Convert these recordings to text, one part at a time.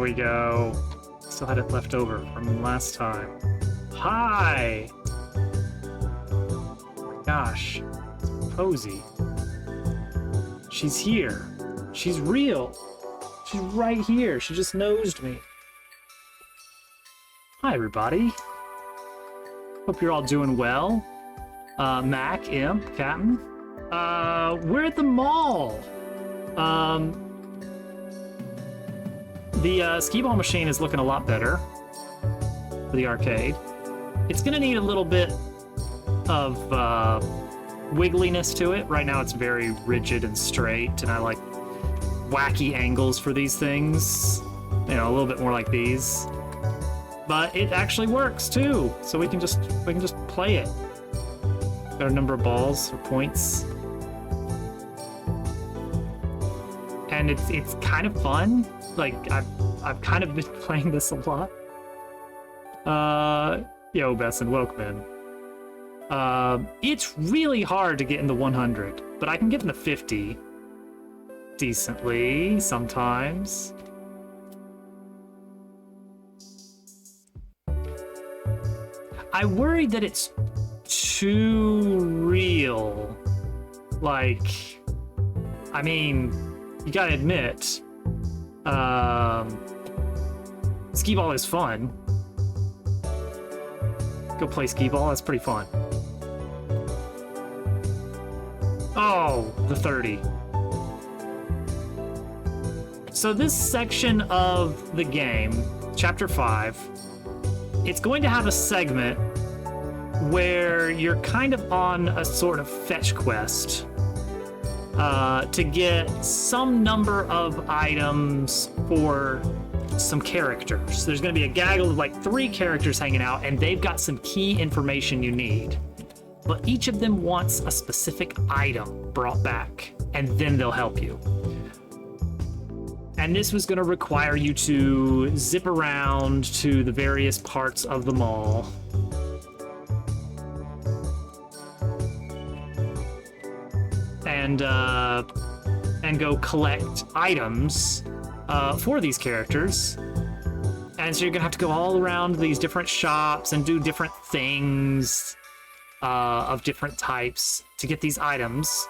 we go. Still had it left over from last time. Hi! Oh my gosh. Posey. She's here. She's real. She's right here. She just nosed me. Hi, everybody. Hope you're all doing well. Mac, Imp, Captain. We're at the mall. The skee-ball machine is looking a lot better for the arcade. It's gonna need a little bit of wiggliness to it. Right now it's very rigid and straight, and I like wacky angles for these things. You know, a little bit more like these. But it actually works too, so we can just play it. Got a number of balls or points. And it's kind of fun. Like I've kind of been playing this a lot. Yo, Besson, welcome in. It's really hard to get in the 100, but I can get in the 50 decently sometimes. I worry that it's too real. Like, I mean, you gotta admit, skee-ball is fun. Go play skee-ball, that's pretty fun. Oh, the 30. So this section of the game, Chapter 5, it's going to have a segment where you're kind of on a sort of fetch quest to get some number of items for some characters. There's going to be a gaggle of like 3 characters hanging out, and they've got some key information you need. But each of them wants a specific item brought back, and then they'll help you. And this was going to require you to zip around to the various parts of the mall. And go collect items for these characters. And so you're going to have to go all around these different shops and do different things of different types to get these items.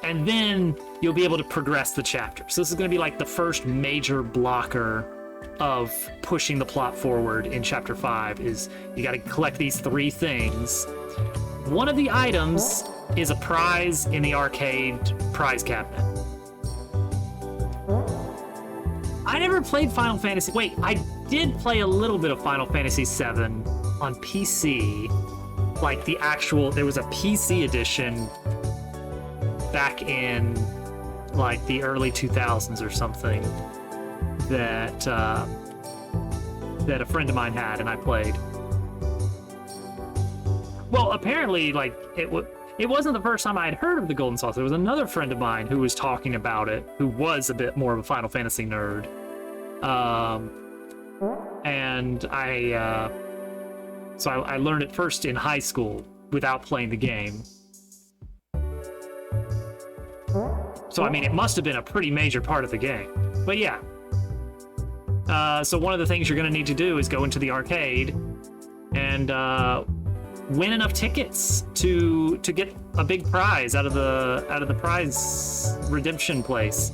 And then you'll be able to progress the chapter. So this is going to be like the first major blocker of pushing the plot forward in Chapter 5 is you got to collect these 3 things. One of the items is a prize in the arcade prize cabinet. I never played Final Fantasy. Wait, I did play a little bit of Final Fantasy VII on PC. Like the actual, there was a PC edition back in like the early 2000s or something that that a friend of mine had and I played. Well, apparently, like it wasn't the first time I had heard of the Golden Saucer. There was another friend of mine who was talking about it, who was a bit more of a Final Fantasy nerd. And so I learned it first in high school without playing the game. So, I mean, it must have been a pretty major part of the game. But yeah. So one of the things you're going to need to do is go into the arcade and win enough tickets to get a big prize out of the prize redemption place.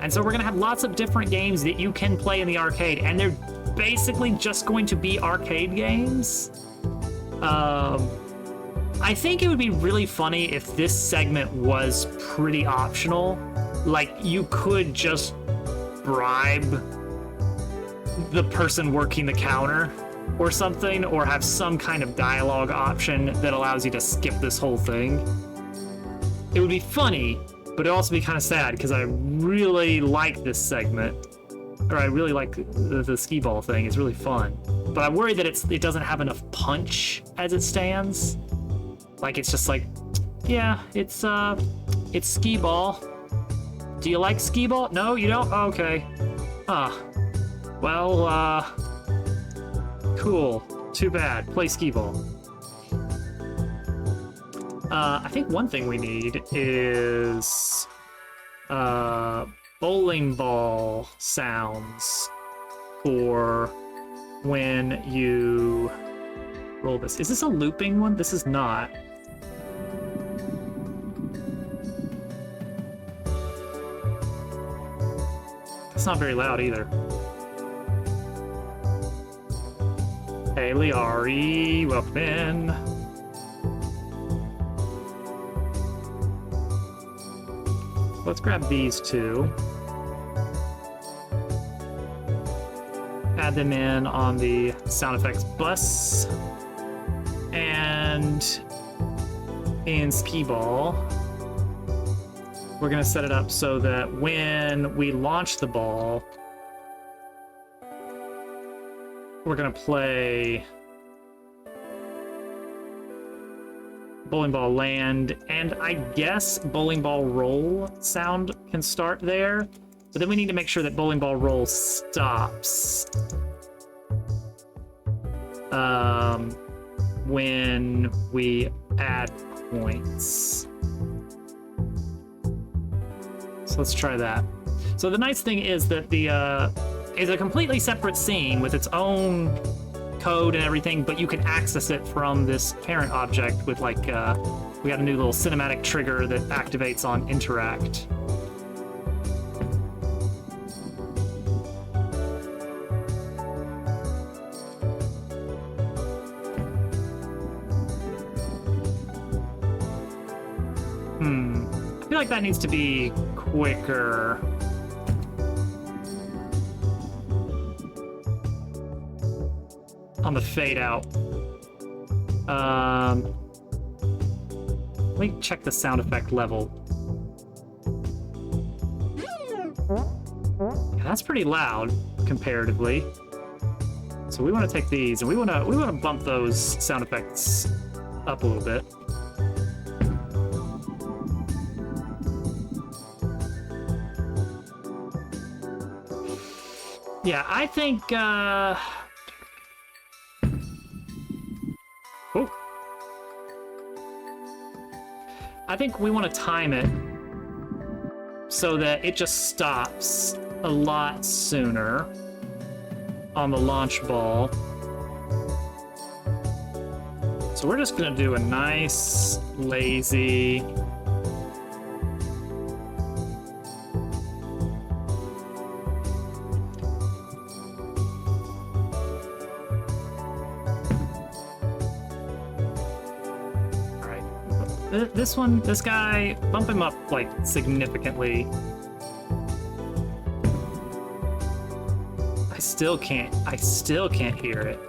And so we're going to have lots of different games that you can play in the arcade, and they're basically just going to be arcade games. I think it would be really funny if this segment was pretty optional. Like, you could just bribe the person working the counter or something, or have some kind of dialogue option that allows you to skip this whole thing. It would be funny, but it'd also be kind of sad, because I really like this segment. Or I really like the skee-ball thing. It's really fun. But I worry that it doesn't have enough punch as it stands. Like, it's just like, yeah, it's skee-ball. Do you like skee-ball? No, you don't? Oh, okay. Huh. Well, cool. Too bad. Play skee-ball. I think one thing we need is bowling ball sounds for when you roll this. Is this a looping one? This is not. It's not very loud either. Hey, Liari, welcome in. Let's grab these two. Add them in on the sound effects bus. And in Skee Ball, we're gonna set it up so that when we launch the ball, we're gonna play Bowling Ball Land, and I guess Bowling Ball Roll sound can start there, but then we need to make sure that Bowling Ball Roll stops when we add points. So let's try that. So the nice thing is that the is a completely separate scene with its own code and everything, but you can access it from this parent object with like we got a new little cinematic trigger that activates on interact. I feel like that needs to be quicker. On the fade out. Let me check the sound effect level. Yeah, that's pretty loud comparatively. So we want to take these and we want to bump those sound effects up a little bit. Yeah, I think oh. I think we want to time it so that it just stops a lot sooner on the launch ball. So we're just gonna do a nice, lazy this guy, bump him up like significantly. I still can't hear it.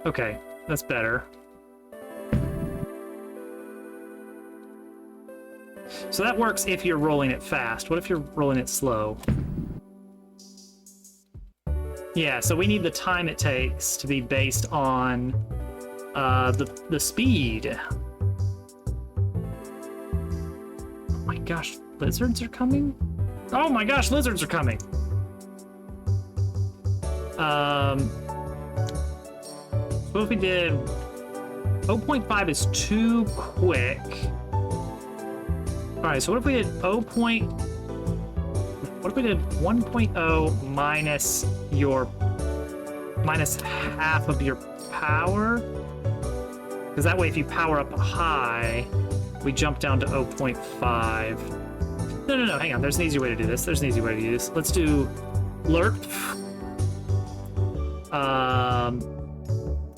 Okay, that's better. So that works if you're rolling it fast. What if you're rolling it slow? Yeah, so we need the time it takes to be based on the speed. Oh my gosh, lizards are coming? Oh my gosh, lizards are coming! What if we did 0.5 is too quick. Alright, so what if we did 1.0 minus half of your power? Because that way if you power up high, we jump down to 0.5. No, hang on, there's an easier way to do this. Let's do lerp.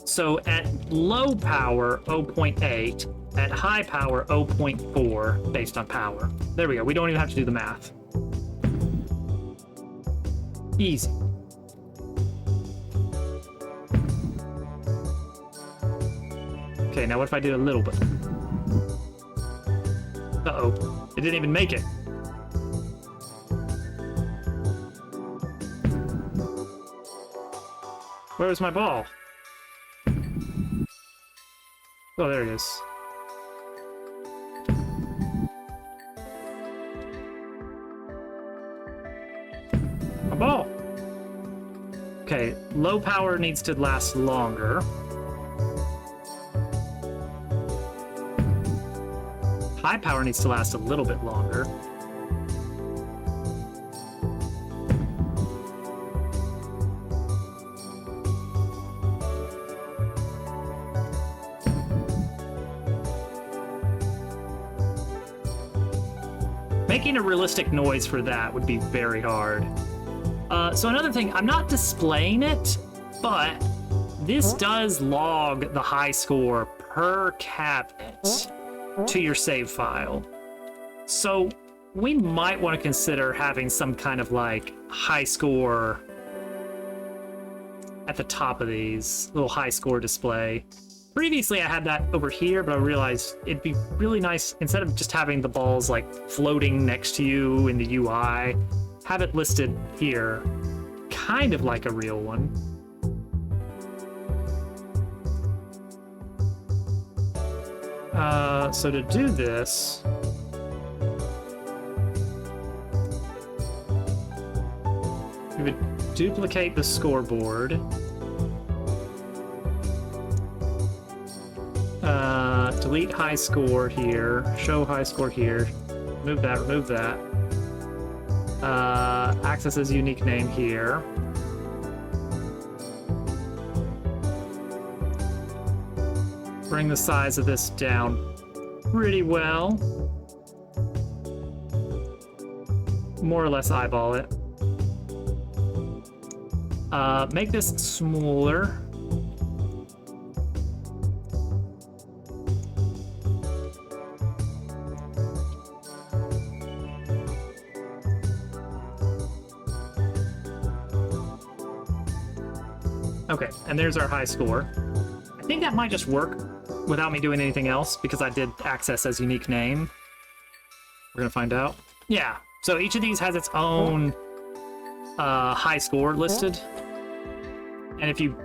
So at low power, 0.8. At high power, 0.4 based on power. There we go. We don't even have to do the math. Easy. Okay, now what if I did a little bit? Uh-oh. It didn't even make it. Where was my ball? Oh, there it is. A ball. Okay, low power needs to last longer. High power needs to last a little bit longer. Making a realistic noise for that would be very hard. So another thing, I'm not displaying it, but this does log the high score per cabinet to your save file. So we might want to consider having some kind of like high score at the top of these, little high score display. Previously I had that over here, but I realized it'd be really nice, instead of just having the balls like floating next to you in the UI, have it listed here, kind of like a real one. So to do this, we would duplicate the scoreboard. Delete high score here, show high score here, remove that. Access as unique name here. Bring the size of this down pretty well. More or less eyeball it. Make this smaller. Okay, and there's our high score. I think that might just work without me doing anything else because I did access as unique name. We're gonna find out. Yeah, so each of these has its own high score listed. And if you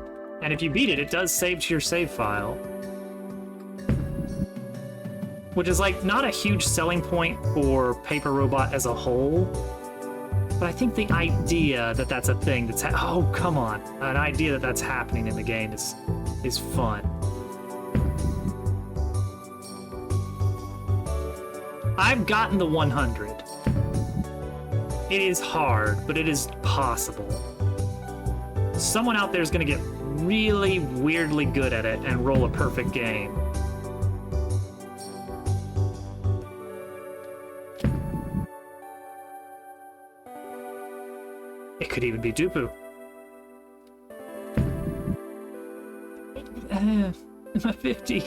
beat it, it does save to your save file. Which is like not a huge selling point for Paper Robot as a whole. But I think the idea that that's a thing that's oh, come on. An idea that that's happening in the game is fun. I've gotten the 100. It is hard, but it is possible. Someone out there is going to get really weirdly good at it and roll a perfect game. It could even be Dupu. I'm a 50.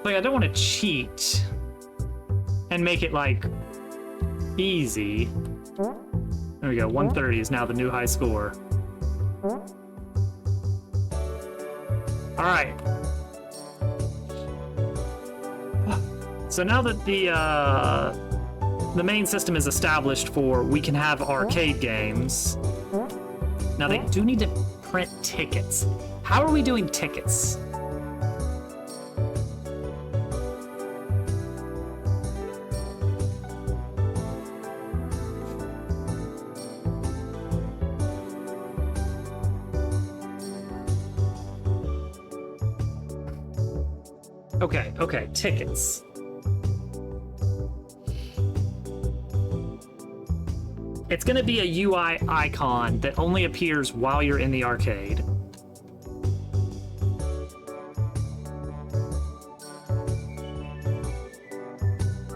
Like, I don't want to cheat and make it, like, easy. There we go, 130 is now the new high score. Alright. So now that the main system is established for we can have arcade games, now they do need to print tickets. How are we doing tickets? Okay, tickets. It's gonna be a UI icon that only appears while you're in the arcade.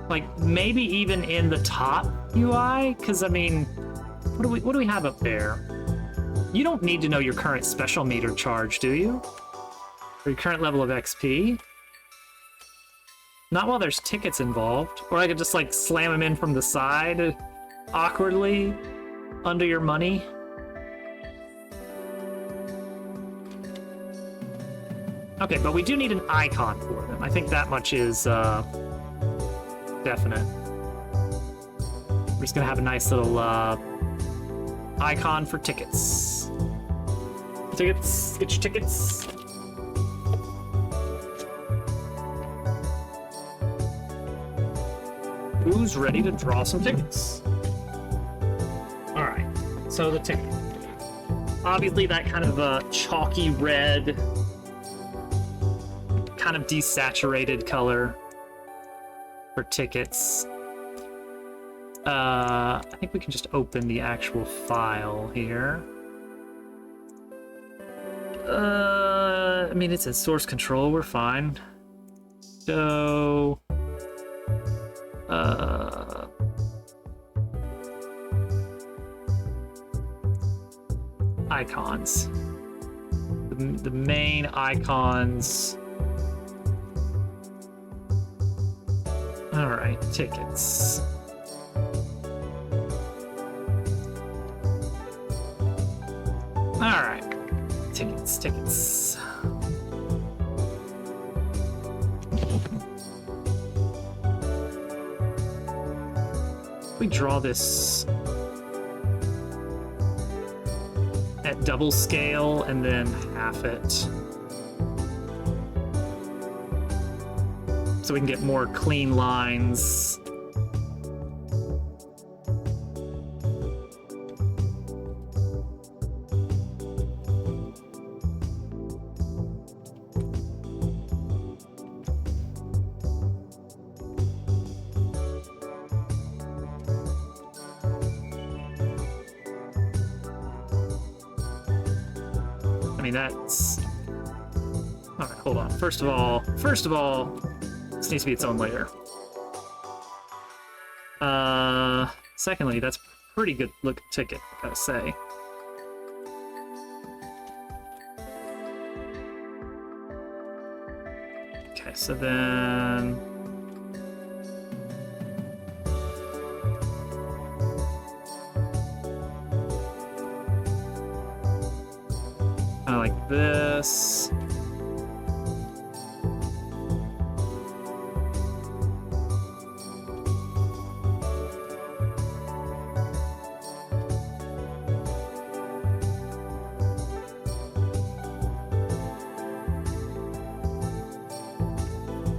Like, maybe even in the top UI? Because, I mean, what do we have up there? You don't need to know your current special meter charge, do you? Or your current level of XP? Not while there's tickets involved. Or I could just, like, slam them in from the side awkwardly under your money. Okay, but we do need an icon for them. I think that much is definite. We're just gonna have a nice little icon for tickets. Tickets, get your tickets. Who's ready to draw some tickets? Alright, so the ticket. Obviously that kind of chalky red, kind of desaturated color for tickets. I think we can just open the actual file here. I mean, it's in source control, we're fine. So... icons. The main icons. Alright, tickets. Alright. Tickets. We draw this at double scale and then half it, so we can get more clean lines. I mean, that's... All right, hold on. First of all, this needs to be its own layer. Secondly, that's a pretty good looking ticket, I gotta say. Okay, so then... kind of like this.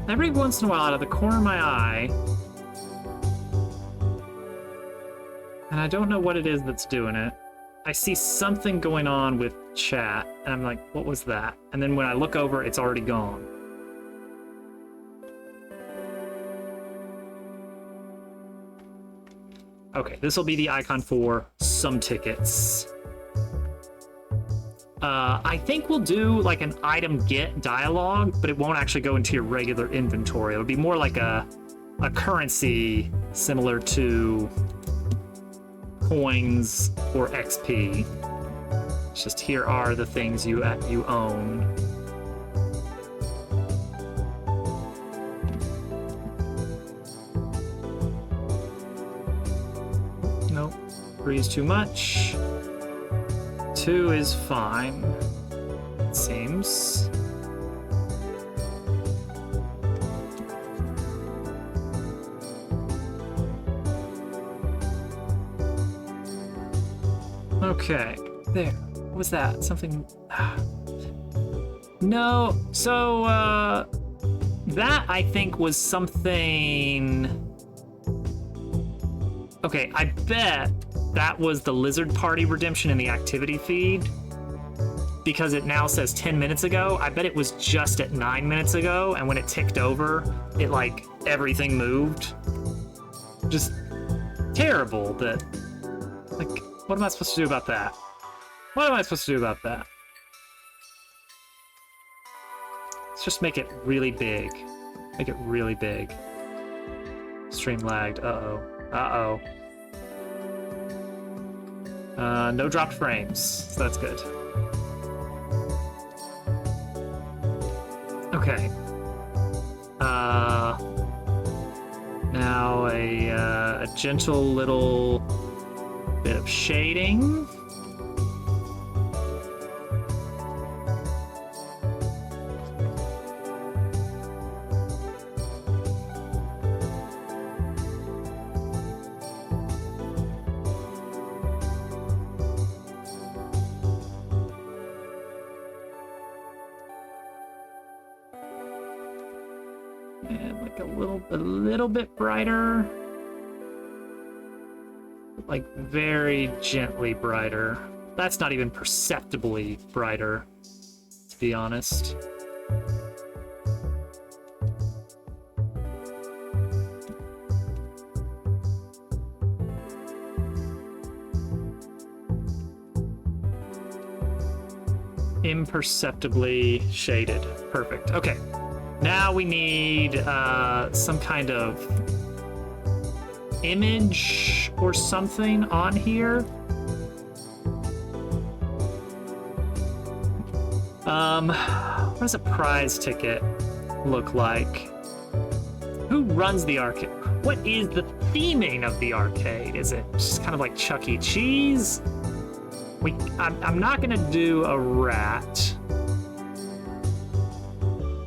Every once in a while, out of the corner of my eye, and I don't know what it is that's doing it, I see something going on with chat, and I'm like, what was that? And then when I look over, it's already gone. Okay, this will be the icon for some tickets. I think we'll do like an item get dialogue, but it won't actually go into your regular inventory. It'll be more like a currency similar to coins or XP. It's just here are the things you own. Nope, 3 is too much. 2 is fine, it seems. Okay, there. What was that? Something... No, so, that, I think, was something... Okay, I bet that was the Lizard Party redemption in the activity feed, because it now says 10 minutes ago. I bet it was just at 9 minutes ago, and when it ticked over, it, like, everything moved. Just terrible that... Like, what am I supposed to do about that? What am I supposed to do about that? Let's just make it really big. Make it really big. Stream lagged. Uh-oh. Uh-oh. No dropped frames, so that's good. Okay. Now a gentle little bit of shading. And like a little bit brighter. Like very gently brighter. That's not even perceptibly brighter, to be honest. Imperceptibly shaded. Perfect. Okay. Now we need some kind of image or something on here. What does a prize ticket look like? Who runs the arcade? What is the theming of the arcade? Is it just kind of like Chuck E. Cheese? I'm not gonna do a rat.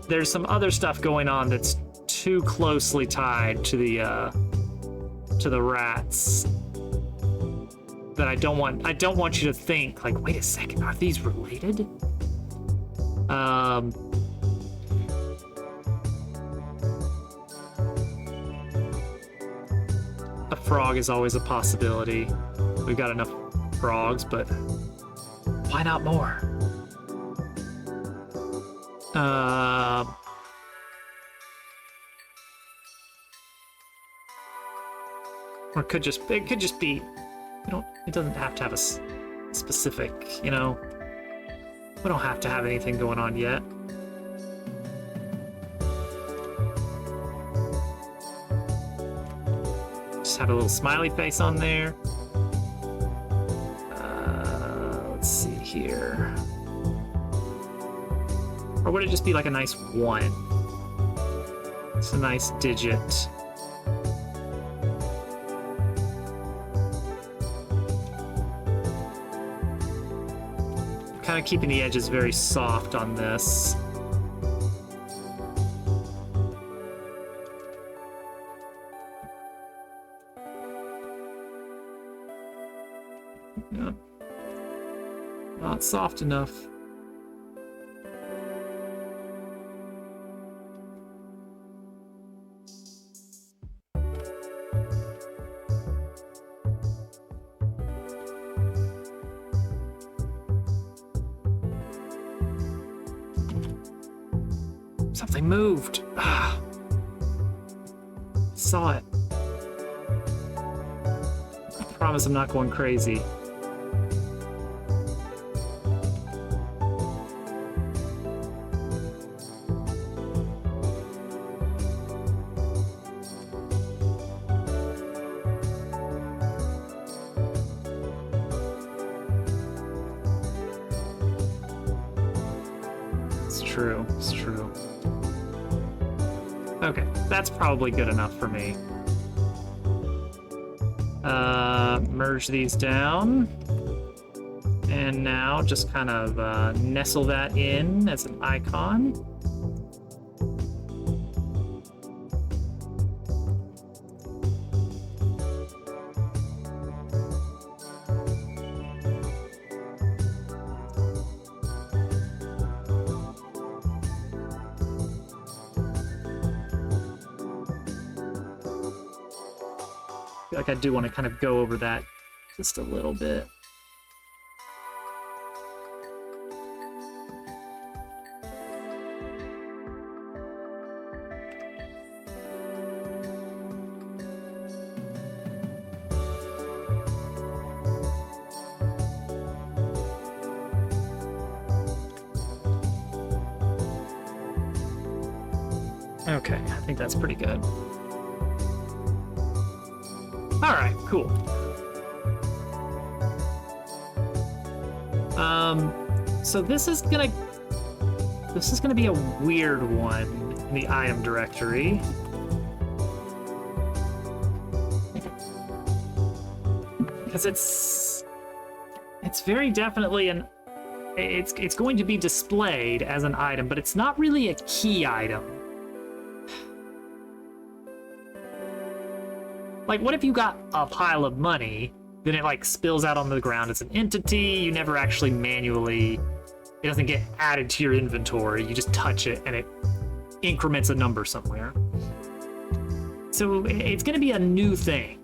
There's some other stuff going on that's too closely tied to the rats that I don't want you to think like, wait a second, are these related? A frog is always a possibility. We've got enough frogs, but why not more? Or it could just be, it doesn't have to have a specific, you know, we don't have to have anything going on yet. Just have a little smiley face on there. Let's see here. Or would it just be like a nice 1? It's a nice digit. Kind of keeping the edges very soft on this. Yep. Not soft enough. Something moved. Ah. Saw it. I promise I'm not going crazy. It's true. It's true. Okay, that's probably good enough for me. Merge these down. And now just kind of nestle that in as an icon. Like I do want to kind of go over that just a little bit. Okay, I think that's pretty good. All right, cool. So this is gonna be a weird one in the item directory. Because it's very definitely it's going to be displayed as an item, but it's not really a key item. Like, what if you got a pile of money, then it like spills out on the ground as an entity, you never actually manually, it doesn't get added to your inventory, you just touch it and it increments a number somewhere. So it's gonna be a new thing.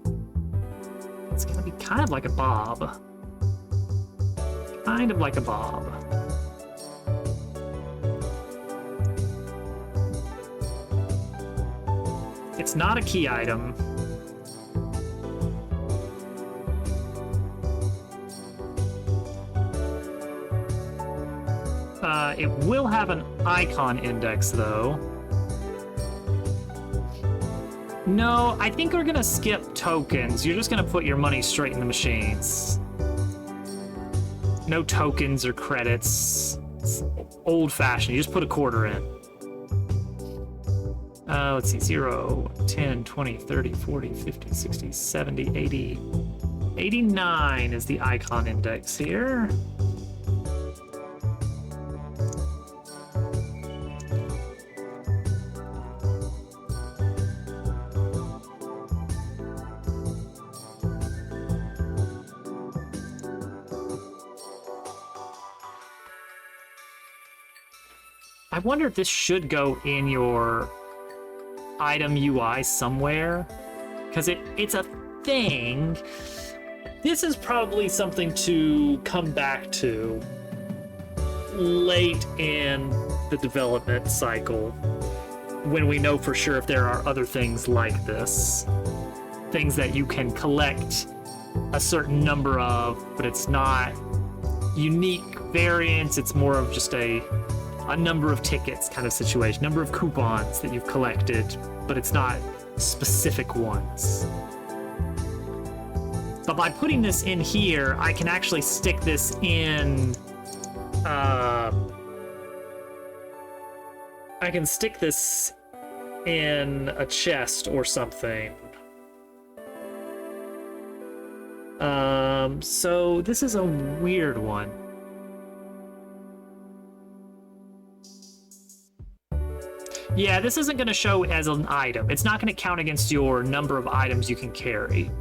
It's gonna be kind of like a bob. Kind of like a bob. It's not a key item. It will have an icon index, though. No, I think we're gonna skip tokens. You're just gonna put your money straight in the machines. No tokens or credits. It's old-fashioned. You just put a quarter in. Let's see, 0, 10, 20, 30, 40, 50, 60, 70, 80. 89 is the icon index here. I wonder if this should go in your item UI somewhere, because it's a thing. This is probably something to come back to late in the development cycle, when we know for sure if there are other things like this. Things that you can collect a certain number of, but it's not unique variants, it's more of just a number of tickets kind of situation, number of coupons that you've collected, but it's not specific ones. But by putting this in here, I can actually stick this in, I can stick this in a chest or something. So this is a weird one. Yeah, this isn't going to show as an item. It's not going to count against your number of items you can carry.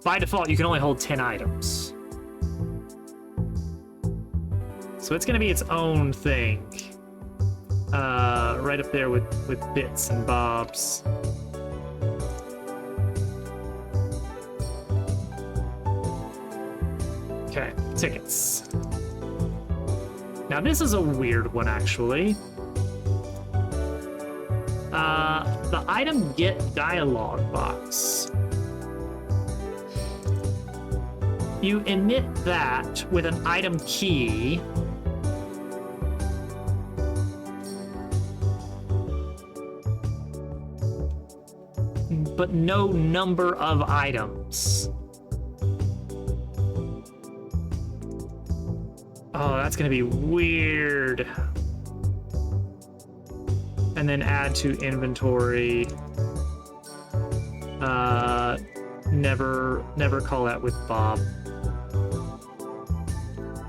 By default, you can only hold 10 items. So it's going to be its own thing. Right up there with bits and bobs. Okay, tickets. Now this is a weird one, actually. The item get dialog box. You emit that with an item key. But no number of items. Oh, that's gonna be weird. And then add to inventory. Never call that with Bob.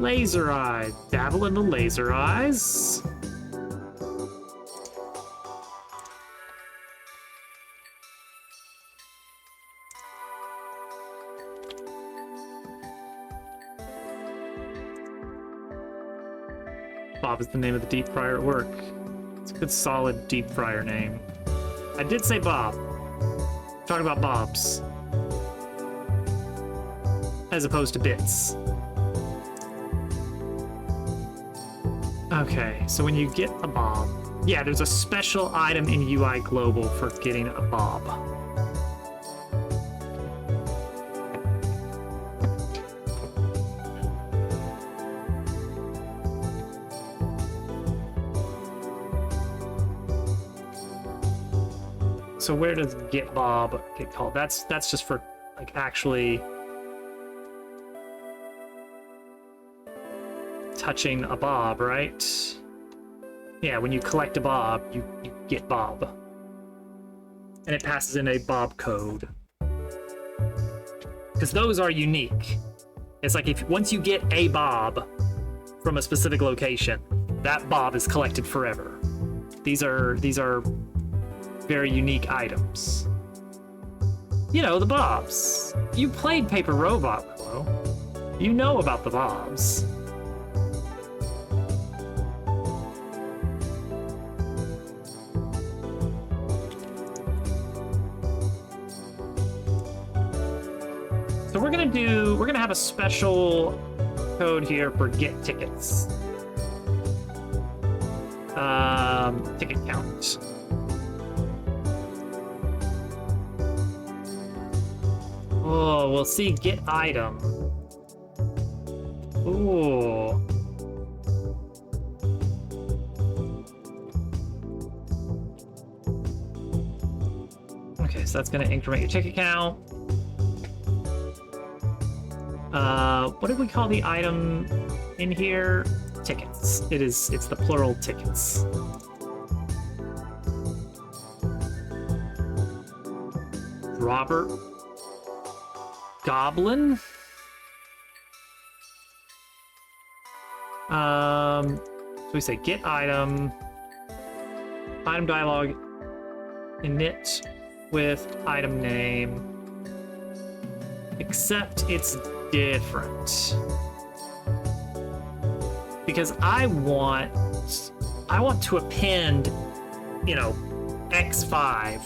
Laser eye. Dabble in the laser eyes. Bob is the name of the deep fryer at work. It's a good, solid deep fryer name. I did say Bob. Talking about Bobs. As opposed to bits. Okay, so when you get a Bob... Yeah, there's a special item in UI Global for getting a Bob. So where does get Bob get called? That's just for like actually touching a Bob, right? Yeah, when you collect a Bob, you get Bob. And it passes in a Bob code. Because those are unique. It's like if once you get a Bob from a specific location, that Bob is collected forever. These are very unique items. You know, the Bobs. You played Paper Robot, Willow. You know about the Bobs. So we're gonna have a special code here for get tickets. Ticket count. Oh, we'll see get item. Ooh. Okay, so that's going to increment your ticket count. What did we call the item in here? Tickets. It's the plural tickets. Robert Goblin. So we say get item dialogue, init with item name, except it's different. Because I want to append, X5.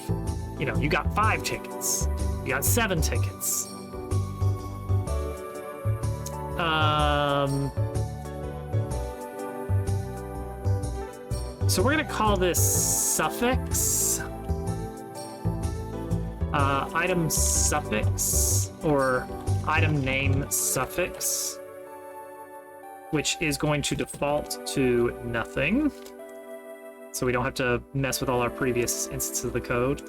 You got 5 tickets. You got 7 tickets. So we're gonna call this suffix. Item suffix, or item name suffix, which is going to default to nothing. So we don't have to mess with all our previous instances of the code.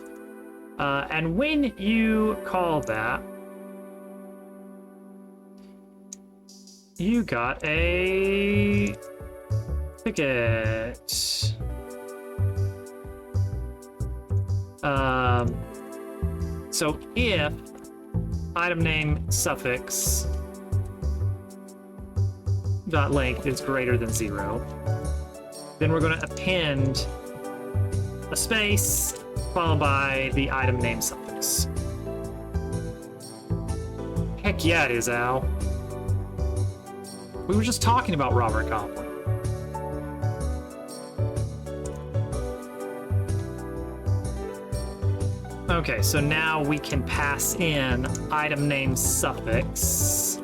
And when you call that, you got a ticket. So if item name suffix dot length is greater than 0, then we're going to append a space followed by the item name suffix. Heck yeah, it is, Al. We were just talking about Robert Goblin. Okay, so now we can pass in item name suffix.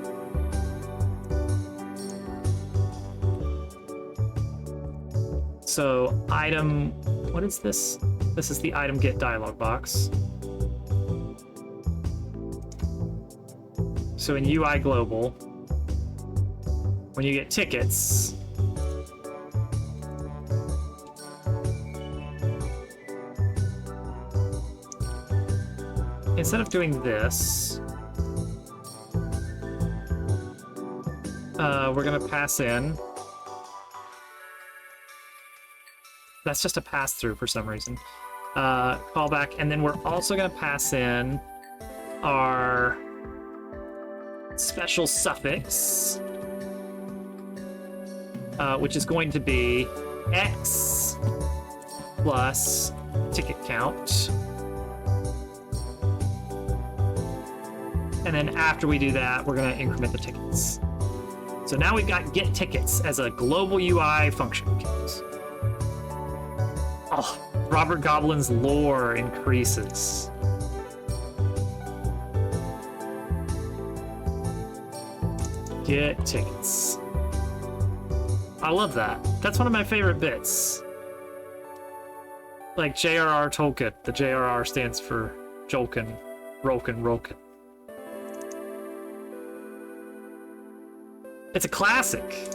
So item, what is this? This is the item get dialog box. So in UI global, when you get tickets, instead of doing this, we're gonna pass in. That's just a pass through for some reason. Callback, and then we're also gonna pass in our special suffix, which is going to be X plus ticket count. And then after we do that, we're going to increment the tickets. So now we've got get tickets as a global UI function. Oh, Robert Goblin's lore increases. Get tickets. I love that. That's one of my favorite bits. Like J.R.R. Tolkien. The J.R.R. stands for Jolkin, Rolkin. It's a classic.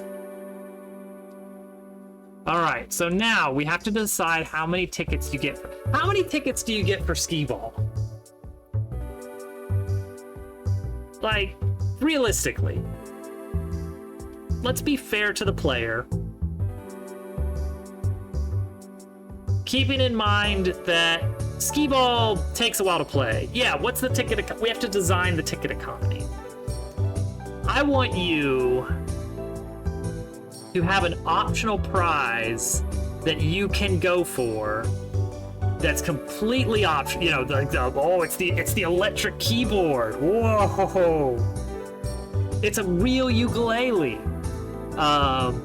All right, so now we have to decide how many tickets you get. How many tickets do you get for skee-ball? Like, realistically, let's be fair to the player. Keeping in mind that skee-ball takes a while to play. Yeah, what's the ticket? We have to design the ticket economy. I want you to have an optional prize that you can go for that's completely optional. It's the electric keyboard. Whoa! It's a real ukulele. And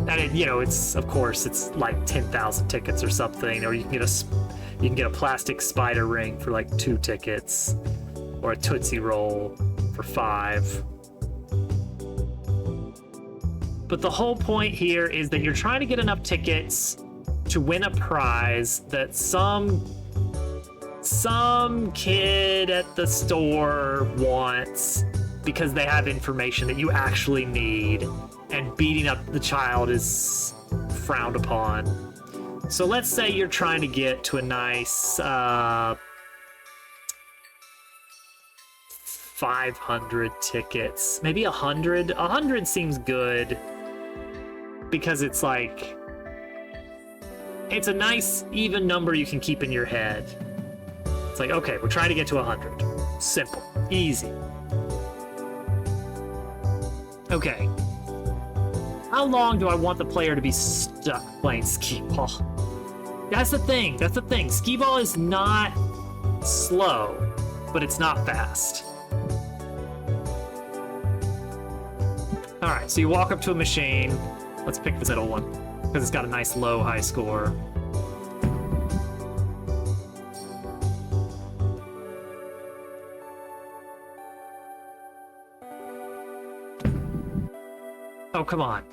it's of course it's like 10,000 tickets or something, or you can get a plastic spider ring for like 2 tickets, or a Tootsie Roll for 5. But the whole point here is that you're trying to get enough tickets to win a prize that some kid at the store wants because they have information that you actually need, and beating up the child is frowned upon. So let's say you're trying to get to a nice 500 tickets. Maybe 100. 100 seems good because it's like, it's a nice even number you can keep in your head. It's like, okay, we're trying to get to 100. Simple, easy. Okay. How long do I want the player to be stuck playing skee-ball? That's the thing. That's the thing. Skee-ball is not slow, but it's not fast. All right, so you walk up to a machine. Let's pick this middle one because it's got a nice low high score. Oh, come on.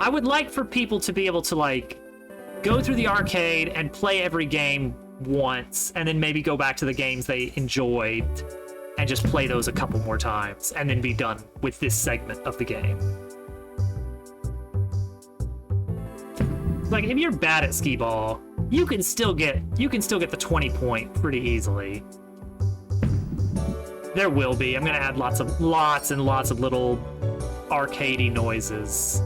I would like for people to be able to, like, go through the arcade and play every game once, and then maybe go back to the games they enjoyed and just play those a couple more times, and then be done with this segment of the game. Like, if you're bad at skee-ball, you can still get the 20 point pretty easily. There will be. I'm gonna add lots and lots of little arcadey noises.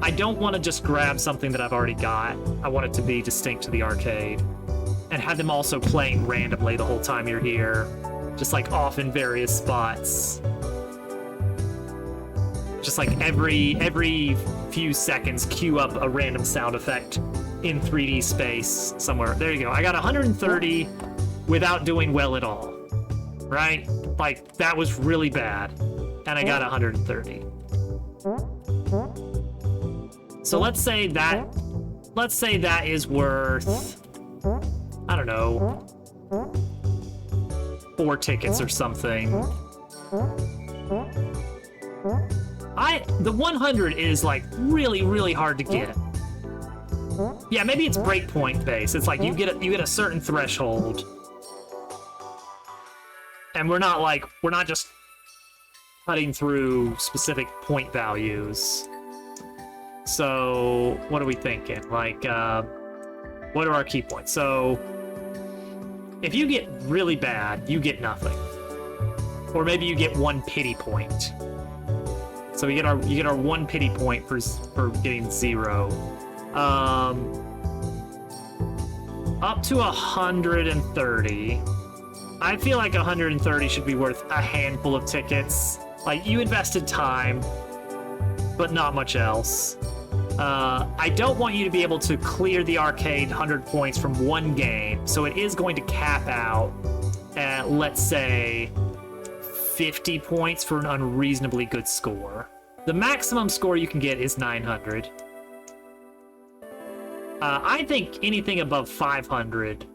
I don't want to just grab something that I've already got. I want it to be distinct to the arcade. And have them also playing randomly the whole time you're here. Just like off in various spots. Just like every few seconds, cue up a random sound effect in 3D space somewhere. There you go. I got 130 without doing well at all. Right? Like, that was really bad. And I got 130. So let's say that is worth, I don't know, 4 tickets or something. The 100 is like really, really hard to get. Yeah, maybe it's breakpoint based. It's like you get a certain threshold. And we're not just cutting through specific point values. So what are we thinking? Like, what are our key points? So if you get really bad, you get nothing. Or maybe you get 1 pity point. So you get our 1 pity point for getting 0. Up to 130. I feel like 130 should be worth a handful of tickets. Like, you invested time, but not much else. I don't want you to be able to clear the arcade 100 points from 1 game, so it is going to cap out at, let's say, 50 points for an unreasonably good score. The maximum score you can get is 900. I think anything above 500.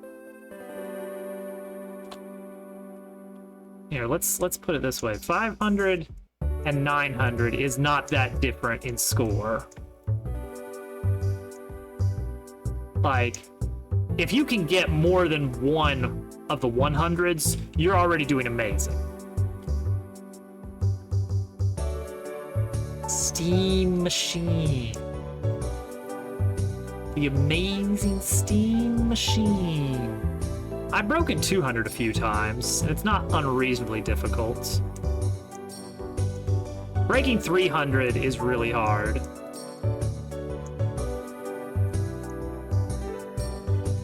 Here, let's put it this way. 500 and 900 is not that different in score. Like, if you can get more than 1 of the 100s, you're already doing amazing. Steam Machine. The amazing Steam Machine. I've broken 200 a few times, and it's not unreasonably difficult. Breaking 300 is really hard.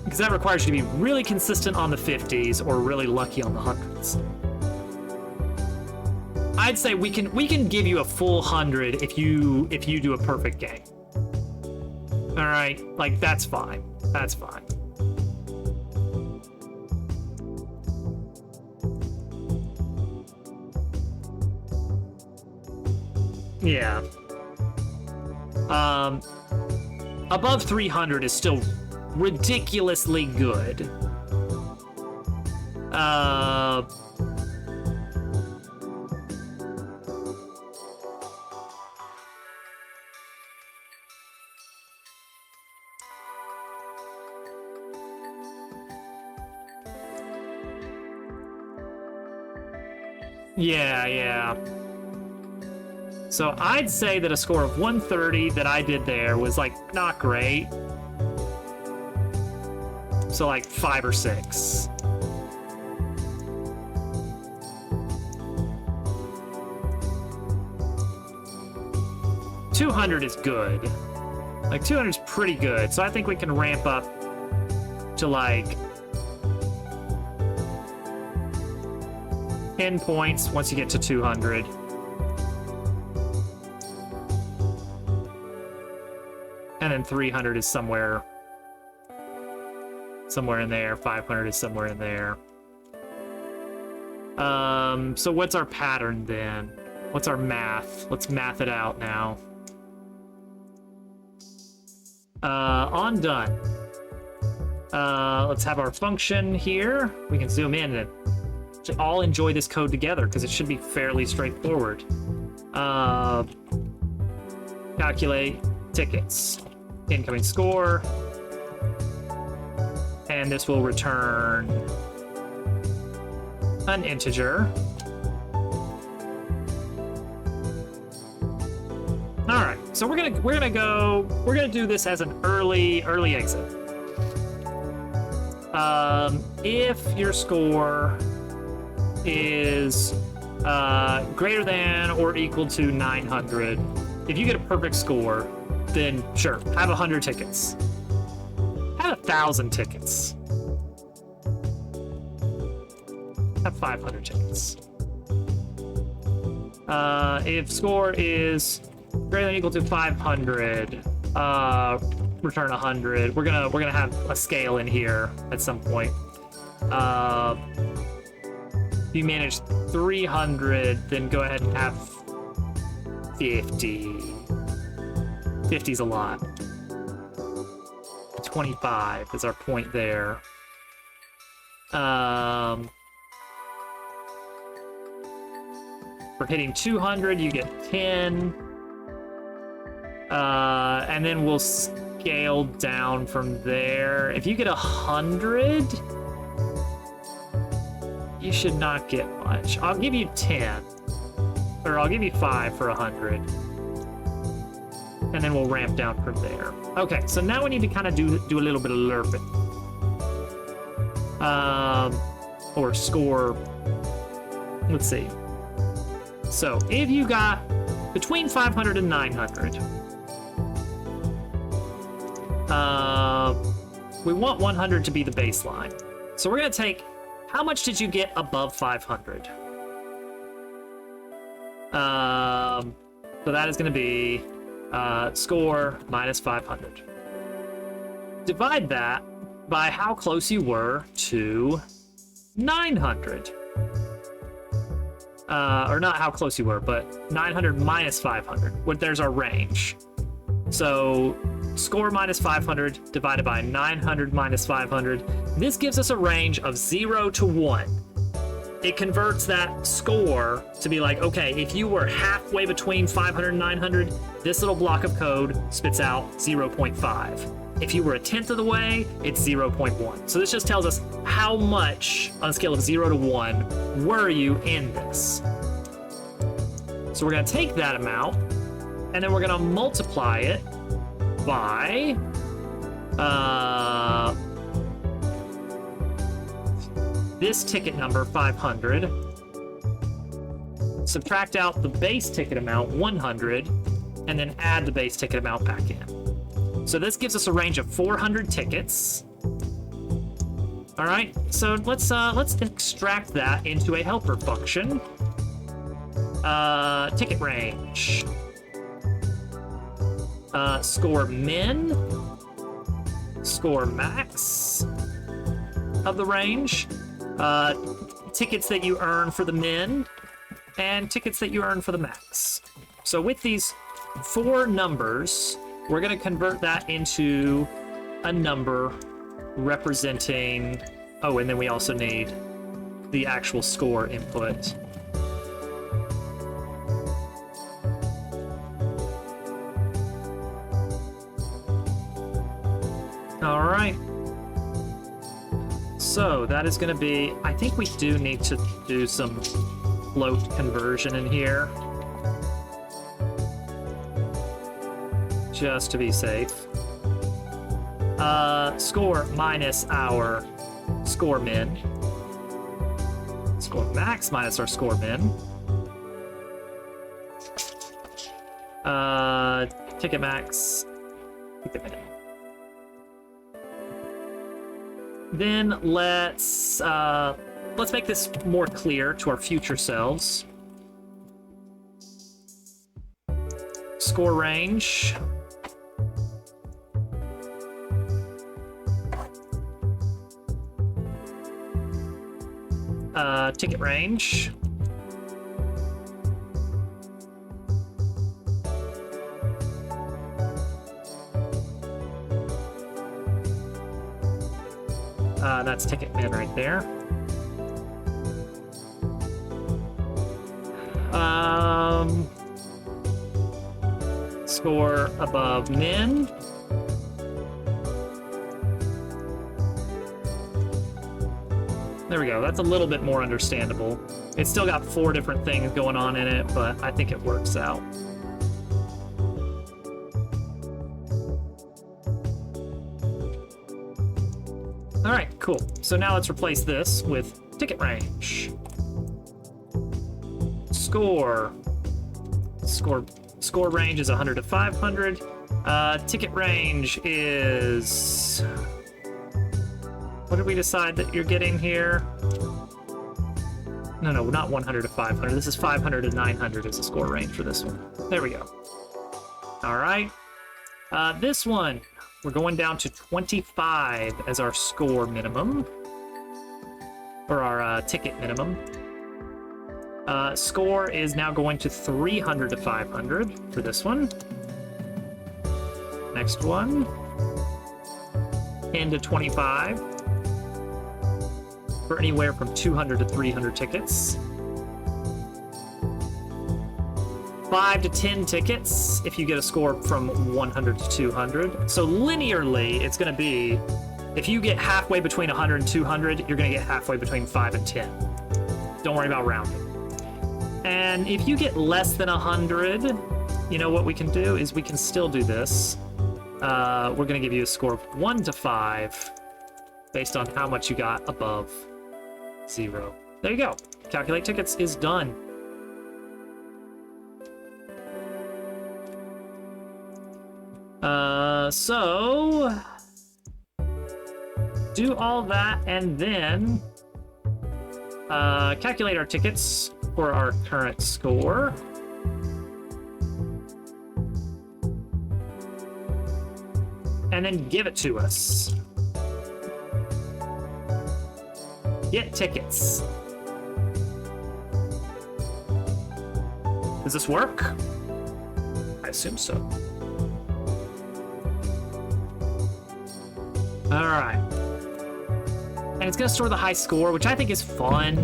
Because that requires you to be really consistent on the 50s or really lucky on the 100s. I'd say we can give you a full 100 if you do a perfect game. All right, like, that's fine. That's fine. Yeah. Above 300 is still ridiculously good. Yeah. So I'd say that a score of 130 that I did there was, like, not great. So, like, 5 or 6. 200 is good. Like, 200 is pretty good. So I think we can ramp up to, like, 10 points once you get to 200. And then 300 is somewhere in there. 500 is somewhere in there. So what's our pattern then? What's our math? Let's math it out now. On done. Let's have our function here. We can zoom in and all enjoy this code together because it should be fairly straightforward. Calculate tickets. Incoming score. And this will return an integer. All right, so we're gonna do this as an early exit. If your score is greater than or equal to 900, if you get a perfect score, then sure, have 100 tickets. Have 1,000 tickets. Have 500 tickets. If score is greater than or equal to 500, return 100. We're gonna have a scale in here at some point. If you manage 300, then go ahead and have 50. 50's a lot. 25 is our point there. For hitting 200, you get 10. And then we'll scale down from there. If you get 100, you should not get much. I'll give you 10. Or I'll give you 5 for 100. And then we'll ramp down from there. Okay, so now we need to kind of do a little bit of lerping. Or score. Let's see. So if you got between 500 and 900, we want 100 to be the baseline. So we're gonna take, how much did you get above 500? So that is gonna be score minus 500. Divide that by how close you were to 900. Or not how close you were, but 900 minus 500. There's our range. So score minus 500 divided by 900 minus 500. This gives us a range of 0 to 1. It converts that score to be like, okay, if you were halfway between 500 and 900, this little block of code spits out 0.5. If you were a tenth of the way, it's 0.1. So this just tells us how much, on a scale of 0 to 1, were you in this. So we're going to take that amount, and then we're going to multiply it by this ticket number, 500. Subtract out the base ticket amount, 100, and then add the base ticket amount back in. So this gives us a range of 400 tickets. All right, so let's extract that into a helper function. Ticket range. Score min. Score max of the range. Tickets that you earn for the min, and tickets that you earn for the max. So with these 4 numbers, we're going to convert that into a number representing... Oh, and then we also need the actual score input. All right. So that is going to be... I think we do need to do some float conversion in here, just to be safe. Score minus our score min. Score max minus our score min. Ticket max. Keep it in. Then let's make this more clear to our future selves. Score range. Ticket range. That's ticket min right there. Score above min. There we go. That's a little bit more understandable. It's still got 4 different things going on in it, but I think it works out. All right, cool. So now let's replace this with ticket range. Score range is 100 to 500. Ticket range is... What did we decide that you're getting here? No, not 100 to 500. This is 500 to 900 is the score range for this one. There we go. All right. This one, we're going down to 25 as our score minimum. Or our ticket minimum. Score is now going to 300 to 500 for this one. Next one. 10 to 25. For anywhere from 200 to 300 tickets. 5 to 10 tickets if you get a score from 100 to 200. So linearly, it's going to be, if you get halfway between 100 and 200, you're going to get halfway between 5 and 10. Don't worry about rounding. And if you get less than 100, you know what we can do is we can still do this. We're going to give you a score of 1 to 5 based on how much you got above 0. There you go. Calculate tickets is done. So do all that and then calculate our tickets for our current score. And then give it to us. Get tickets. Does this work? I assume so. All right. And it's going to store the high score, which I think is fun.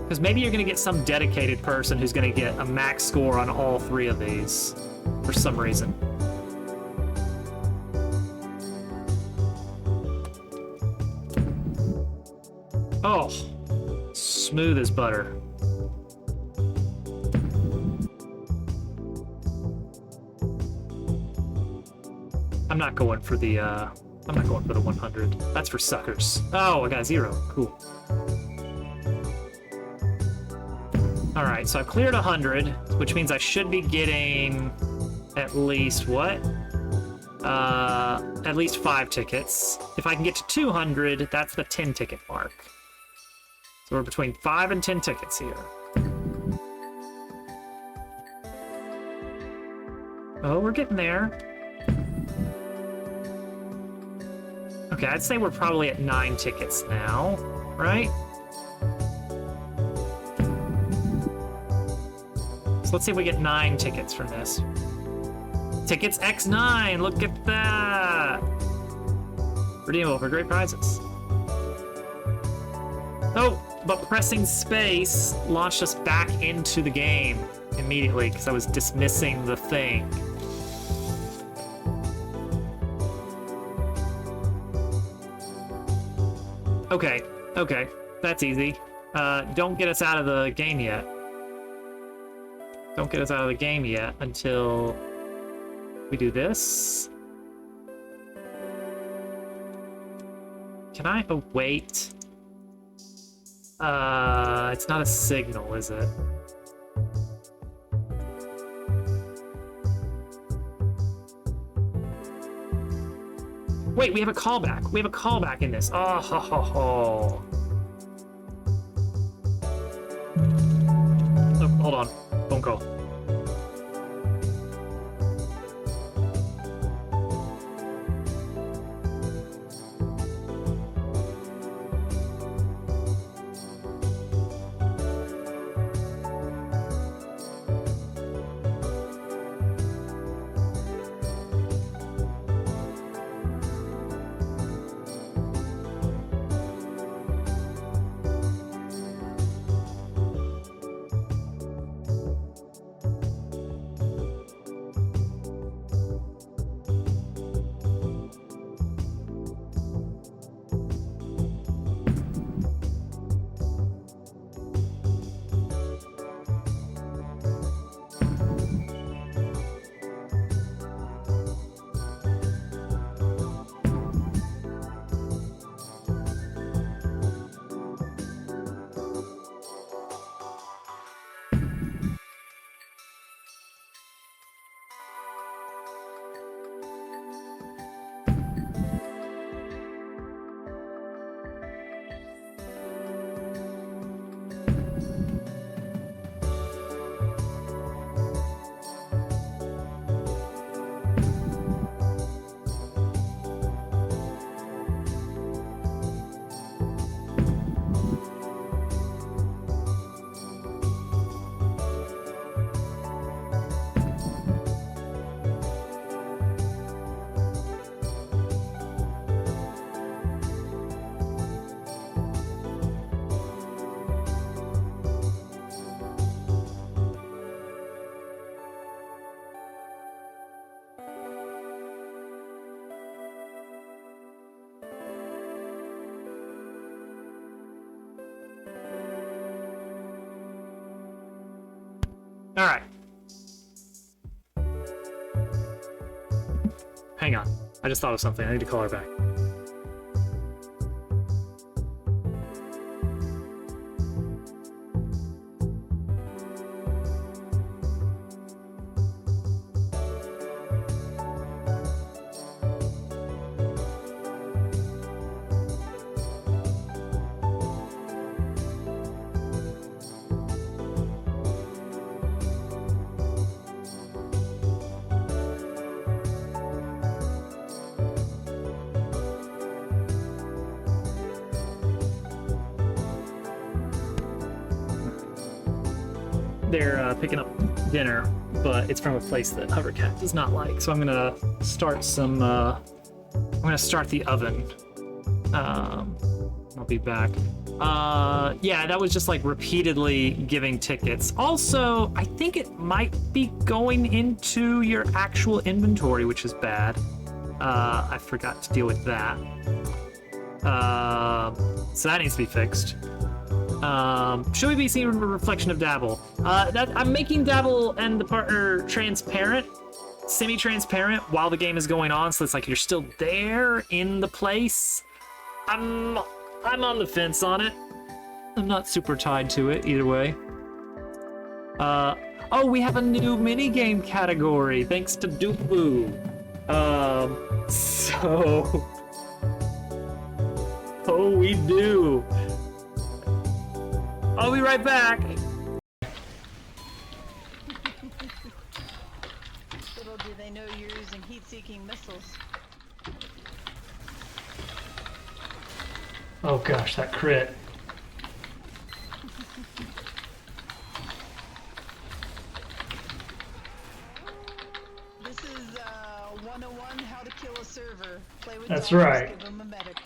Because maybe you're going to get some dedicated person who's going to get a max score on all 3 of these for some reason. Oh, smooth as butter. I'm not going for the 100. That's for suckers. Oh, I got a 0. Cool. All right, so I've cleared 100, which means I should be getting at least what? At least 5 tickets. If I can get to 200, that's the 10 ticket mark. So we're between 5 and 10 tickets here. Oh, we're getting there. Okay, I'd say we're probably at 9 tickets now, right? So let's see if we get 9 tickets from this. Tickets X9, look at that! Redeemable for great prizes. Oh, but pressing space launched us back into the game immediately because I was dismissing the thing. Okay, that's easy. Don't get us out of the game yet. Don't get us out of the game yet until we do this. Can I await? It's not a signal, is it? wait, we have a callback. We have a callback in this. Oh, ho, ho, ho. Oh, hold on. Phone call. All right. Hang on. I just thought of something. I need to call her back. They're picking up dinner, but it's from a place that Hovercat does not like. So I'm gonna start some. I'm gonna start the oven. I'll be back. Yeah, that was just like repeatedly giving tickets. Also, I think it might be going into your actual inventory, which is bad. I forgot to deal with that. So that needs to be fixed. Should we be seeing a reflection of Dabble? I'm making Dabble and the partner transparent, semi-transparent while the game is going on, so it's like you're still there in the place. I'm on the fence on it. I'm not super tied to it either way. Oh, we have a new mini game category thanks to Dooboo. Oh, we do. I'll be right back. Little do they know you're using heat-seeking missiles. Oh gosh, that crit. This is 101 how to kill a server. Play with That's dogs, right. give them a medic.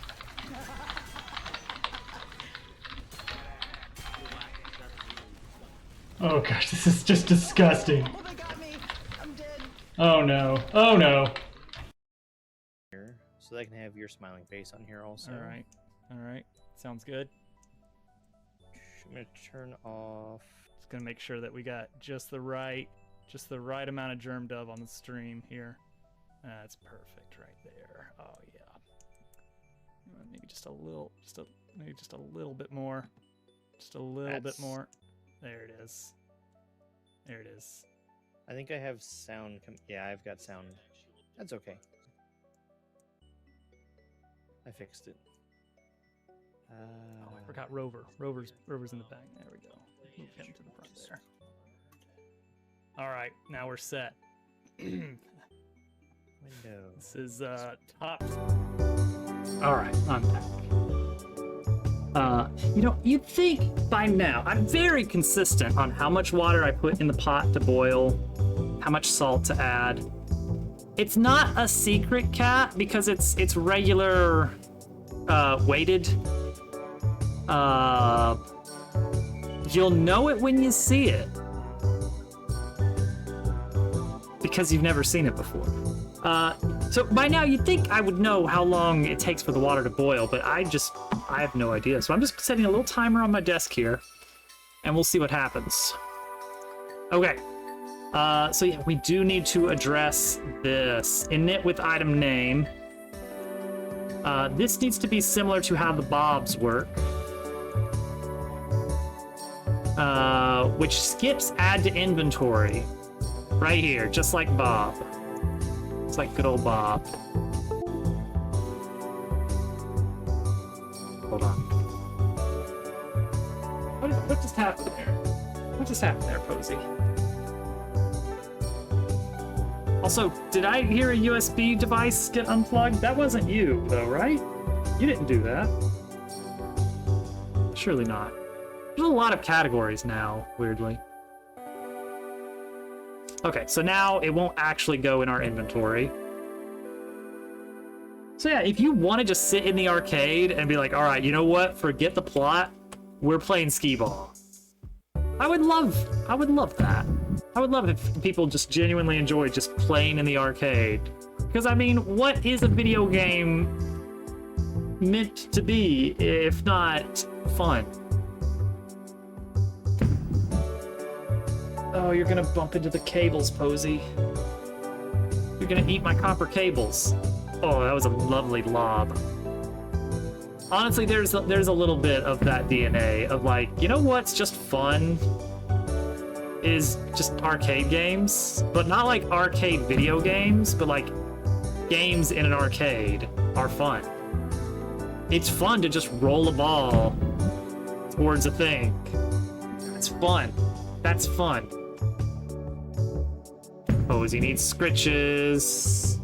Oh gosh, this is just disgusting. Oh, they got me. I'm dead. Oh no. Oh no. Here, so they can have your smiling face on here also. All right. Sounds good. I'm gonna turn off. Just gonna make sure that we got just the right amount of germ dove on the stream here. That's perfect right there. Oh yeah. Maybe just a little, maybe just a little bit more. Just a little bit more. There it is. There it is. I think I have sound. Yeah, I've got sound. That's okay. I fixed it. Oh, I forgot Rover. Rover's in the back. There we go. Move him to the front there. All right, now we're set. Window. This is top. All right, I'm back. You'd think by now, I'm very consistent on how much water I put in the pot to boil, how much salt to add. It's not a secret, Cat, because it's regular weighted. You'll know it when you see it. Because you've never seen it before. So by now you'd think I would know how long it takes for the water to boil, but I have no idea. So I'm just setting a little timer on my desk here, and we'll see what happens. Okay. So yeah, we do need to address this. Init with item name. This needs to be similar to how the bobs work. Which skips add to inventory. Right here, just like Bob. It's like good old Bob. Hold on. What just happened there? What just happened there, Posey? Also, did I hear a USB device get unplugged? That wasn't you, though, right? You didn't do that. Surely not. There's a lot of categories now, weirdly. Okay, so now it won't actually go in our inventory. So yeah, if you want to just sit in the arcade and be like, all right, you know what? Forget the plot. We're playing skee-ball. I would love that. I would love if people just genuinely enjoyed just playing in the arcade. Because, I mean, what is a video game meant to be, if not fun? Oh, you're gonna bump into the cables, Posey. You're gonna eat my copper cables. Oh, that was a lovely lob. Honestly, there's a little bit of that DNA of like, you know what's just fun? Is just arcade games, but not like arcade video games, but like games in an arcade are fun. It's fun to just roll a ball towards a thing. It's fun. That's fun. Posey needs scritches.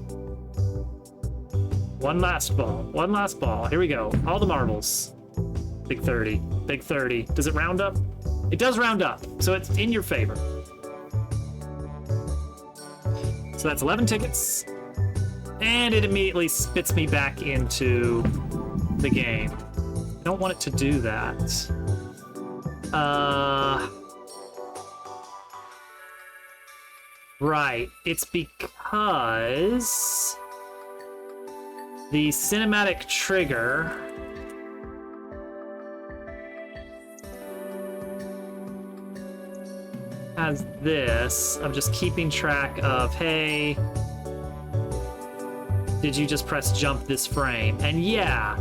One last ball. One last ball. Here we go. All the marbles. Big 30. Big 30. Does it round up? It does round up, so it's in your favor. So that's 11 tickets. And it immediately spits me back into the game. I don't want it to do that. Right. It's because the cinematic trigger has this of just keeping track of, hey, did you just press jump this frame? And yeah,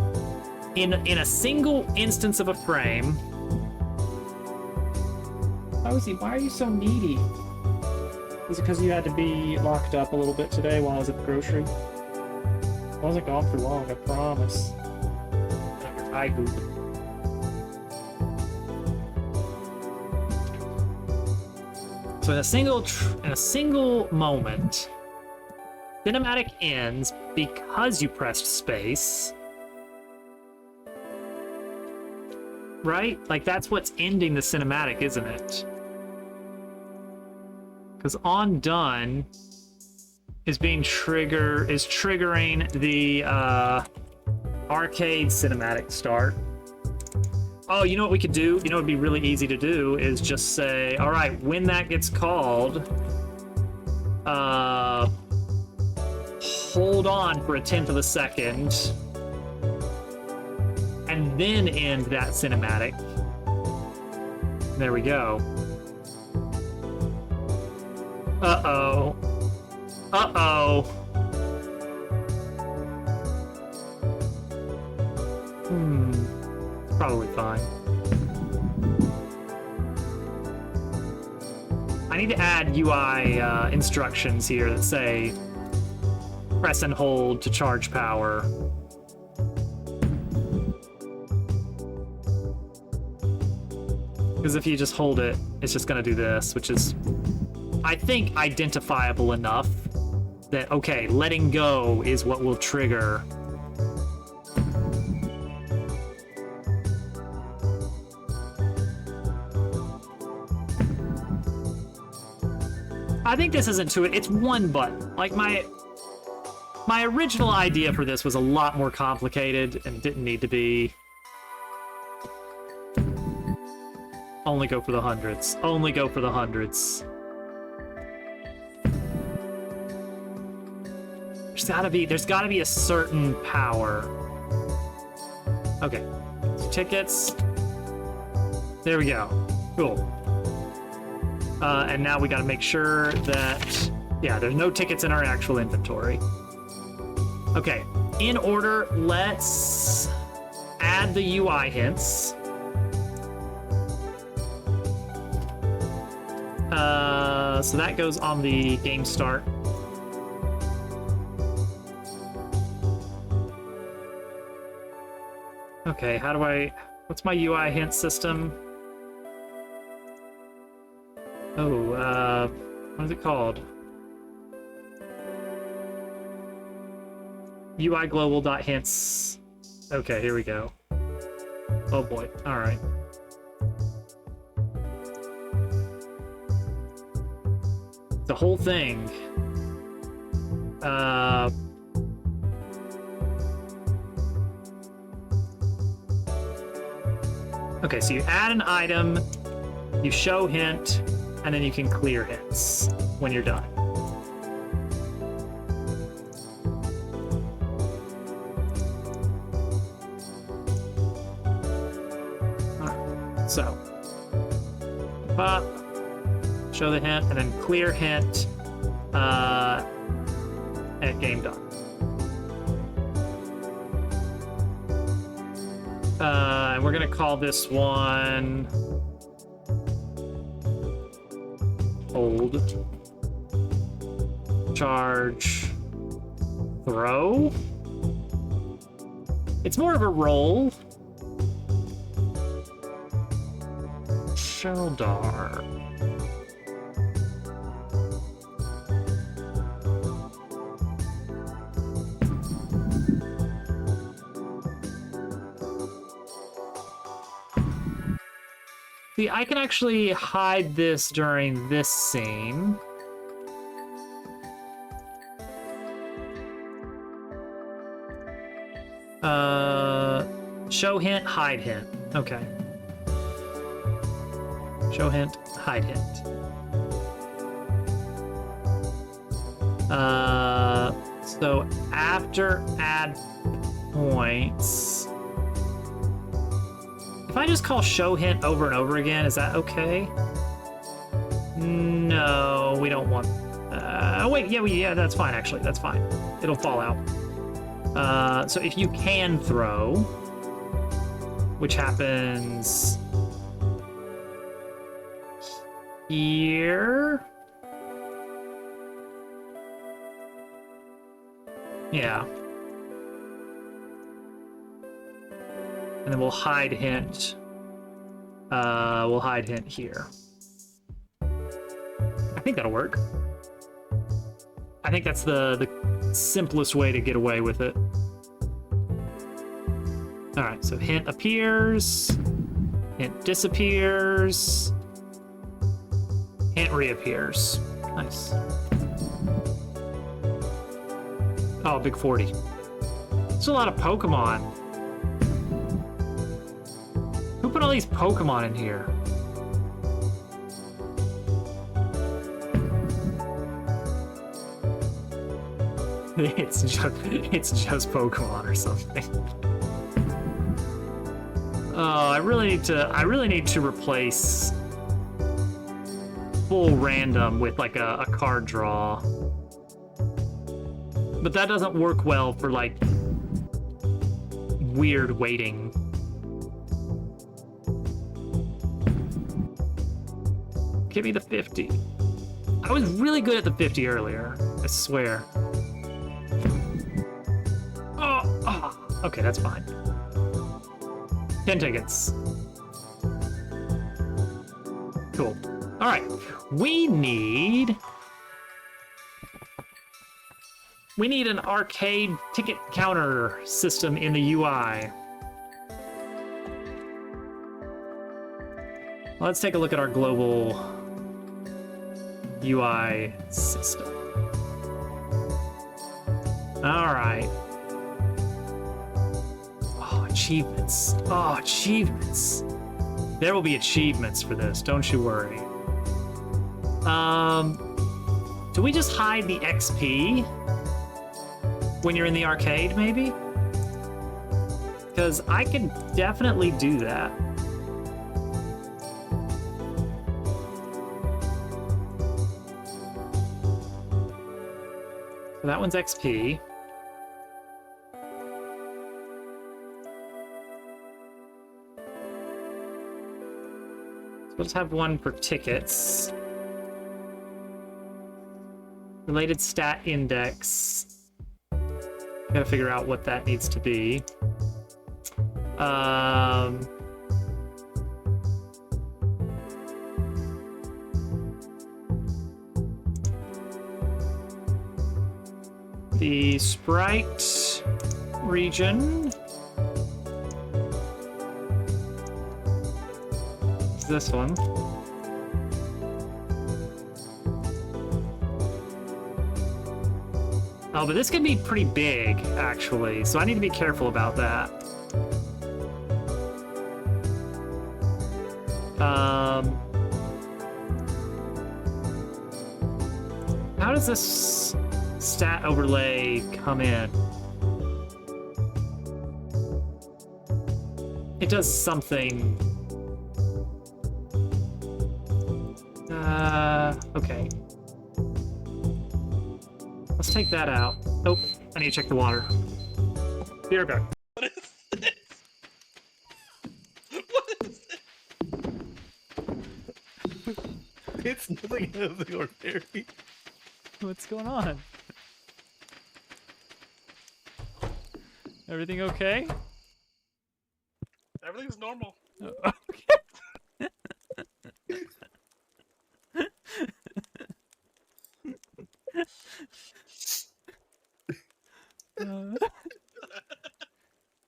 in a single instance of a frame. Posey, why are you so needy? Is it because you had to be locked up a little bit today while I was at the grocery? I wasn't gone for long, I promise. Hi, Goop. So in a single moment, cinematic ends because you pressed space. Right? Like that's what's ending the cinematic, isn't it? Because on done is triggering the arcade cinematic start. Oh, you know what we could do? You know what would be really easy to do is just say, all right, when that gets called, hold on for 1/10 of a second, and then end that cinematic. There we go. Uh-oh. Uh-oh. Probably fine. I need to add UI instructions here that say press and hold to charge power. Because if you just hold it, it's just gonna do this, which is, I think, identifiable enough that, okay, letting go is what will trigger. I think this isn't too, it's one button. Like my original idea for this was a lot more complicated and didn't need to be. Only go for the hundreds. Only go for the hundreds. There's gotta be a certain power. Okay. Tickets. There we go. Cool. And now we gotta make sure that, yeah, there's no tickets in our actual inventory. Okay, in order, let's add the UI hints. So that goes on the game start. Okay, what's my UI hint system? Oh, what is it called? UI global.hints. Okay, here we go. Oh boy, alright. The whole thing. Okay, so you add an item, you show hint, and then you can clear hints when you're done. Alright, so pop, show the hint, and then clear hint, and game done. And we're gonna call this one hold, charge, throw. It's more of a roll. Sheldar. See, I can actually hide this during this scene. Show hint, hide hint. Okay. Show hint, hide hint. So after add points, if I just call show hint over and over again, is that okay? No, we don't want. Wait, yeah, that's fine actually. That's fine. It'll fall out. So if you can throw, which happens here. Yeah. And then we'll hide hint. We'll hide hint here. I think that'll work. I think that's the simplest way to get away with it. All right, so hint appears, hint disappears, hint reappears. Nice. Oh, big 40. There's a lot of Pokemon. Who put all these Pokemon in here? It's just Pokemon or something. Oh, I really need to replace full random with like a card draw. But that doesn't work well for like weird waiting. Give me the 50. I was really good at the 50 earlier, I swear. Oh, okay, that's fine. 10 tickets. Cool. All right. We need an arcade ticket counter system in the UI. Let's take a look at our global UI system. All right. Oh, achievements. Oh, achievements. There will be achievements for this, don't you worry. Do we just hide the XP when you're in the arcade, maybe? Because I can definitely do that. So that one's XP. So we'll just have one for tickets. Related stat index. Gotta figure out what that needs to be. The sprite region is this one. Oh, but this could be pretty big, actually, so I need to be careful about that. How does this stat overlay come in? It does something. Okay. Let's take that out. Oh, I need to check the water. Be right back. What is this? What is this? It's nothing out of the ordinary. What's going on? Everything okay? Everything's normal. Oh,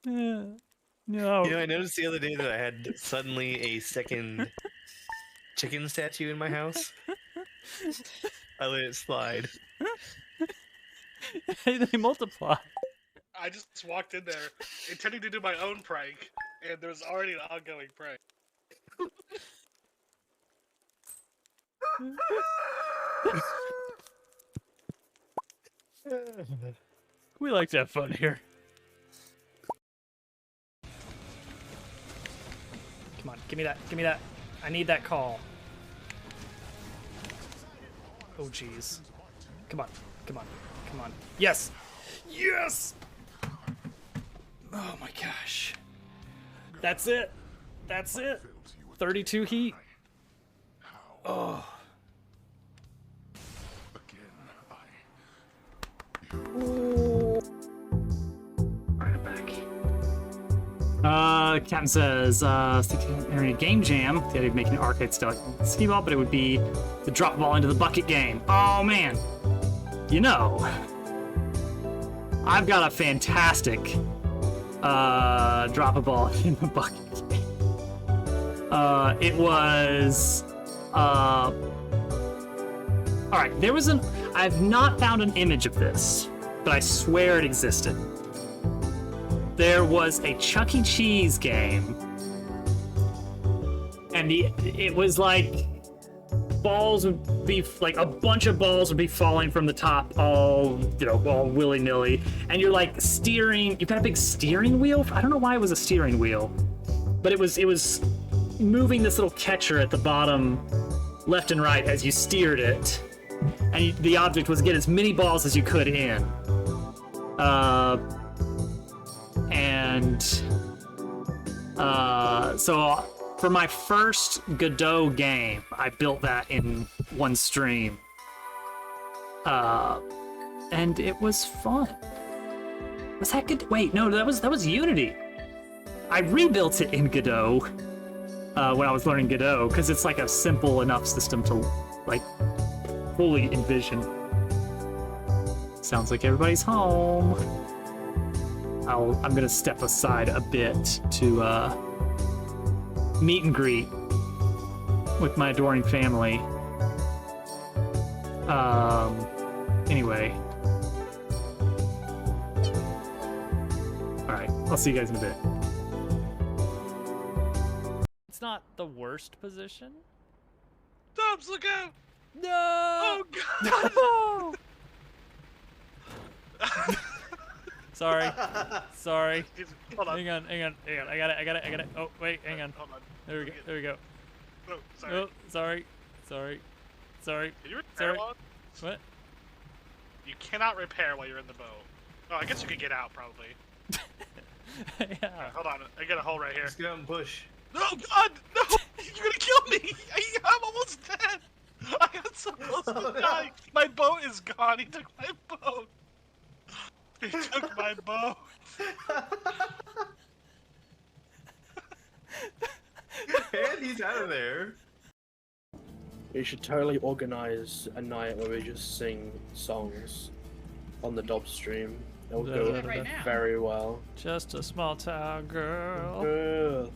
no. You know, I noticed the other day that I had suddenly a second chicken statue in my house. I let it slide. They multiply. I just walked in there intending to do my own prank, and there's already an ongoing prank. We like to have fun here. Come on, give me that, give me that. I need that call. Oh, jeez. Come on, come on, come on. Yes! Yes! Oh my gosh. That's it. That's it. 32 heat. Oh. Alright, I'm back. Captain says, area game jam. The idea of making an arcade style skee ball, but it would be the drop ball into the bucket game. Oh man. You know, I've got a fantastic drop a ball in the bucket game. It was alright, there was I've not found an image of this, but I swear it existed. There was a Chuck E. Cheese game, and it was like balls would be like a bunch of balls would be falling from the top, all willy-nilly, and you're like steering. You've got a big steering wheel. I don't know why it was a steering wheel, but it was moving this little catcher at the bottom, left and right as you steered it, and the object was get as many balls as you could in. So for my first Godot game, I built that in one stream. And it was fun. Was that good? Wait, no, that was Unity. I rebuilt it in Godot. when I was learning Godot, because it's like a simple enough system to like fully envision. Sounds like everybody's home. I'm gonna step aside a bit to meet and greet with my adoring family. Anyway. Alright, I'll see you guys in a bit. It's not the worst position. Dubs, look out! No! Oh god! No! Sorry. Sorry. Hold on. Hang on. I got it. Oh, wait, hang on. Hold on. There we go. Oh, sorry. Oh, sorry. Can you repair Sorry. one? What? You cannot repair while you're in the boat. Oh, I guess you could get out probably. Yeah. Hold on, I got a hole right here. Just get out and push. No, God, no! You're gonna kill me! I'm almost dead. I got so close to dying. My boat is gone. He took my boat. He took my boat. And he's out of there. We should totally organize a night where we just sing songs on the Dob stream. It'll go Right now. very well. Just a small town girl. Girl.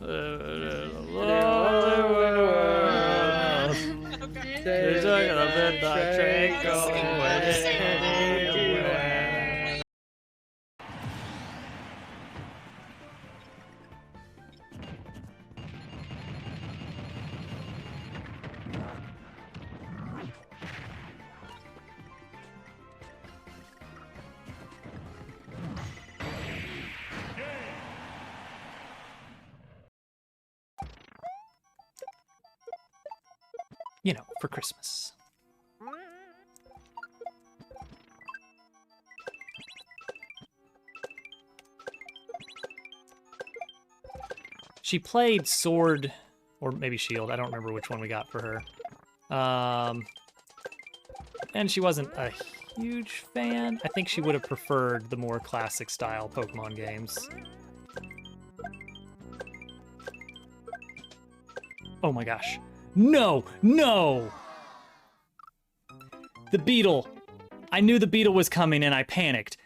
There's a midnight train going. You know, for Christmas. She played Sword, or maybe Shield. I don't remember which one we got for her. And she wasn't a huge fan. I think she would have preferred the more classic style Pokemon games. Oh my gosh. No! No! The beetle! I knew the beetle was coming and I panicked.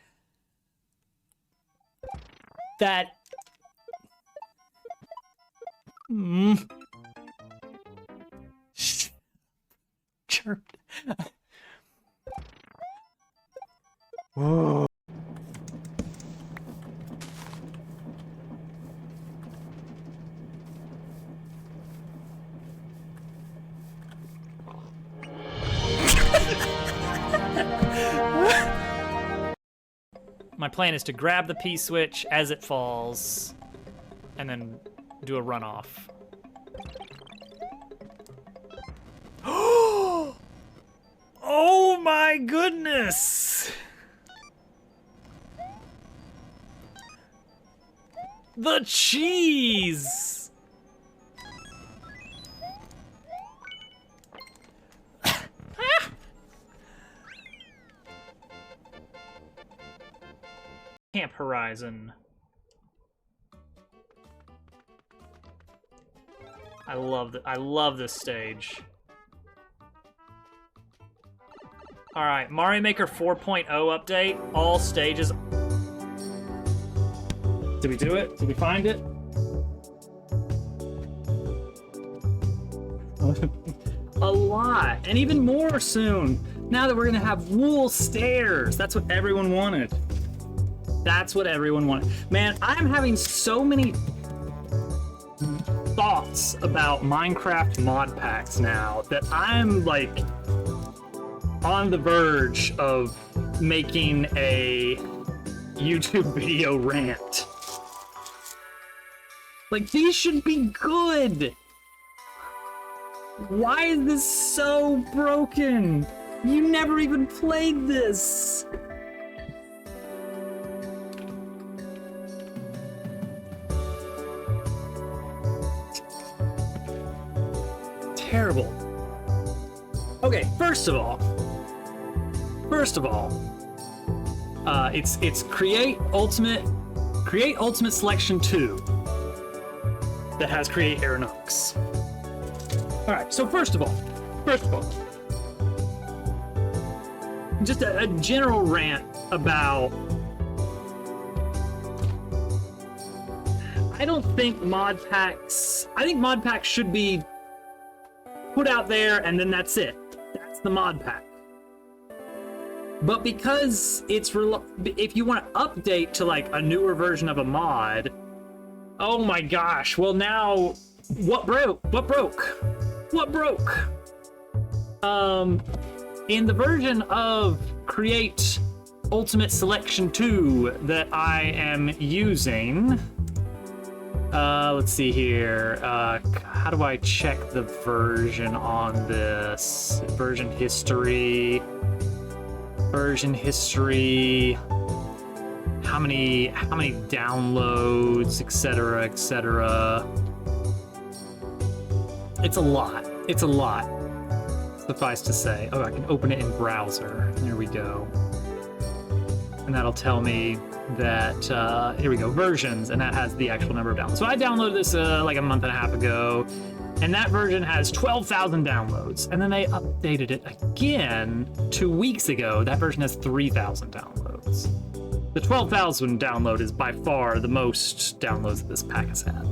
That... Chirped. Whoa. My plan is to grab the P-switch as it falls, and then do a runoff. Oh my goodness! The cheese! Camp Horizon. I love this stage. All right, Mario Maker 4.0 update. All stages. Did we do it? Did we find it? A lot, and even more soon. Now that we're gonna have wool stairs. That's what everyone wanted. That's what everyone wanted. Man, I'm having so many thoughts about Minecraft mod packs now that I'm like on the verge of making a YouTube video rant. Like, these should be good. Why is this so broken? You never even played this. Terrible. Okay, first of all, it's Create Ultimate Selection 2 that has Create Aeronauts. All right. So first of all, just a general rant about. I don't think mod packs. I think mod packs should be put out there, and then that's it. That's the mod pack. But because it's if you want to update to like a newer version of a mod, oh my gosh! Well now, what broke? In the version of Create Ultimate Selection 2 that I am using, let's see here. How do I check the version on this? Version history. How many downloads, etc. It's a lot. Suffice to say. Oh, I can open it in browser. There we go. And that'll tell me that, here we go, versions, and that has the actual number of downloads. So I downloaded this like a month and a half ago, and that version has 12,000 downloads. And then they updated it again 2 weeks ago. That version has 3,000 downloads. The 12,000 download is by far the most downloads that this pack has had.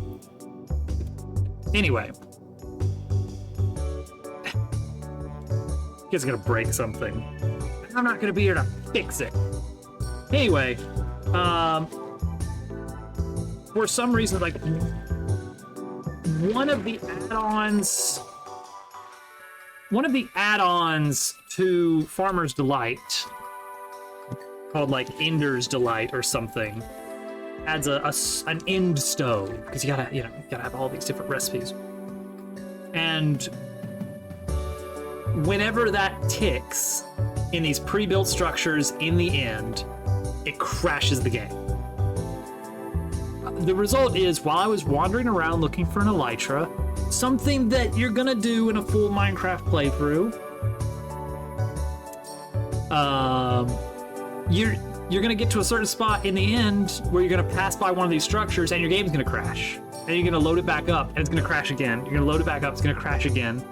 Anyway. It's gonna break something. I'm not gonna be here to fix it. Anyway, for some reason, like, one of the add-ons to Farmer's Delight, called like Ender's Delight or something, adds an end stove, because you gotta have all these different recipes. And whenever that ticks in these pre-built structures in the end, it crashes the game. The result is, while I was wandering around looking for an elytra, something that you're gonna do in a full Minecraft playthrough, you're gonna get to a certain spot in the end where you're gonna pass by one of these structures and your game's gonna crash. And you're gonna load it back up and it's gonna crash again. You're gonna load it back up, it's gonna crash again.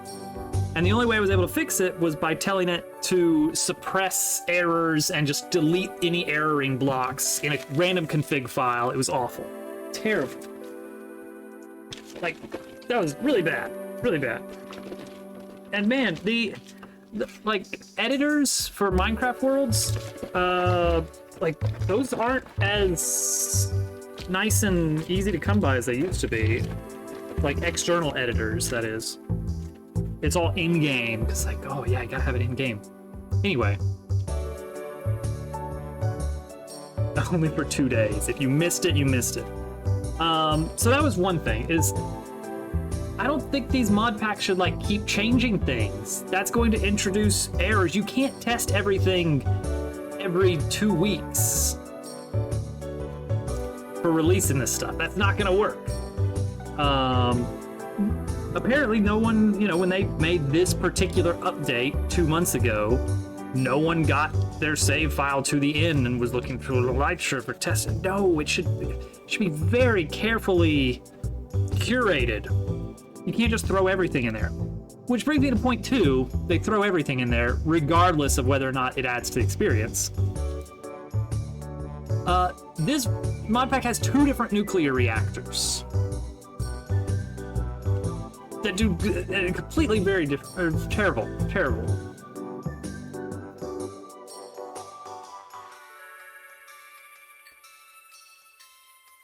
And the only way I was able to fix it was by telling it to suppress errors and just delete any erroring blocks in a random config file. It was awful. Terrible. Like, that was really bad. Really bad. And man, the like, editors for Minecraft worlds, like, those aren't as nice and easy to come by as they used to be. Like, external editors, that is. It's all in-game, because like, oh yeah, I gotta have it in-game. Anyway. Only for 2 days. If you missed it, you missed it. So that was one thing, is I don't think these mod packs should like keep changing things. That's going to introduce errors. You can't test everything every 2 weeks for releasing this stuff. That's not gonna work. Apparently no one, when they made this particular update 2 months ago, no one got their save file to the end and was looking for a elytra for testing. No, it should be very carefully curated. You can't just throw everything in there. Which brings me to point 2. They throw everything in there, regardless of whether or not it adds to the experience. This mod pack has 2 different nuclear reactors that do completely very different, terrible.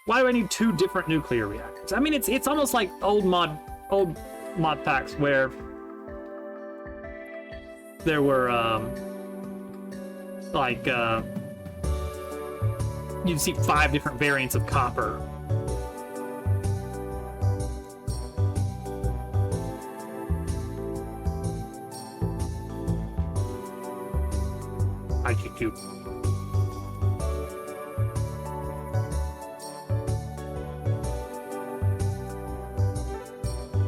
Why do I need 2 different nuclear reactors? I mean, it's almost like old mod packs where there were you'd see 5 different variants of copper. IQ2.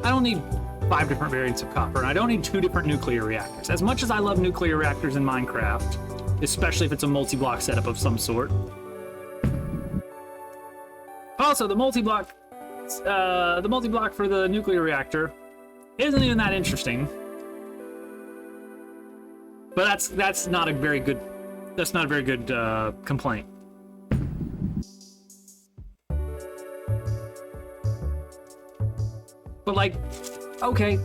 I don't need 5 different variants of copper, and I don't need 2 different nuclear reactors. As much as I love nuclear reactors in Minecraft, especially if it's a multi-block setup of some sort. Also, the multi-block for the nuclear reactor, isn't even that interesting. But that's not a very good complaint. But like, okay,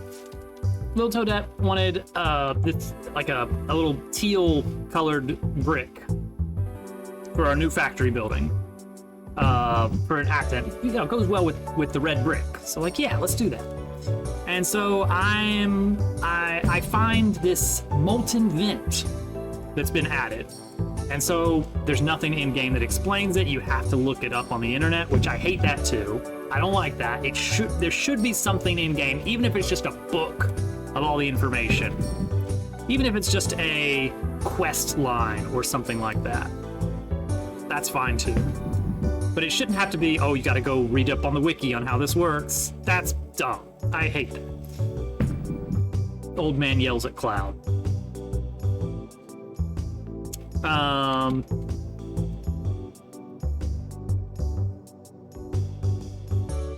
Lil Toadette wanted this like a little teal colored brick for our new factory building. For an act that, you know, goes well with the red brick. So like, yeah, let's do that. And so I find this molten vent that's been added. And so there's nothing in game that explains it. You have to look it up on the internet, which I hate that too. I don't like that. There should be something in game, even if it's just a book of all the information. Even if it's just a quest line or something like that. That's fine too. But it shouldn't have to be, oh, you gotta go read up on the wiki on how this works. That's dumb. I hate that. Old man yells at Cloud.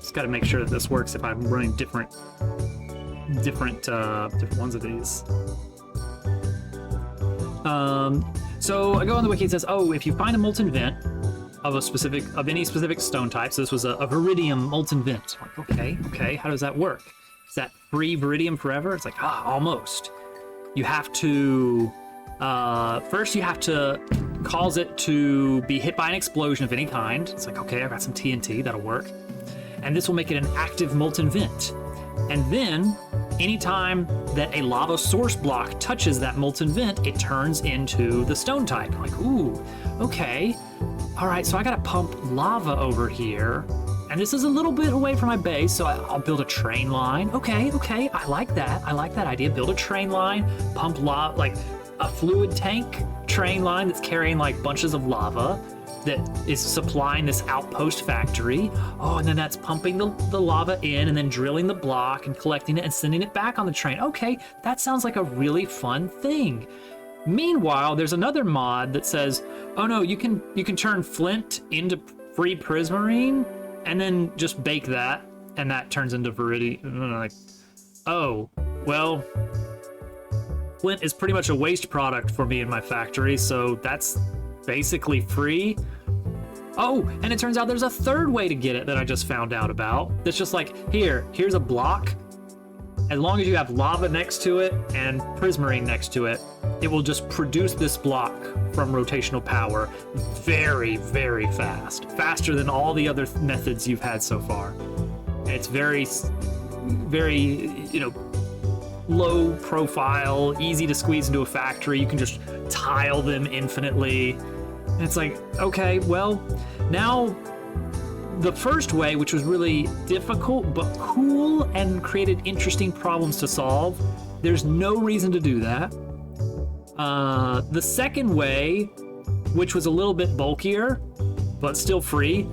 Just gotta make sure that this works if I'm running different ones of these. So I go on the wiki, it says, oh, if you find a molten vent of any specific stone type, so this was a Viridium molten vent. Like, okay, how does that work? Is that free Viridium forever? It's like, almost. You have to, first you have to cause it to be hit by an explosion of any kind. It's like, okay, I've got some TNT, that'll work. And this will make it an active molten vent. And then, anytime that a lava source block touches that molten vent, it turns into the stone type. Like, ooh, okay. All right, so I gotta pump lava over here. And this is a little bit away from my base, so I'll build a train line. Okay, I like that. I like that idea. Build a train line, pump lava, like a fluid tank train line that's carrying like bunches of lava that is supplying this outpost factory. Oh, and then that's pumping the lava in and then drilling the block and collecting it and sending it back on the train. Okay, that sounds like a really fun thing. Meanwhile, there's another mod that says, oh no, you can turn flint into free prismarine and then just bake that, and that turns into Viridium. Like, oh, well, flint is pretty much a waste product for me in my factory, so that's basically free. Oh, and it turns out there's a third way to get it that I just found out about. That's just like, here's a block. As long as you have lava next to it and prismarine next to it, it will just produce this block from rotational power very, very fast. Faster than all the other methods you've had so far. And it's very, very, low profile, easy to squeeze into a factory. You can just tile them infinitely. And it's like, okay, well, now the first way, which was really difficult but cool and created interesting problems to solve, there's no reason to do that. The second way, which was a little bit bulkier but still free,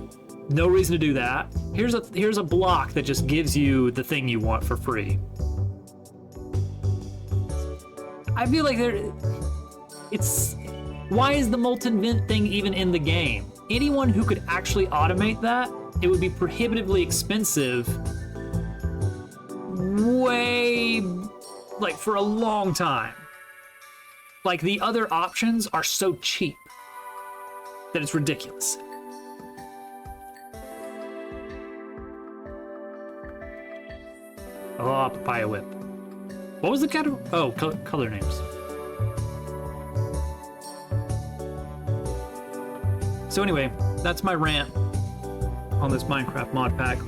no reason to do that. Here's a block that just gives you the thing you want for free. I feel like why is the molten vent thing even in the game? Anyone who could actually automate that, it would be prohibitively expensive, way, like, for a long time. Like, the other options are so cheap that it's ridiculous. Oh, Papaya Whip. What was the category? Oh, color names. So anyway, that's my rant on this Minecraft mod pack.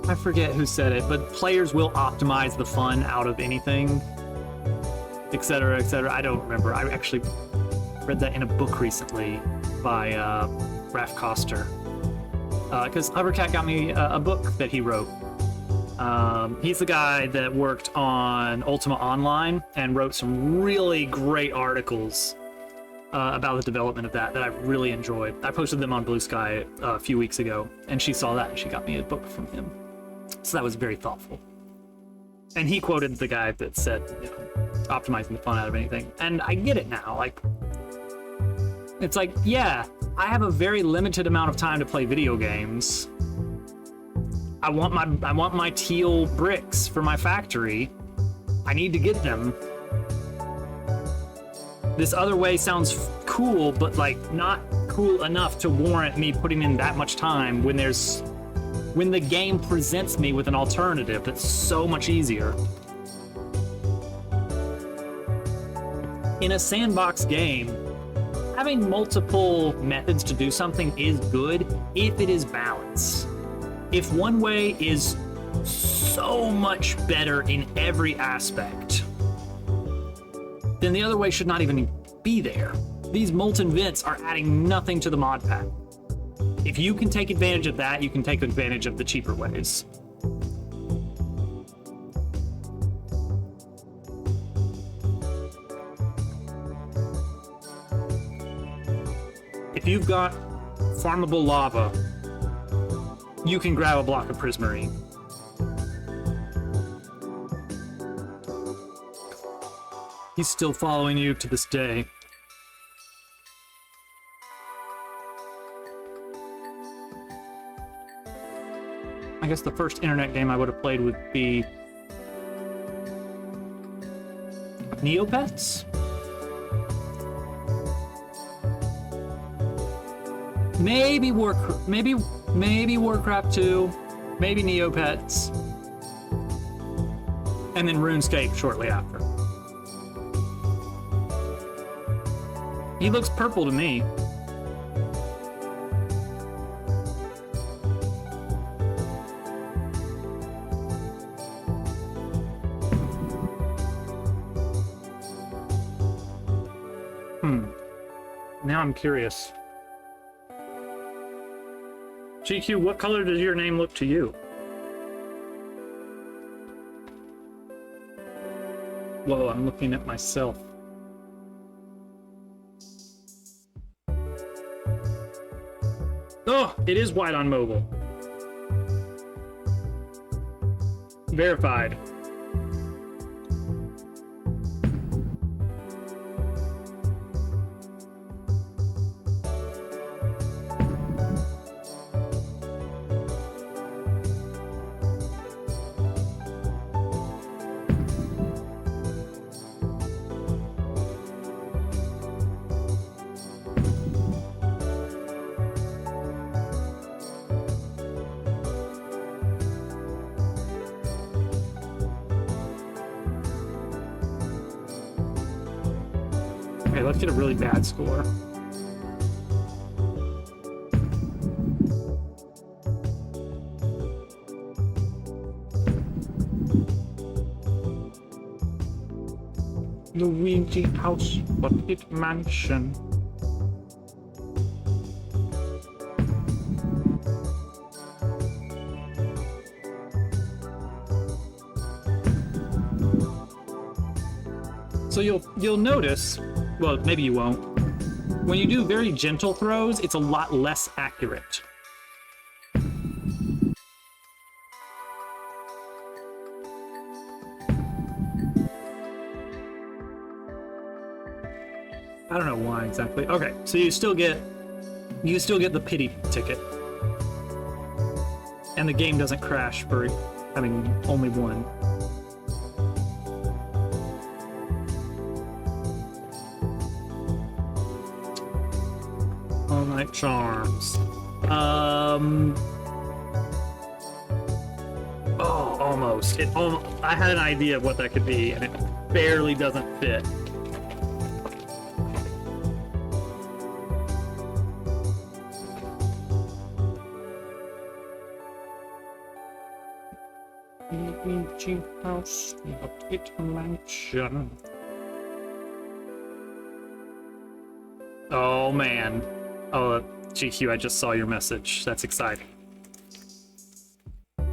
I forget who said it, but players will optimize the fun out of anything, etc., etc. I don't remember. I actually read that in a book recently by Raph Koster. Because Hovercat got me a book that he wrote. He's the guy that worked on Ultima Online and wrote some really great articles about the development of that I really enjoyed. I posted them on Blue Sky a few weeks ago, and she saw that and she got me a book from him. So that was very thoughtful. And he quoted the guy that said, optimizing the fun out of anything. And I get it now. Like, It's like, yeah, I have a very limited amount of time to play video games. I want my teal bricks for my factory. I need to get them. This other way sounds cool, but like not cool enough to warrant me putting in that much time when the game presents me with an alternative that's so much easier. In a sandbox game, having multiple methods to do something is good if it is balanced. If one way is so much better in every aspect, then the other way should not even be there. These molten vents are adding nothing to the mod pack. If you can take advantage of that, you can take advantage of the cheaper ways. If you've got farmable lava, you can grab a block of prismarine. He's still following you to this day. I guess the first internet game I would have played would be Neopets? Maybe Warcraft 2, maybe Neopets, and then RuneScape shortly after. He looks purple to me. Now I'm curious. GQ, what color does your name look to you? Whoa, I'm looking at myself. Oh, it is white on mobile. Verified. Okay, let's get a really bad score. Luigi House Bucket Mansion. So you'll notice, well, maybe you won't. When you do very gentle throws, it's a lot less accurate. I don't know why exactly. Okay, so you still get the pity ticket. And the game doesn't crash for having only one. All Night Charms. Oh, almost. I had an idea of what that could be, and it barely doesn't fit. Luigi House Bucket Mansion. Oh man. Oh, GQ, I just saw your message. That's exciting.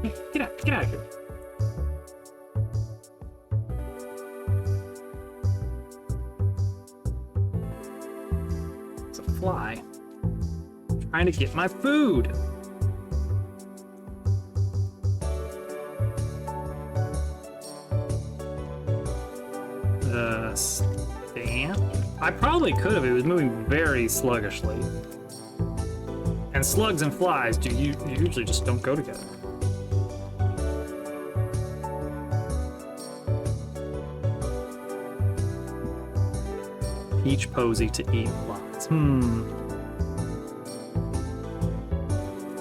Get out of here. It's a fly. I'm trying to get my food. Stamp. I probably could have. It was moving very sluggishly. And slugs and flies you usually just don't go together. Peach Posy to eat flies.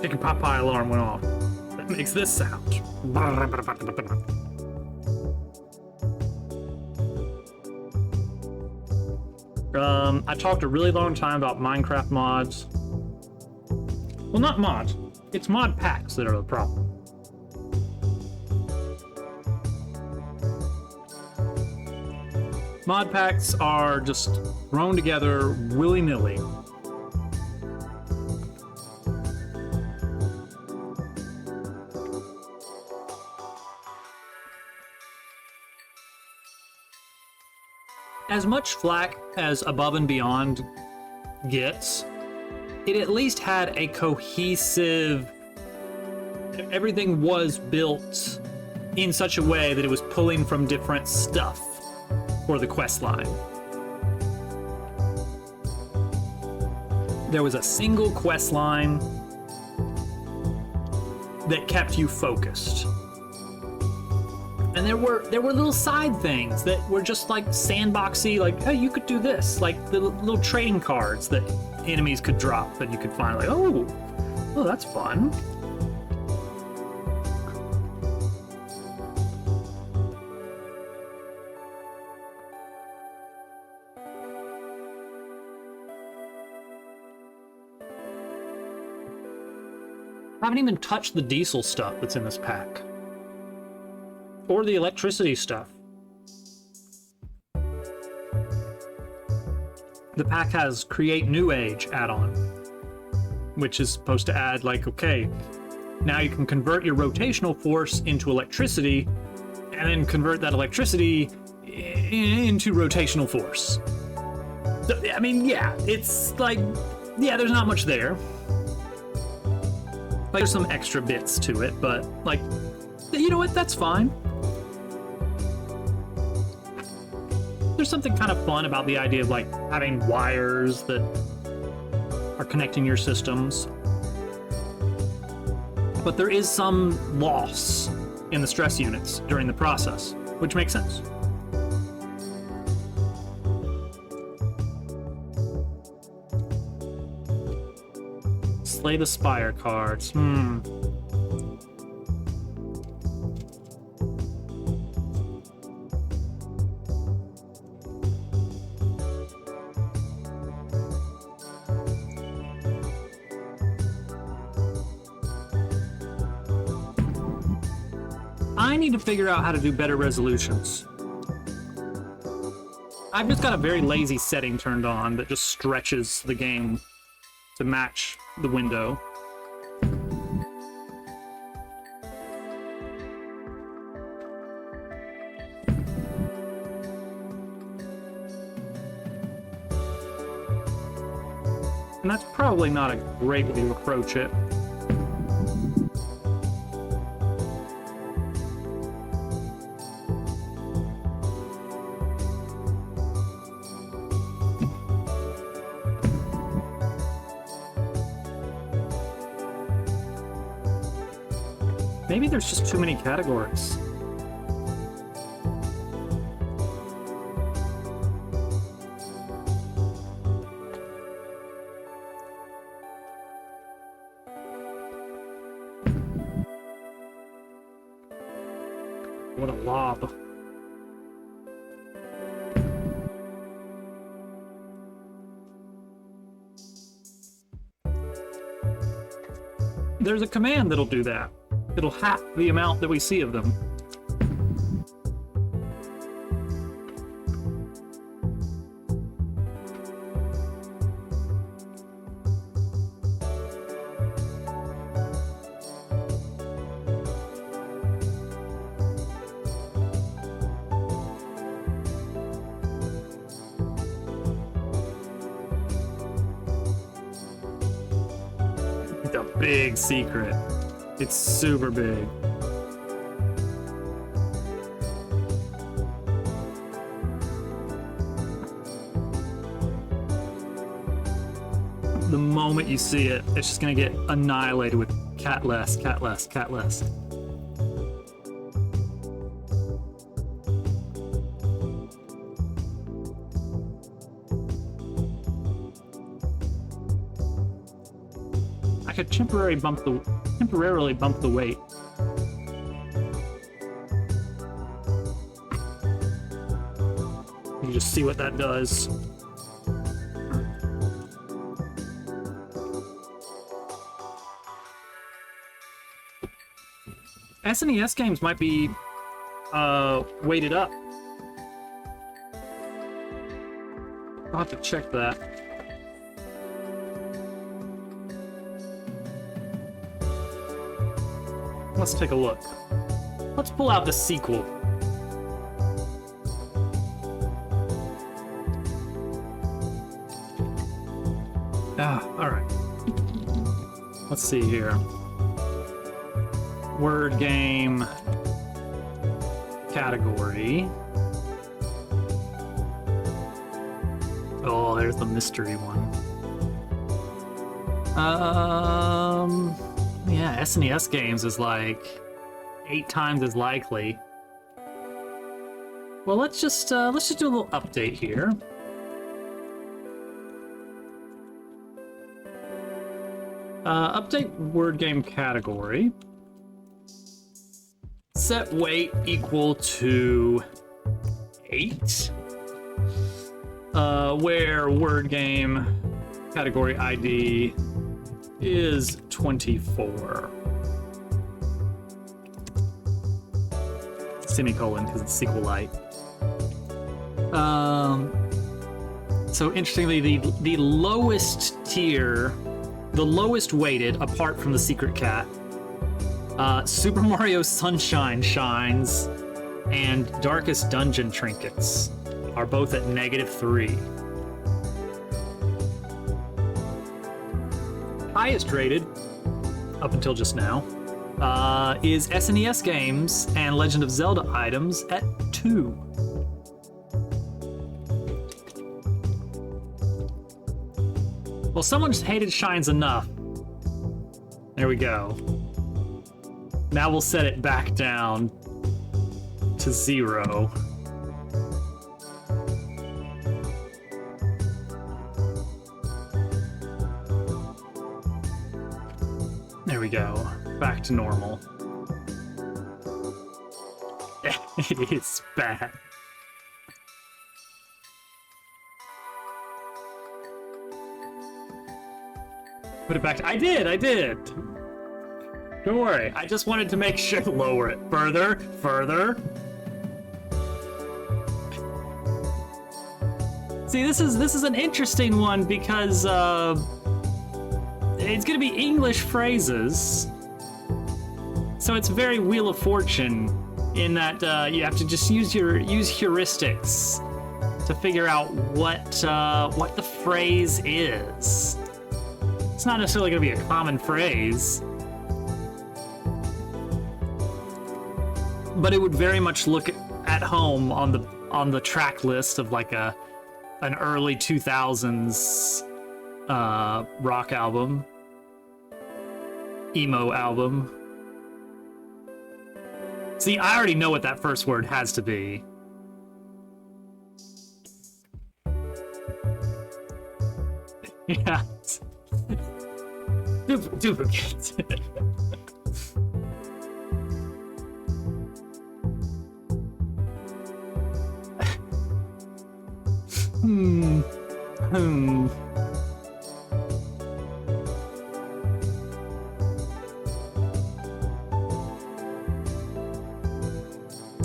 Chicken pot pie alarm went off. That makes this sound. I talked a really long time about Minecraft mods. Well, not mods. It's mod packs that are the problem. Mod packs are just thrown together willy-nilly. As much flack as Above and Beyond gets, it at least had a cohesive... Everything was built in such a way that it was pulling from different stuff for the quest line. There was a single quest line that kept you focused. And there were little side things that were just like sandboxy, like, hey, you could do this, like the little trading cards that enemies could drop that you could find, like, oh, that's fun. I haven't even touched the diesel stuff that's in this pack. Or the electricity stuff. The pack has Create New Age add-on, which is supposed to add, like, okay, now you can convert your rotational force into electricity, and then convert that electricity into rotational force. So, I mean, yeah, it's like, yeah, there's not much there. Like, there's some extra bits to it, but, like, you know what, that's fine. There's something kind of fun about the idea of, like, having wires that are connecting your systems. But there is some loss in the stress units during the process, which makes sense. Slay the Spire cards. I need to figure out how to do better resolutions. I've just got a very lazy setting turned on that just stretches the game to match the window. And that's probably not a great way to approach it. Maybe there's just too many categories. What a lob. There's a command that'll do that. It'll half the amount that we see of them. It's a big secret. It's super big. the moment you see it, it's just gonna get annihilated with cat less, cat less, cat less. I could temporarily bump the weight. You just see what that does. SNES games might be weighted up. I'll have to check that. Let's take a look. Let's pull out the sequel. Alright. Let's see here. Word game category. Oh, there's the mystery one. Yeah, SNES games is like 8 times as likely. Well, let's just do a little update here. Update word game category. Set weight equal to 8. Where word game category ID is 24. Semicolon, because it's SQLite. So interestingly, the lowest tier, the lowest weighted, apart from the Secret Cat, Super Mario Sunshine Shines and Darkest Dungeon Trinkets are both at -3. Highest rated, up until just now, is SNES games and Legend of Zelda items at 2. Well, someone just hated Shines enough. There we go. Now we'll set it back down to 0. There we go. Back to normal. It is bad. Put it back to... I did! Don't worry, I just wanted to make sure to lower it. Further. See, this is an interesting one because it's gonna be English phrases. So it's very Wheel of Fortune in that you have to just use heuristics to figure out what the phrase is. It's not necessarily gonna be a common phrase, but it would very much look at home on the track list of like an early 2000s rock album, emo album. See, I already know what that first word has to be. Yeah. Duplicate.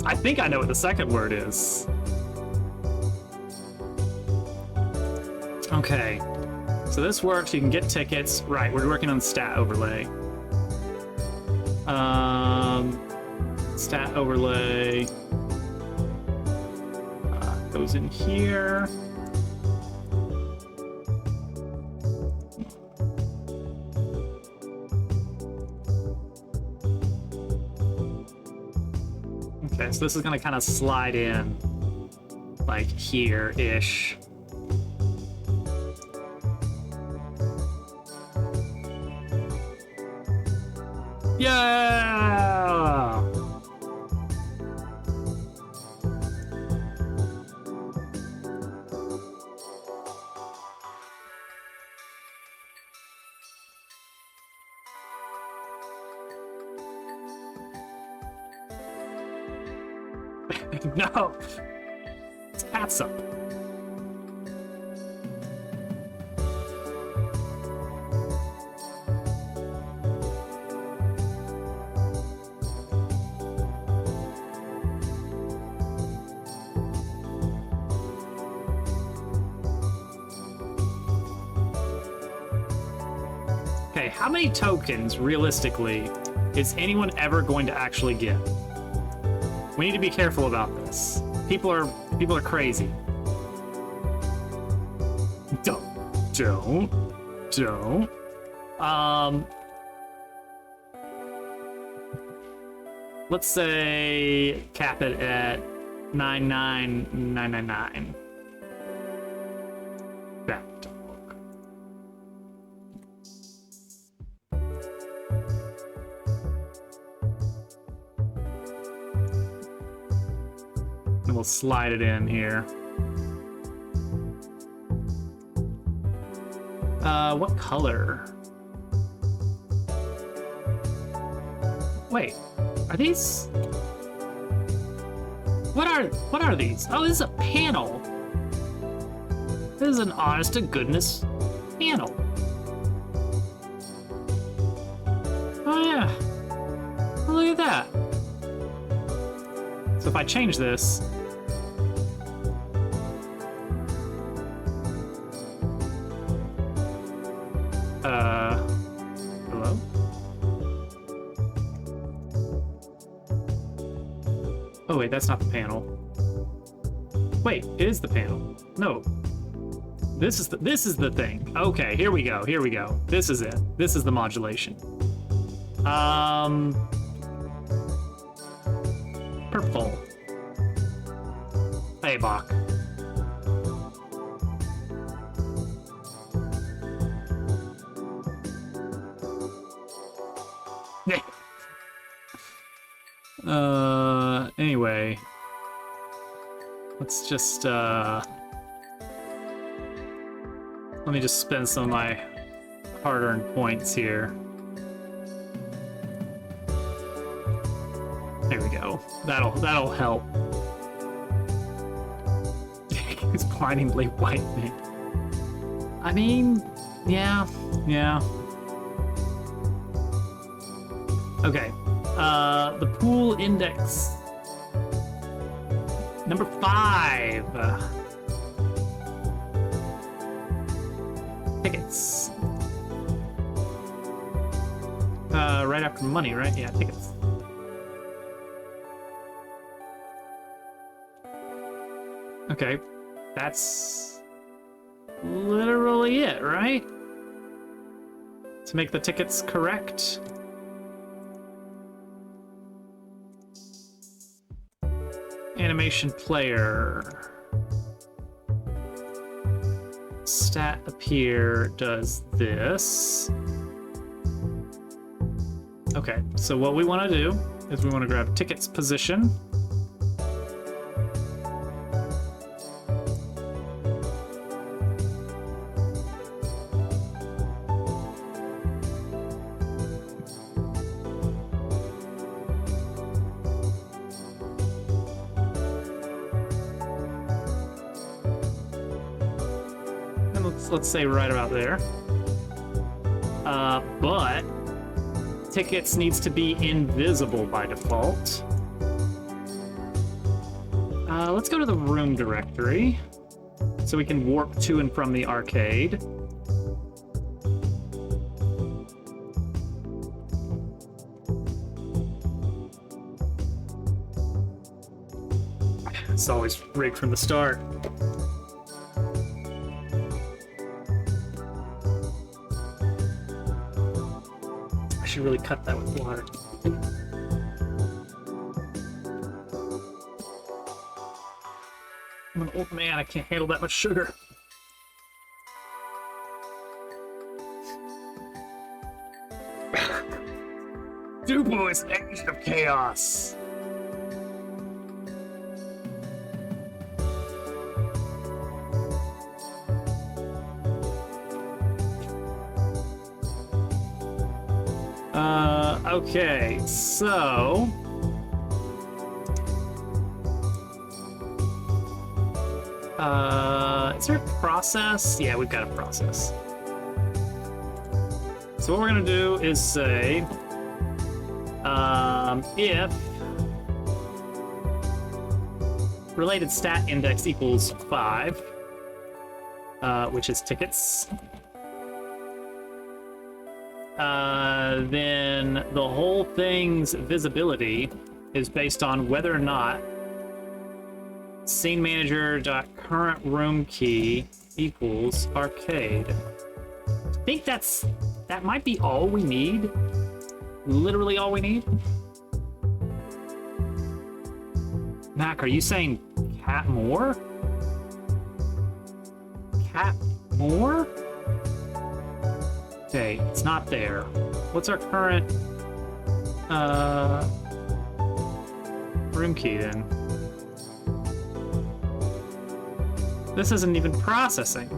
I think I know what the second word is. Okay. So this works, you can get tickets. Right, we're working on stat overlay. Stat overlay goes in here. Okay, so this is gonna kind of slide in like here-ish. Yeah! No! It's catsup. Okay, how many tokens, realistically, is anyone ever going to actually get? We need to be careful about this. People are crazy. Don't. Let's say cap it at 99,999. That don't work. And we'll slide it in here. What color? Wait, are these? What are these? Oh, this is a panel. This is an honest to goodness panel. Oh yeah. Oh, look at that. So if I change this, hello? Oh wait, that's not the panel. Wait, it is the panel. No. This is the thing. Okay, here we go. This is it. This is the modulation. Purple. Hey, Bach. Anyway. Let's just, let me just spend some of my hard-earned points here. There we go. That'll help. It's blindingly white man. I mean, yeah. Okay. The pool index. Number 5. Tickets. Right after money, right? Yeah, tickets. Okay, that's literally it, right? To make the tickets correct. Animation player. Stat appear does this. Okay, so what we want to do is we want to grab tickets position. Let's say right about there. But tickets needs to be invisible by default. Let's go to the room directory so we can warp to and from the arcade. It's always rigged from the start. I should really cut that with water. I'm an old man, I can't handle that much sugar. Dupo is an agent of chaos. Okay, so is there a process? Yeah, we've got a process. So what we're gonna do is say, if related stat index equals 5, which is tickets, then the whole thing's visibility is based on whether or not scene manager dot current room key equals arcade. I think that might be all we need. Literally all we need. Mac, are you saying cat more? Cat more? Okay, it's not there. What's our current room key then? This isn't even processing.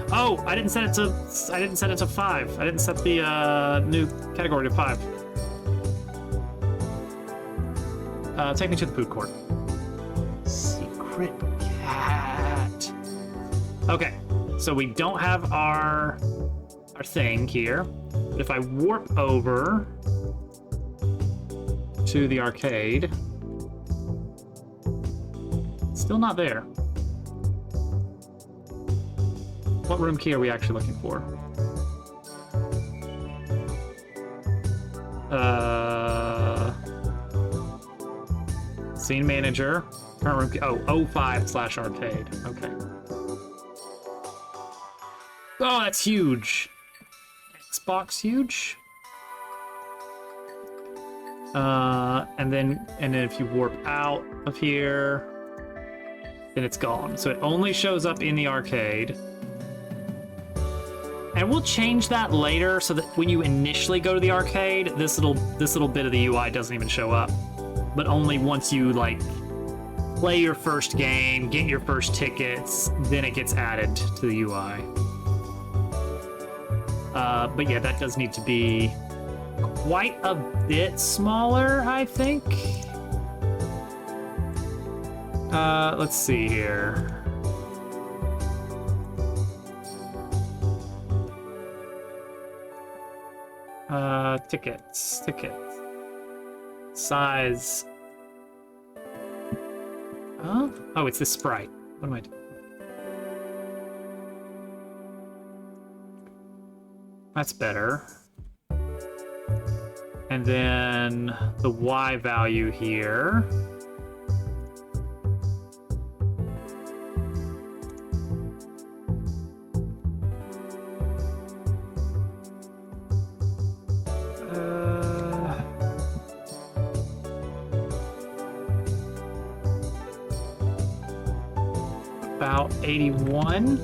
Oh, I didn't set it to 5. I didn't set the new category to 5. Take me to the food court. Secret cat. Okay, so we don't have our thing here, but if I warp over to the arcade, it's still not there. What room key are we actually looking for? Scene manager, current room key. Oh, 05/arcade. Okay. Oh, that's huge. Xbox huge. And then if you warp out of here, then it's gone. So it only shows up in the arcade. And we'll change that later so that when you initially go to the arcade, this little bit of the UI doesn't even show up. But only once you like play your first game, get your first tickets, then it gets added to the UI. But yeah, that does need to be quite a bit smaller, I think. Let's see here. Tickets. Size. Huh? Oh, it's the sprite. What am I doing? That's better. And then the Y value here. About 81.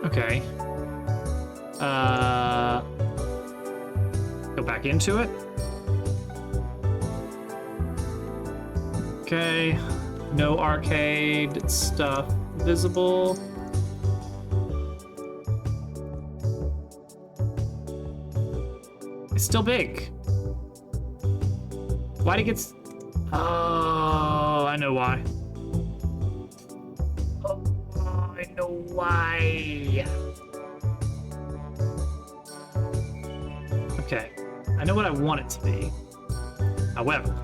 Okay. Go back into it. Okay. No arcade stuff visible. It's still big. Why'd it get... Oh, I know why. Oh, I know why. Okay, I know what I want it to be. However,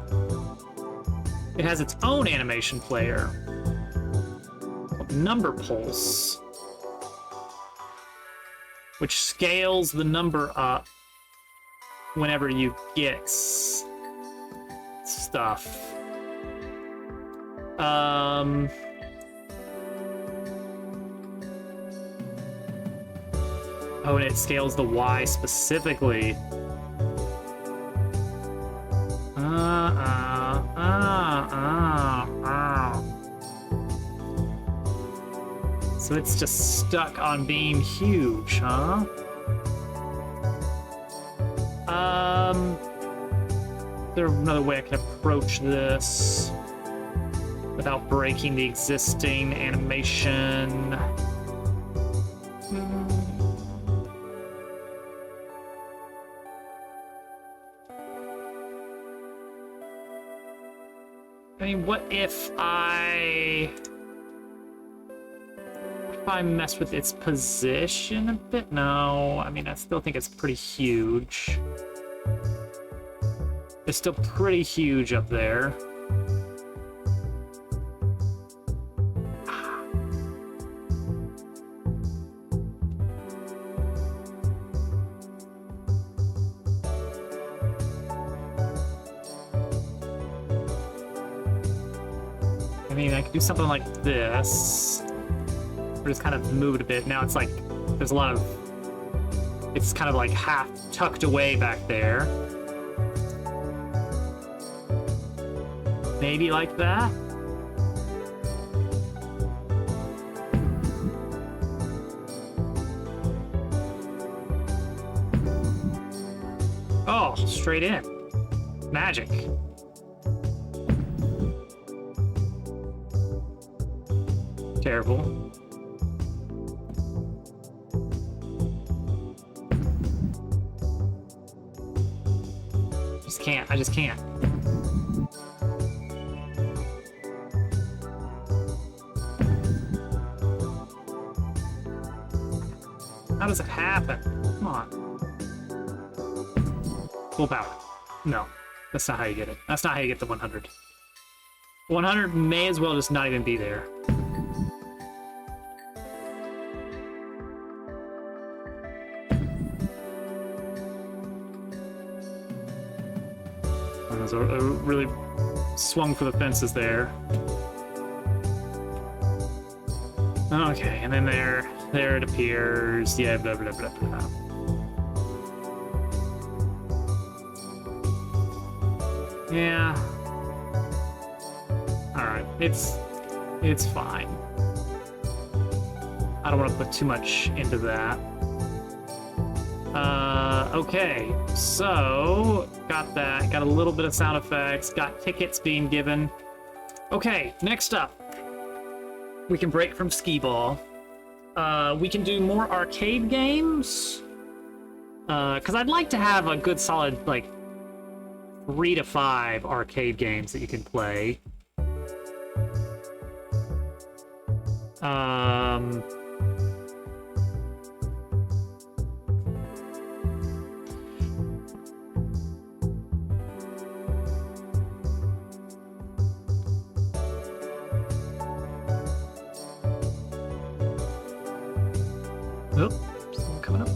it has its own animation player called Number Pulse, which scales the number up whenever you get stuff. Oh, and it scales the Y specifically. So it's just stuck on being huge, huh? Is there another way I can approach this without breaking the existing animation? I mean, what if I mess with its position a bit? No, I mean, I still think it's pretty huge. It's still pretty huge up there. I mean, I could do something like this. Or just kind of move it a bit. Now it's like, there's a lot of, it's kind of like half tucked away back there. Maybe like that? Oh, straight in. Magic. Terrible. I just can't. How does it happen? Come on. Full power. No, that's not how you get it. That's not how you get the 100. 100 may as well just not even be there. I really swung for the fences there. Okay, and then there it appears. Yeah, blah blah blah blah. Yeah. All right, it's fine. I don't want to put too much into that. Okay, so got that. Got a little bit of sound effects. Got tickets being given. Okay, next up, we can break from skee ball. We can do more arcade games. Because I'd like to have a good solid, like, 3 to 5 arcade games that you can play. Nope, still coming up.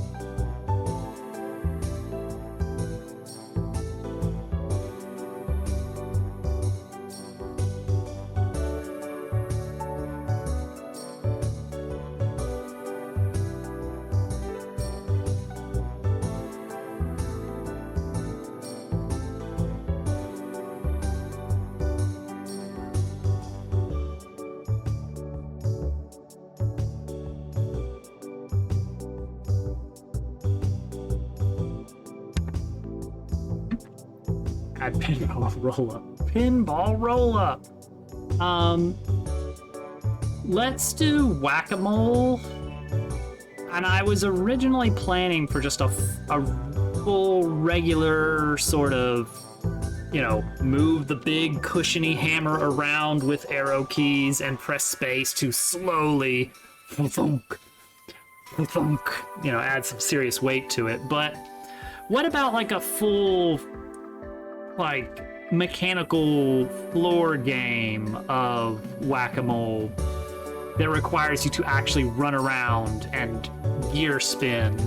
Add pinball roll-up. Pinball roll-up. Let's do whack-a-mole. And I was originally planning for just a full regular sort of, you know, move the big cushiony hammer around with arrow keys and press space to slowly thunk, thunk, you know, add some serious weight to it. But what about like a full, like, mechanical floor game of whack-a-mole that requires you to actually run around and gear spin?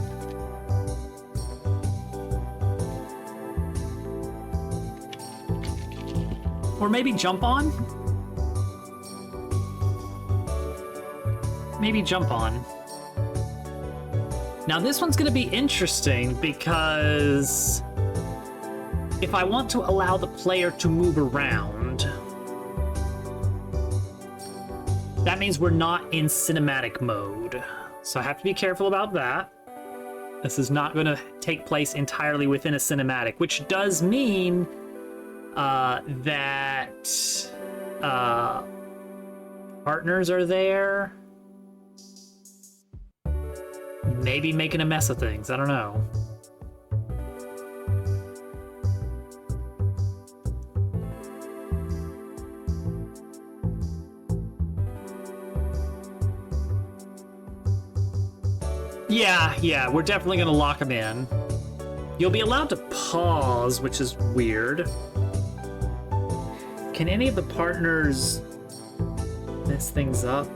Or maybe jump on? Maybe jump on. Now this one's gonna be interesting because if I want to allow the player to move around, that means we're not in cinematic mode. So I have to be careful about that. This is not going to take place entirely within a cinematic, which does mean that partners are there. Maybe making a mess of things. I don't know. Yeah, we're definitely gonna lock them in. You'll be allowed to pause, which is weird. Can any of the partners mess things up?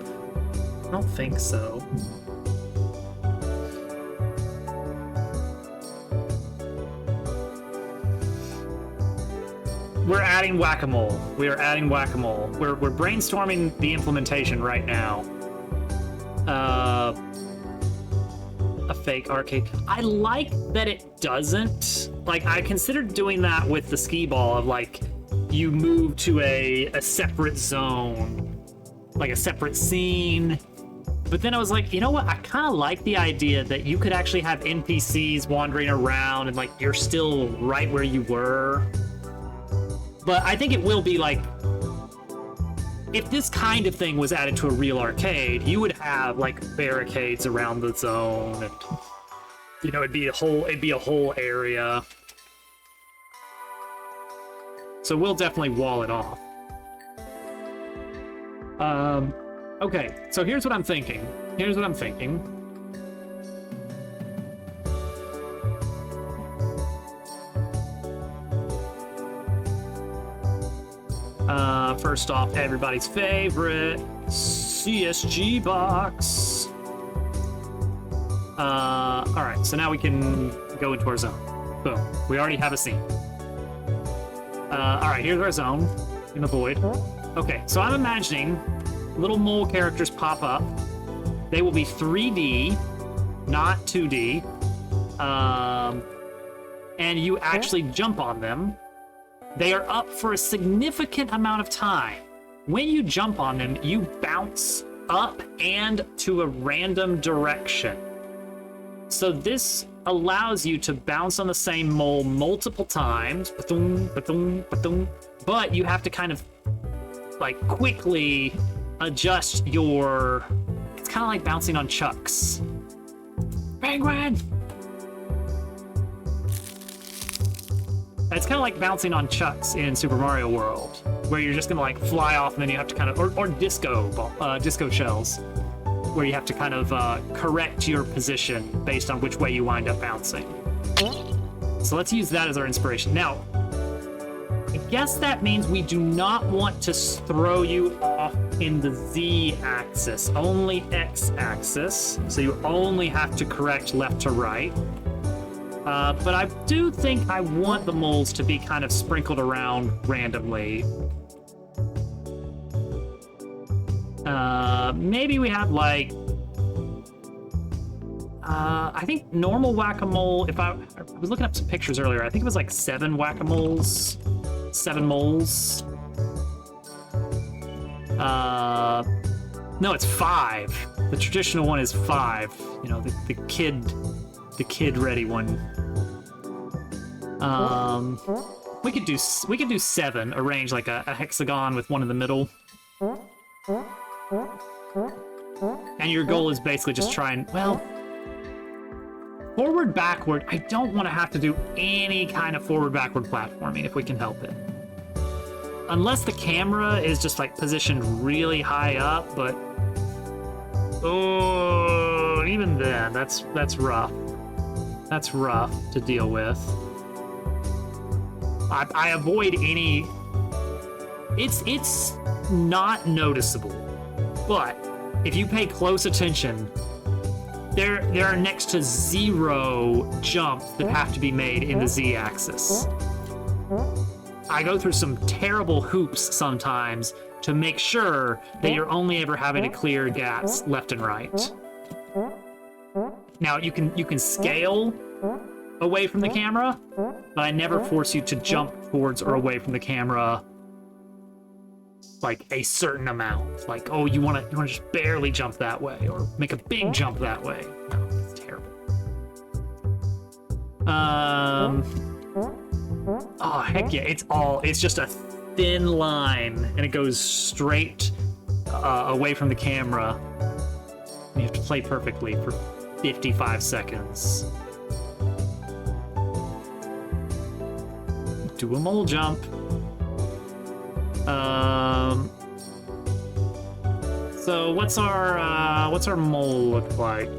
I don't think so. We're adding whack-a-mole. We are adding whack-a-mole. We're brainstorming the implementation right now. A fake arcade. I like that it doesn't. Like, I considered doing that with the skee ball of like, you move to a separate zone, like a separate scene. But then I was like, you know what? I kind of like the idea that you could actually have NPCs wandering around and like you're still right where you were. But I think it will be like, if this kind of thing was added to a real arcade, you would have like barricades around the zone, and you know, it'd be a whole area. So we'll definitely wall it off. Okay, so here's what I'm thinking. First off, everybody's favorite CSG box. All right, so now we can go into our zone. Boom, we already have a scene. All right, here's our zone in the void. Okay, so I'm imagining little mole characters pop up. They will be 3D, not 2D. And you actually jump on them. They are up for a significant amount of time. When you jump on them, you bounce up and to a random direction. So this allows you to bounce on the same mole multiple times, but you have to kind of like quickly adjust your... It's kind of like bouncing on chucks. Penguin! It's kind of like bouncing on chucks in Super Mario World, where you're just gonna like fly off and then you have to kind of, or disco shells, where you have to kind of correct your position based on which way you wind up bouncing. So let's use that as our inspiration. Now, I guess that means we do not want to throw you off in the Z-axis, only X-axis. So you only have to correct left to right. But I do think I want the moles to be kind of sprinkled around randomly. Maybe we have like... I think normal whack-a-mole, I was looking up some pictures earlier, I think it was like 7 whack-a-moles. 7 moles. No, it's 5. The traditional one is 5. You know, the kid ready one. We could do 7, arrange like a hexagon with one in the middle. And your goal is basically just try and, well, forward, backward. I don't want to have to do any kind of forward, backward platforming if we can help it. Unless the camera is just like positioned really high up, but oh, even then, that's rough. That's rough to deal with. I avoid any... It's not noticeable, but if you pay close attention, there are next to 0 jumps that have to be made in the Z-axis. I go through some terrible hoops sometimes to make sure that you're only ever having to clear gaps left and right. Now you can scale away from the camera, but I never force you to jump towards or away from the camera like a certain amount. Like, oh, you want to just barely jump that way, or make a big jump that way. No, it's terrible. Oh heck yeah! It's just a thin line, and it goes straight away from the camera. And you have to play perfectly for 55 seconds. Do a mole jump. So what's our mole look like?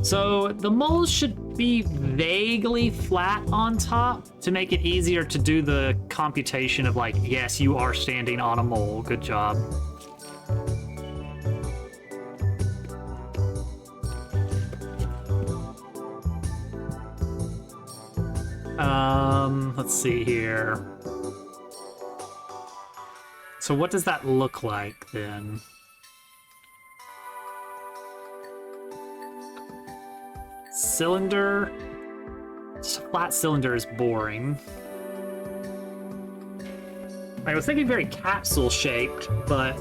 So the moles should be vaguely flat on top to make it easier to do the computation of like, yes, you are standing on a mole. Good job. Let's see here. So what does that look like then? Cylinder. Flat cylinder is boring. I was thinking very capsule shaped, but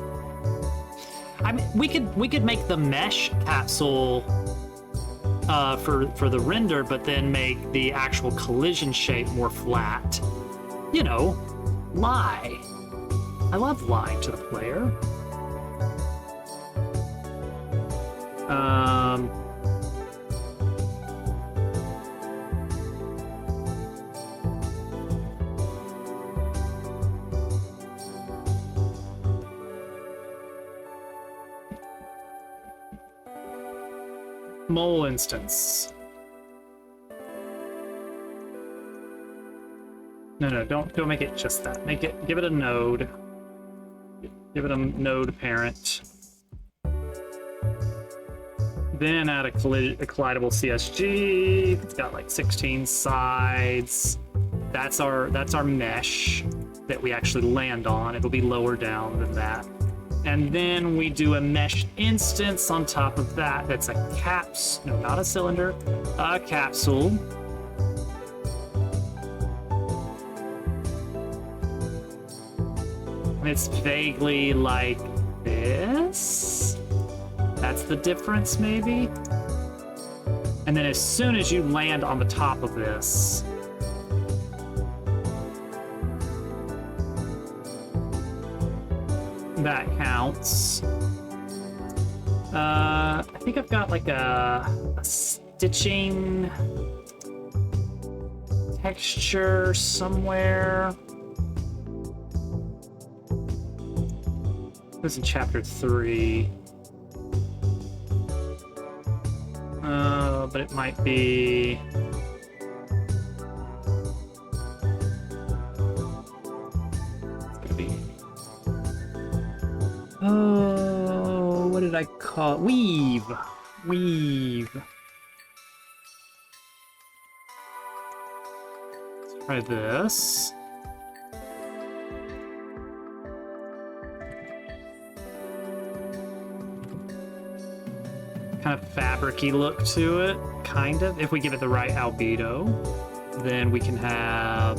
I mean we could make the mesh capsule for the render, but then make the actual collision shape more flat. You know, lie. I love lying to the player. Mole instance. No, don't make it just that. Give it a node. Give it a node parent. Then add a collidable CSG. It's got like 16 sides. That's our mesh that we actually land on. It'll be lower down than that. And then we do a mesh instance on top of that. That's a no, not a cylinder, a capsule. And it's vaguely like this. That's the difference, maybe. And then as soon as you land on the top of this, that counts. I think I've got like a stitching texture somewhere. This is in chapter 3. But it might be. Oh, what did I call it? Weave. Let's try this. Kind of fabric-y look to it, kind of. If we give it the right albedo, then we can have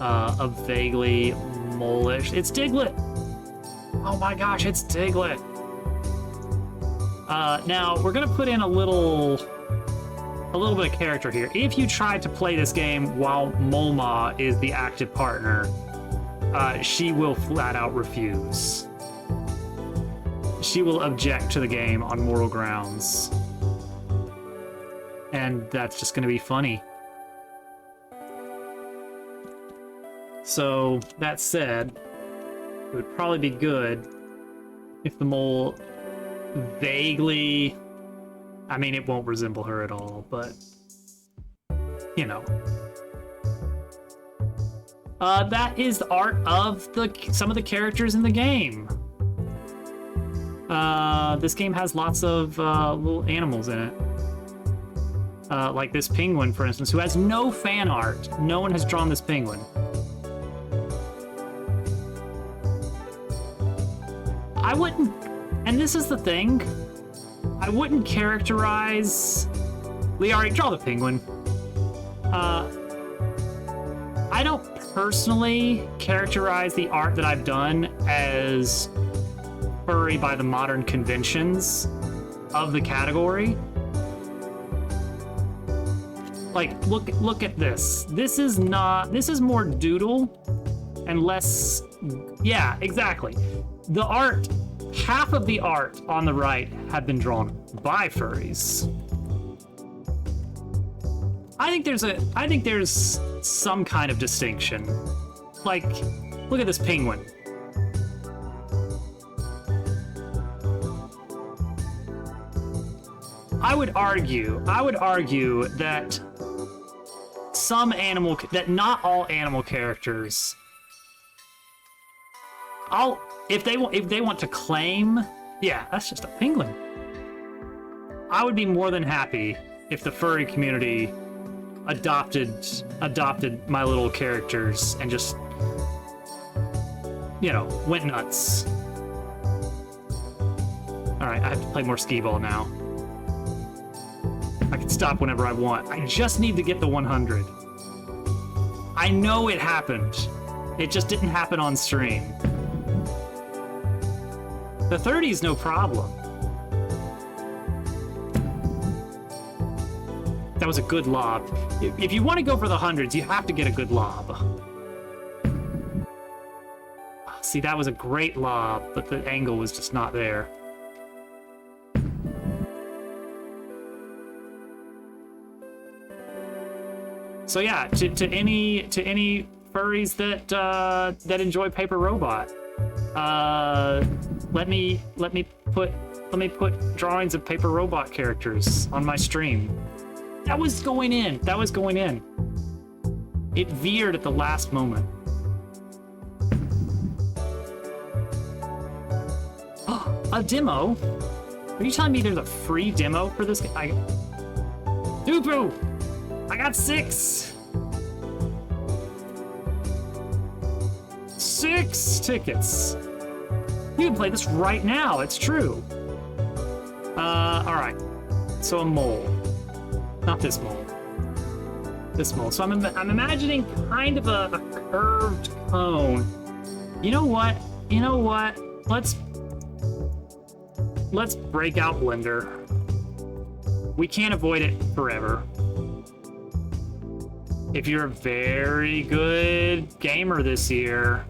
a vaguely mole-ish. It's Diglett! Oh my gosh, it's Diglett! Now, we're gonna put in a little bit of character here. If you tried to play this game while Molma is the active partner, she will flat out refuse. She will object to the game on moral grounds. And that's just gonna be funny. So, that said, it would probably be good if the mole vaguely... I mean, it won't resemble her at all, but... You know. That is the art of some of the characters in the game. This game has lots of little animals in it. like this penguin, for instance, who has no fan art. No one has drawn this penguin. I wouldn't, and this is the thing, I wouldn't characterize... Liari, draw the penguin. I don't personally characterize the art that I've done as furry by the modern conventions of the category. Like, look at this. This is more doodle and less, yeah, exactly. The art, half of the art on the right have been drawn by furries. I think there's some kind of distinction. Like, look at this penguin. I would argue that not all animal characters. If they want to claim, yeah, that's just a penguin. I would be more than happy if the furry community adopted my little characters and just, you know, went nuts. All right, I have to play more skee-ball now. I can stop whenever I want. I just need to get the 100. I know it happened. It just didn't happen on stream. The 30 is no problem. That was a good lob. If you want to go for the hundreds, you have to get a good lob. See, that was a great lob, but the angle was just not there. So yeah, to any furries that enjoy Paper Robot, let me put drawings of Paper Robot characters on my stream. That was going in. It veered at the last moment. A demo? Are you telling me there's a free demo for this game? Doo-poo! I got 6! 6 tickets! You can play this right now, it's true. Alright. So a mole. Not this mole. This mole. So I'm imagining kind of a curved cone. You know what? Let's break out Blender. We can't avoid it forever. If you're a very good gamer this year,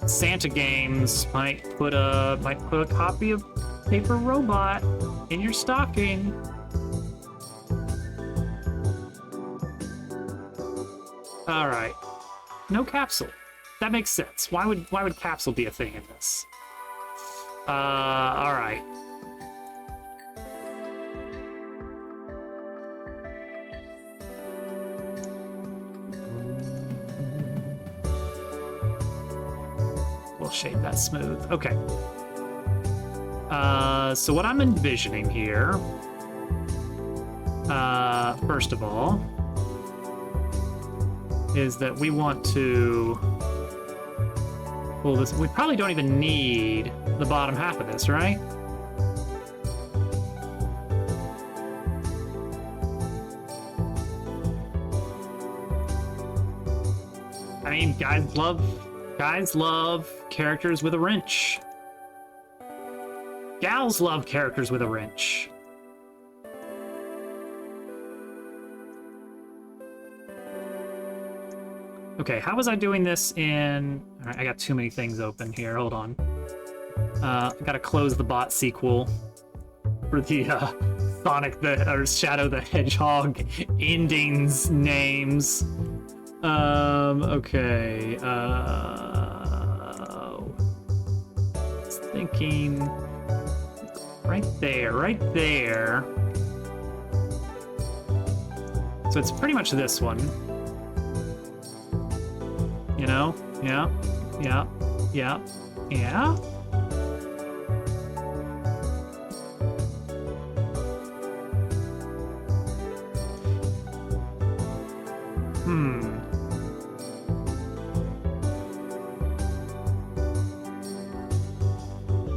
Santa Games might put a copy of Paper Robot in your stocking. All right, no capsule. That makes sense. Why would capsule be a thing in this? All right. We'll shape that smooth. Okay. So what I'm envisioning here, first of all, is that we want to pull this. We probably don't even need the bottom half of this, right? I mean, guys love characters with a wrench. Gals love characters with a wrench. Okay, how was I doing this in... All right, I got too many things open here. Hold on. I gotta close the bot sequel for the or Shadow the Hedgehog endings names. Okay. Was thinking right there. So it's pretty much this one. You know? Yeah.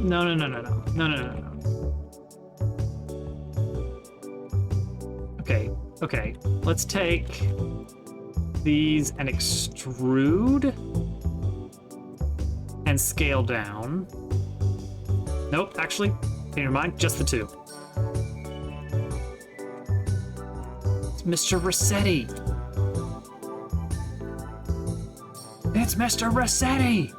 No, no, no, no, no. No, no, no, no. Okay, okay. Let's take these and extrude and scale down. Nope, actually, never mind, just the two. It's Mr. Rossetti. It's Mr. Rossetti.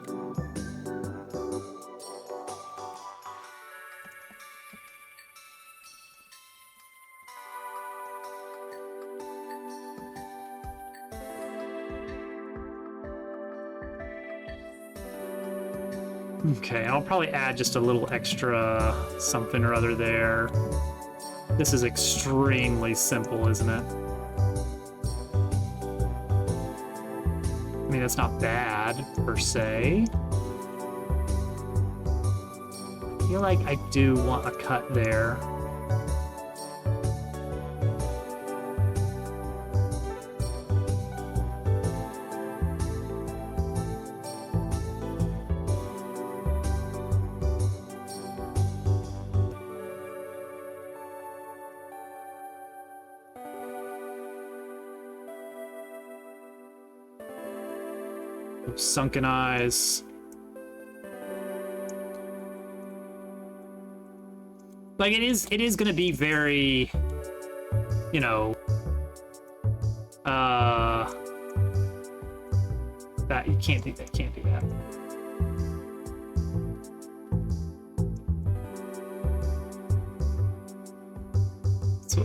Okay, I'll probably add just a little extra something or other there. This is extremely simple, isn't it? I mean, that's not bad, per se. I feel like I do want a cut there. Sunken eyes. Like it is gonna be very, you know, that you can't do that, can't do that.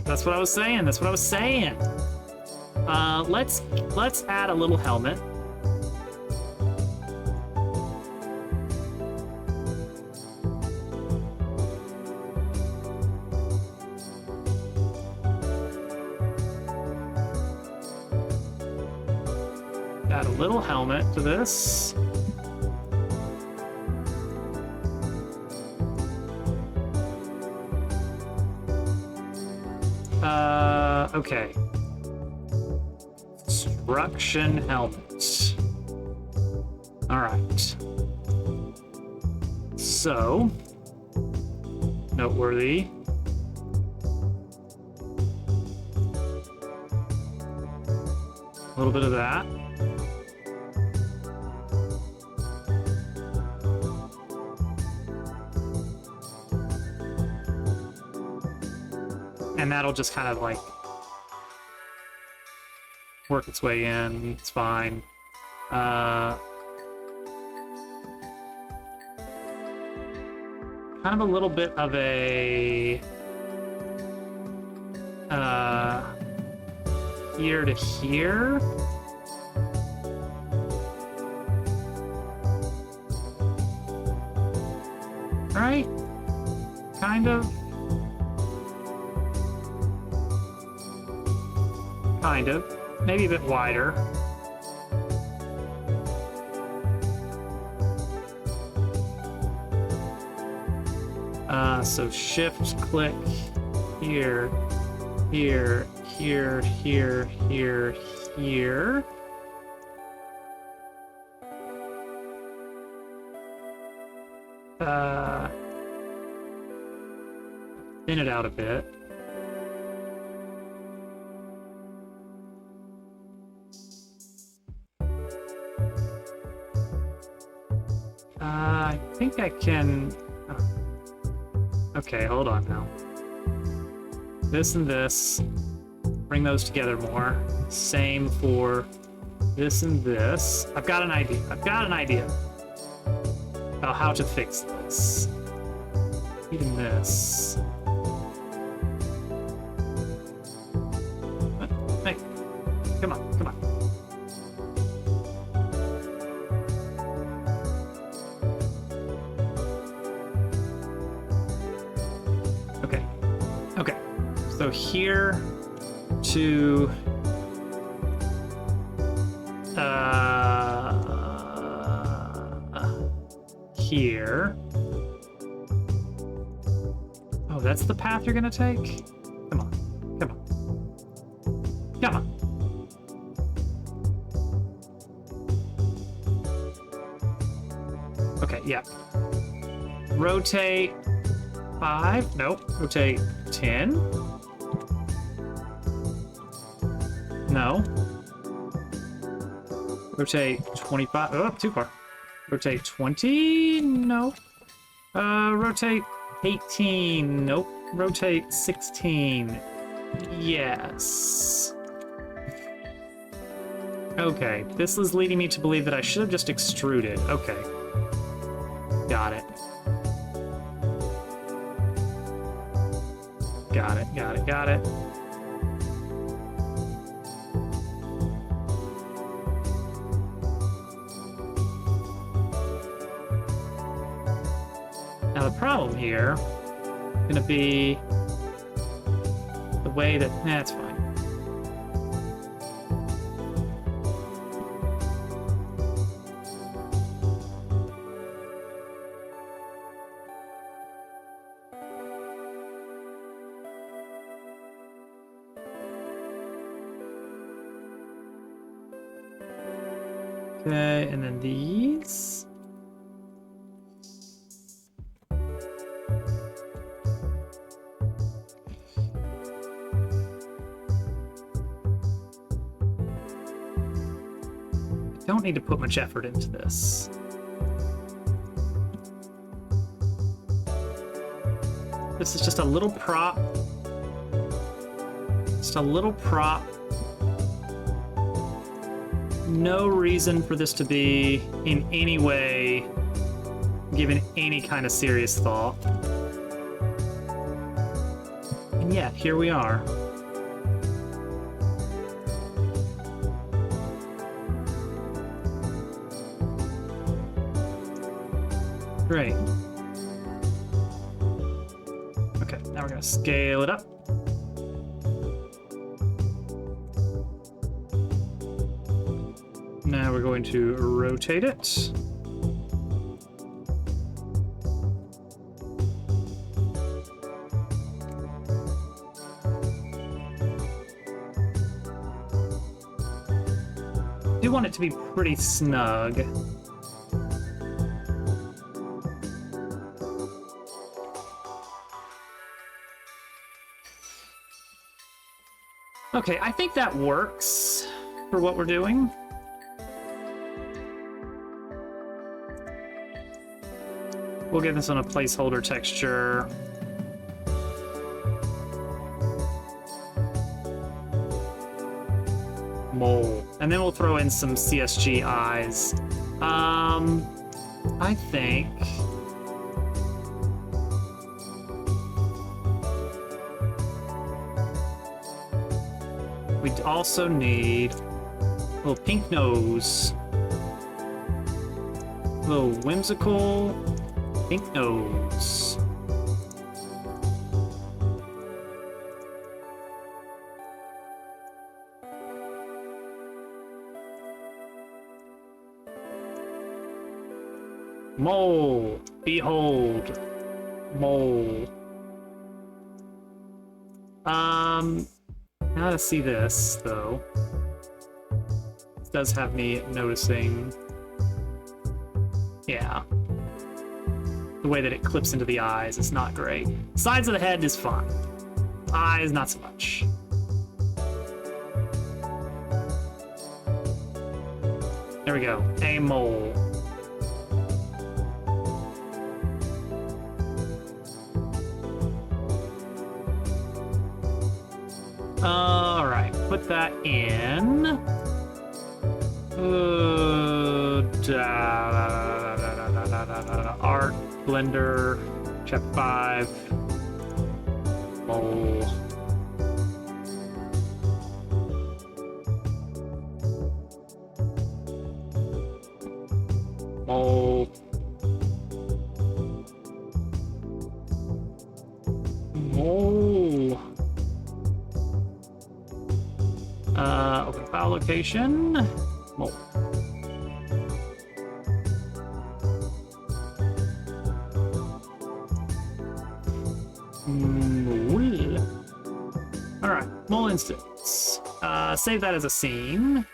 That's what I was saying. That's what I was saying. Let's add a little helmet. Add a little helmet to this. Okay. Construction helmet. Alright. So, noteworthy. A little bit of that. And that'll just kind of like work its way in. It's fine. Kind of a little bit of a here to here. Right? Kind of. Kind of. Maybe a bit wider. So shift click here, here, here, here, here, here. Thin it out a bit. I think I can... Okay, hold on now. This and this. Bring those together more. Same for this and this. I've got an idea. I've got an idea about how to fix this. Even this. Hey, come on, come on. Okay, so here to here. Oh, that's the path you're gonna take? Come on, come on, come on. Okay, yeah. Rotate 5. Nope. Rotate 10. No. Rotate 25. Oh, too far. Rotate 20. No. Rotate 18. Nope. Rotate 16. Yes. Okay, this is leading me to believe that I should have just extruded. Okay. Got it. Got it, got it, got it. Now the problem here is gonna be the way that, it's fine. Okay, and then these. I don't need to put much effort into this. This is just a little prop. Just a little prop. No reason for this to be in any way given any kind of serious thought. And yet, here we are. Great. Okay, now we're gonna scale it up. Now we're going to rotate it. Do want it to be pretty snug. Okay, I think that works for what we're doing. We'll give this one a placeholder texture. Mole. And then we'll throw in some CSG eyes. I think... we also need a little pink nose. A little whimsical pink nose. Mole. Behold. Mole. Now to see this, though. This does have me noticing... yeah. The way that it clips into the eyes is not great. Sides of the head is fine. Eyes, not so much. There we go. A mole. Alright, put that in. Art, Blender, Chapter 5, Mole. Mole. Mole. Open file location. Mole. Mole. Alright, mole instance. Save that as a scene.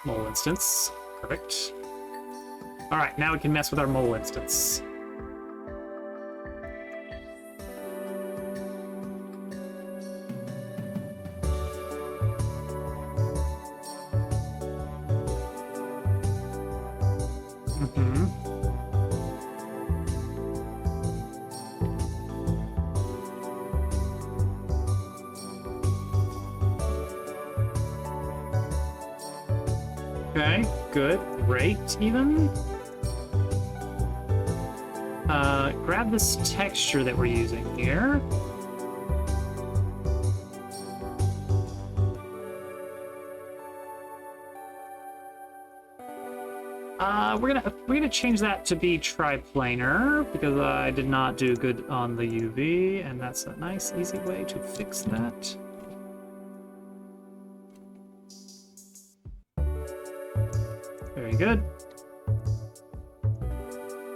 Mole instance. Perfect. All right, now we can mess with our mole instance. Okay, good, great, even. Grab this texture that we're using here. We're gonna change that to be triplanar because I did not do good on the UV, and that's a nice, easy way to fix that. Very good.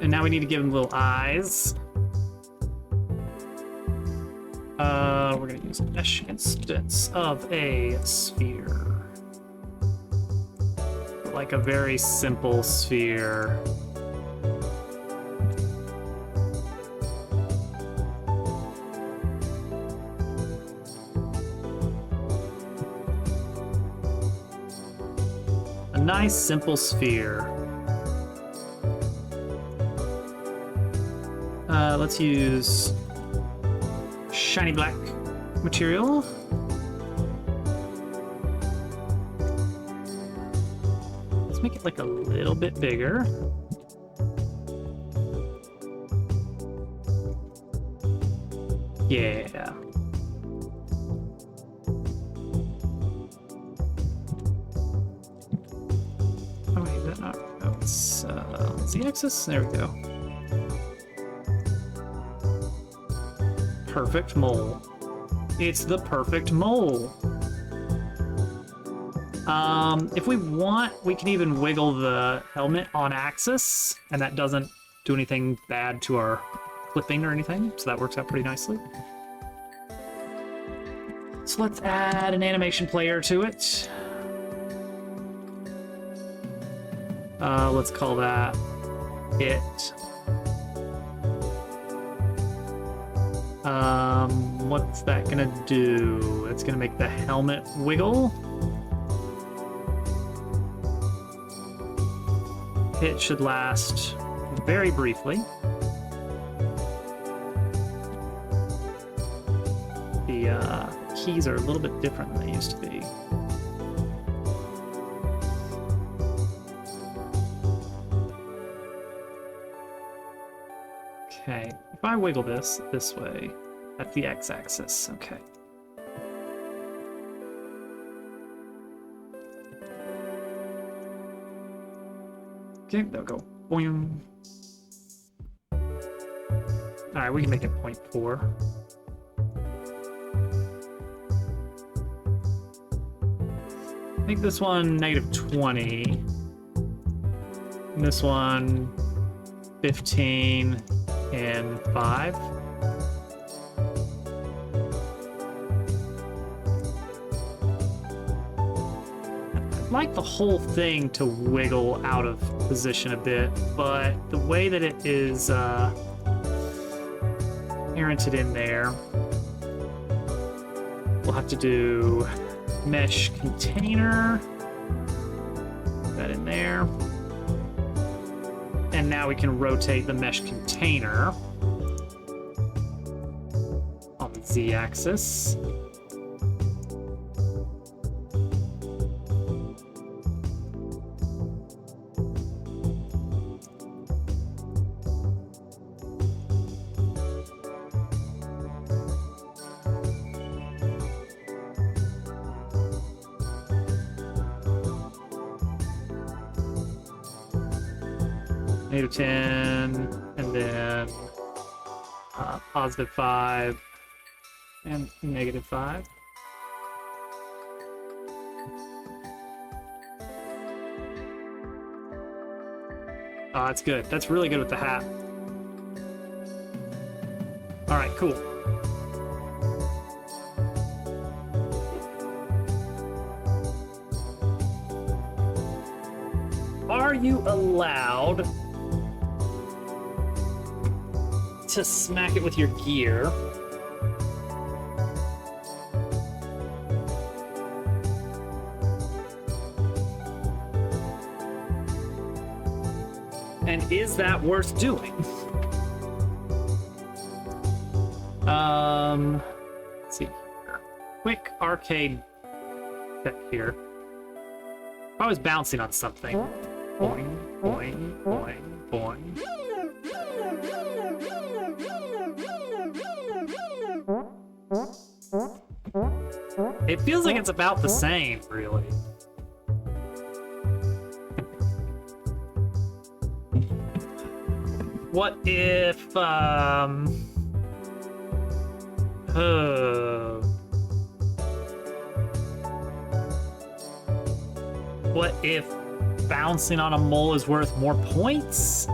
And now we need to give him little eyes. We're gonna use a mesh instance of a sphere. Like a very simple sphere. A nice simple sphere. Let's use shiny black material. Let's make it like a little bit bigger. Yeah. Oh wait, is that not? Oh, it's Z-axis. There we go. Perfect mole. It's the perfect mole. If we want, we can even wiggle the helmet on axis, and that doesn't do anything bad to our clipping or anything, so that works out pretty nicely. So let's add an animation player to it. Let's call that it. What's that gonna do? It's gonna make the helmet wiggle. It should last very briefly. The keys are a little bit different than they used to be. Okay, if I wiggle this way, that's the x-axis, okay. Okay, there we go. Boing. Alright, we can make it 0.4. Make this one -20. And this one 15 and 5. I'd like the whole thing to wiggle out of position a bit, but the way that it is parented in there, we'll have to do mesh container. Put that in there. And now we can rotate the mesh container on the z-axis. -10, and then +5 and -5. Oh, that's good. That's really good with the hat. All right, cool. Are you allowed to smack it with your gear. And is that worth doing? Let's see. Quick arcade check here. If I was bouncing on something. Boing, boing, boing, boing. It feels like it's about the same, really. What if, what if bouncing on a mole is worth more points?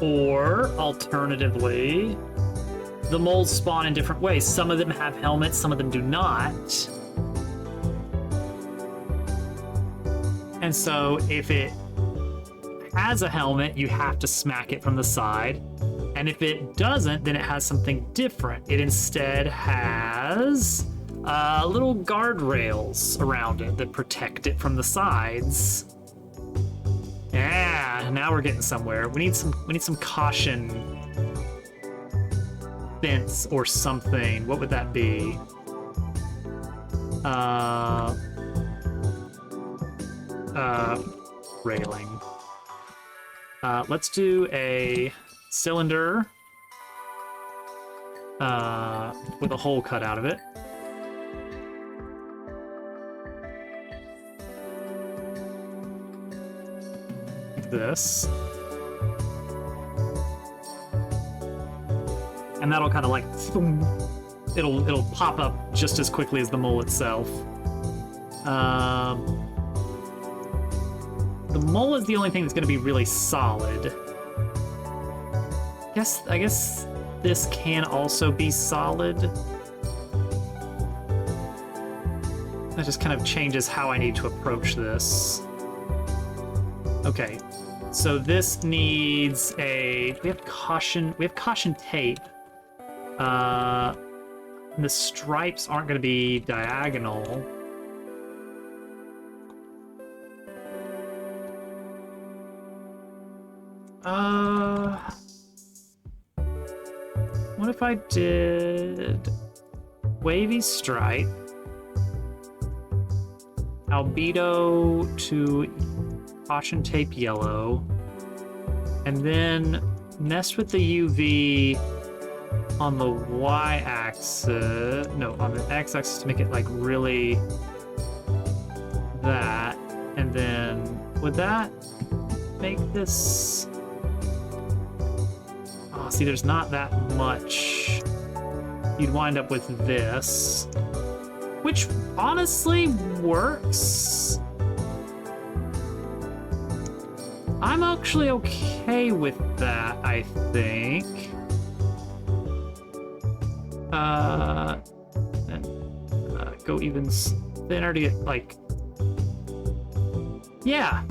Or, alternatively, the moles spawn in different ways. Some of them have helmets, some of them do not. And so if it has a helmet, you have to smack it from the side. And if it doesn't, then it has something different. It instead has little guardrails around it that protect it from the sides. Yeah, now we're getting somewhere. We need some caution fence or something. What would that be? Railing. Let's do a cylinder with a hole cut out of it. Like this. And that'll kind of like, it'll pop up just as quickly as the mole itself. The mole is the only thing that's going to be really solid. I guess this can also be solid. That just kind of changes how I need to approach this. Okay, so this needs a. We have caution tape. The stripes aren't going to be diagonal. What if I did wavy stripe, albedo to caution tape yellow, and then mess with the UV on the y-axis, no, on the x-axis to make it like really that, and then would that make this? Oh, see, there's not that much. You'd wind up with this, which honestly works. I'm actually okay with that, I think. Go even thinner to get like. Yeah.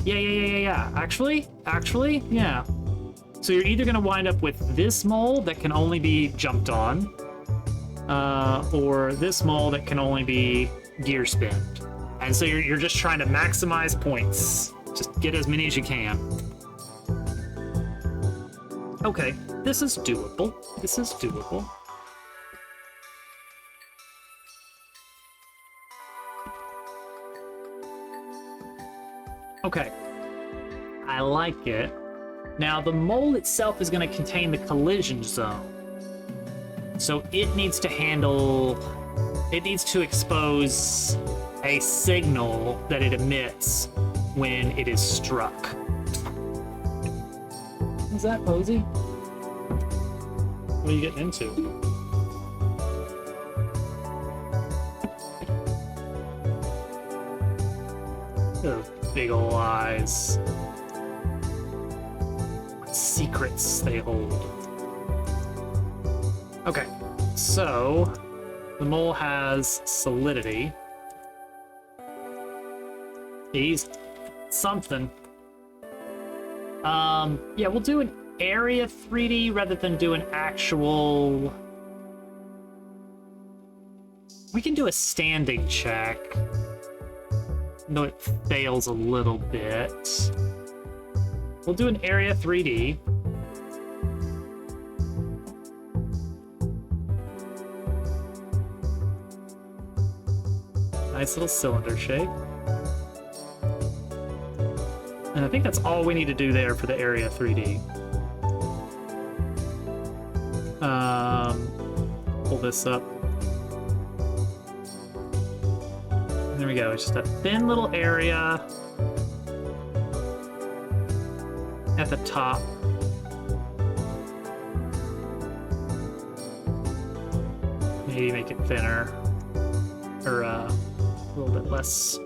Actually, yeah. So you're either gonna wind up with this mole that can only be jumped on, or this mole that can only be gear spinned. And so you're just trying to maximize points. Just get as many as you can. Okay, this is doable. Okay, I like it. Now the mole itself is going to contain the collision zone. So it needs to expose a signal that it emits when it is struck. Is that Posey? What are you getting into? Those big ol' eyes. What secrets they hold. Okay, so The mole has solidity. He's something. Yeah, we'll do an area 3D rather than do an actual... We can do a standing check. No, it fails a little bit. We'll do an area 3D. Nice little cylinder shape. And I think that's all we need to do there for the area 3D. Pull this up. There we go. It's just a thin little area at the top. Maybe make it thinner, or a little bit less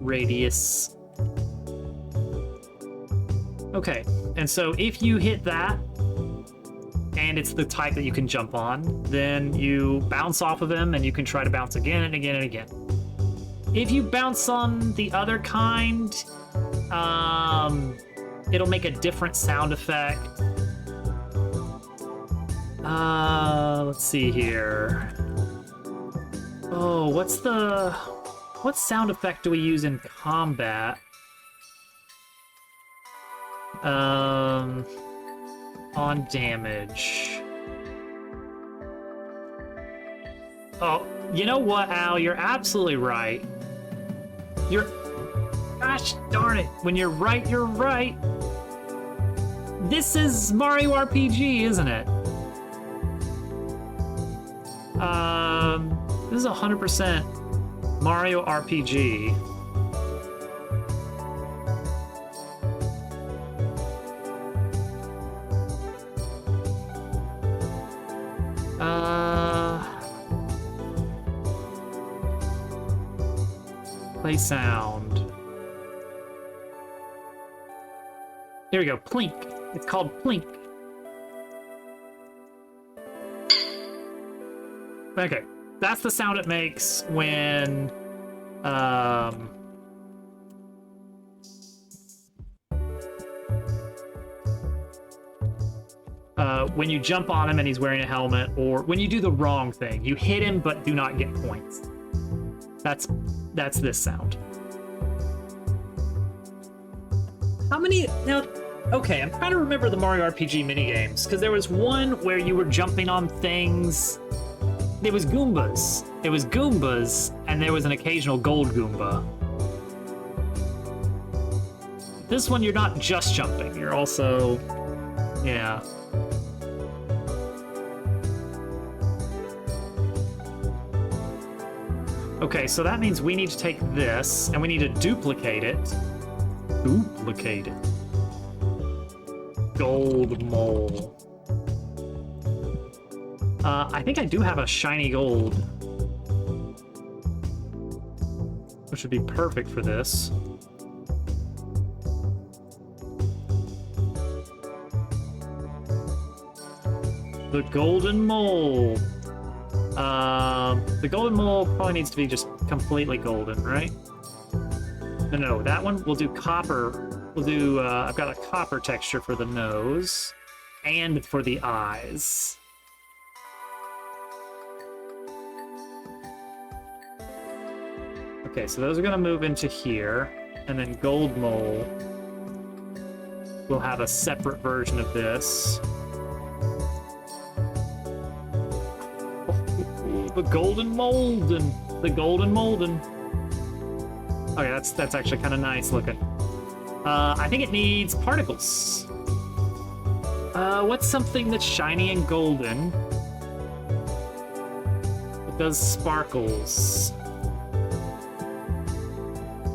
radius. Okay, and so if you hit that, and it's the type that you can jump on, then you bounce off of him, and you can try to bounce again and again and again. If you bounce on the other kind, it'll make a different sound effect. Let's see here. Oh, what sound effect do we use in combat? On damage. Oh, you know what, Al? You're absolutely right. Gosh darn it. When you're right, you're right. This is Mario RPG, isn't it? This is 100% Mario RPG. Play sound. Here we go, Plink. It's called Plink. Okay, that's the sound it makes when, when you jump on him and he's wearing a helmet, or when you do the wrong thing. You hit him but do not get points. That's this sound. How many... Now, okay, I'm trying to remember the Mario RPG minigames, because there was one where you were jumping on things. It was Goombas. It was Goombas, and there was an occasional gold Goomba. This one, you're not just jumping. You're also... Yeah. Okay, so that means we need to take this, and we need to duplicate it. Duplicate it. Gold mole. I think I do have a shiny gold, which would be perfect for this. The golden mole. The golden mole probably needs to be just completely golden, right? No, that one we'll do copper. We'll do, I've got a copper texture for the nose and for the eyes. Okay, so those are gonna move into here, and then gold mole will have a separate version of this. The golden molden. The golden molden. Okay, that's actually kind of nice looking. I think it needs particles. What's something that's shiny and golden? It does sparkles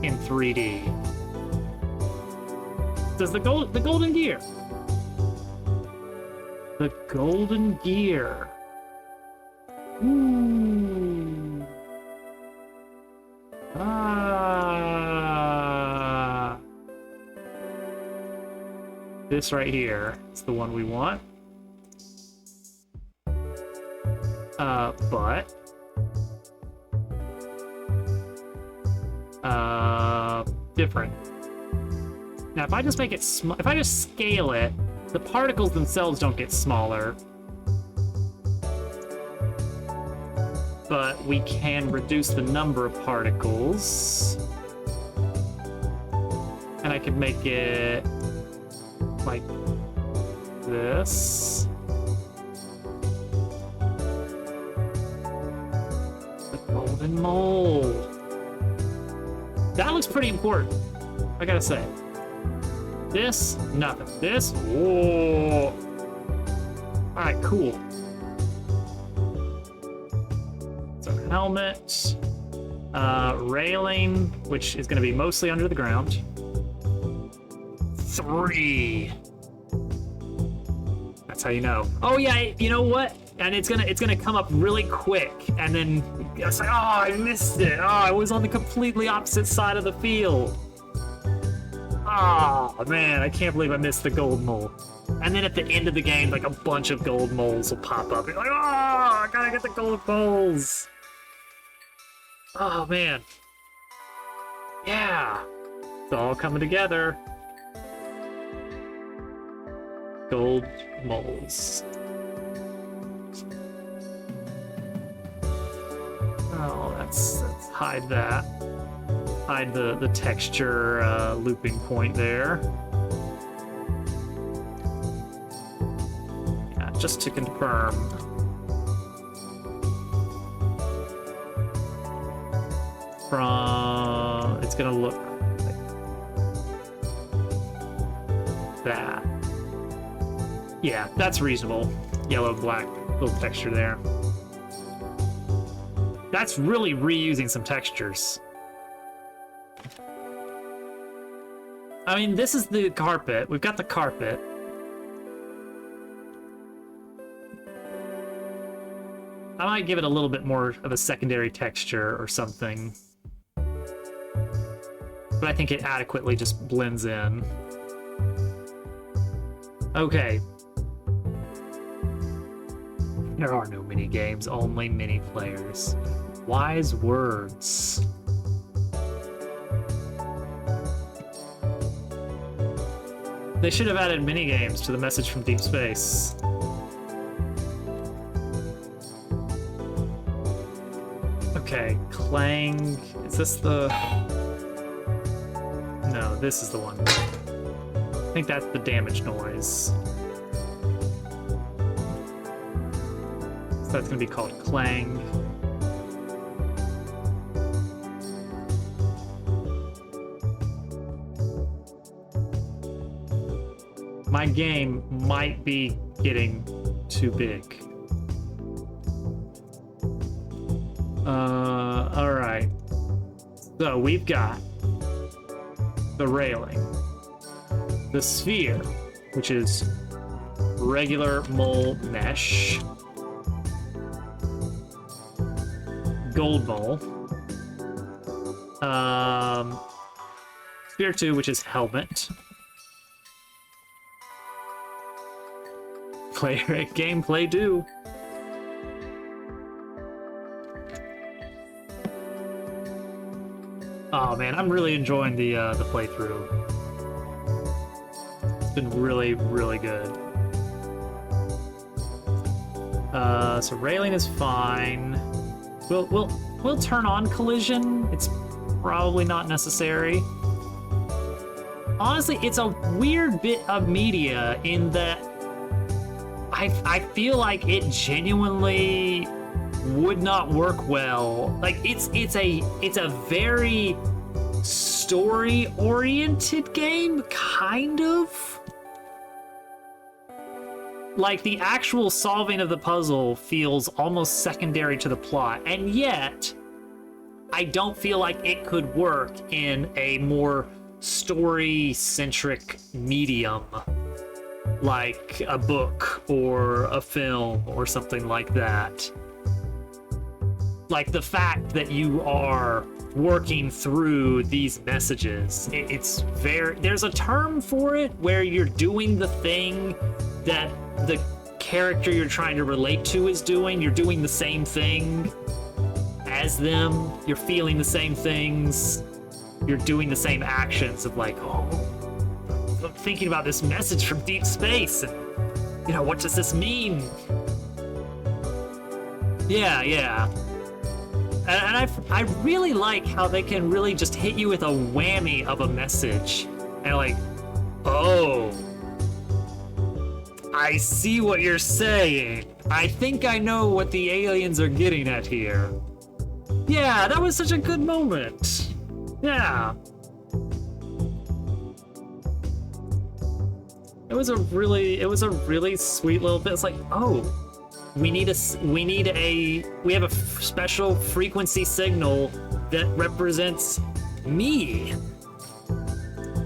in 3D. Does the golden gear? The golden gear. Ooh. Ah. This right here is the one we want. But different. Now, if I just make it if I just scale it, the particles themselves don't get smaller. But we can reduce the number of particles. And I could make it like this. The golden mold. That looks pretty important, I gotta say. This, nothing. This, whoa. Alright, cool. So helmet, railing, which is gonna be mostly under the ground. 3. That's how you know. Oh yeah, you know what? And it's gonna come up really quick, and then it's like, oh, I missed it. Oh, I was on the completely opposite side of the field. Oh man, I can't believe I missed the gold mole. And then at the end of the game, like a bunch of gold moles will pop up. You're like, oh, I gotta get the gold moles. Oh man. Yeah. It's all coming together. Gold moles. Oh, let's hide that. Hide the texture looping point there. Yeah, just to confirm. It's gonna look like that. Yeah, that's reasonable. Yellow, black, little texture there. That's really reusing some textures. I mean, this is the carpet. We've got the carpet. I might give it a little bit more of a secondary texture or something. But I think it adequately just blends in. Okay. There are no mini games, only mini players. Wise words. They should have added mini games to the message from deep space. Okay, clang. Is this the... No, this is the one. I think that's the damage noise. So that's gonna be called clang. My game might be getting too big. Alright. So we've got the railing, the sphere, which is regular mole mesh, gold mole, sphere 2, which is helmet, gameplay do. Oh man, I'm really enjoying the playthrough. It's been really, really good. So railing is fine. We'll turn on collision. It's probably not necessary. Honestly, it's a weird bit of media in that I feel like it genuinely would not work well. Like it's a very story-oriented game, kind of. Like the actual solving of the puzzle feels almost secondary to the plot, and yet I don't feel like it could work in a more story-centric medium, like a book or a film or something like that. Like the fact that you are working through these messages, it's very, there's a term for it where you're doing the thing that the character you're trying to relate to is doing. You're doing the same thing as them. You're feeling the same things. you're doing the same actions of like, oh, I'm thinking about this message from deep space, and what does this mean? Yeah. And I really like how they can really just hit you with a whammy of a message, and like, oh, I see what you're saying. I think I know what the aliens are getting at here. Yeah, that was such a good moment. Yeah. It was a really sweet little bit. It's like, oh, we have a special frequency signal that represents me.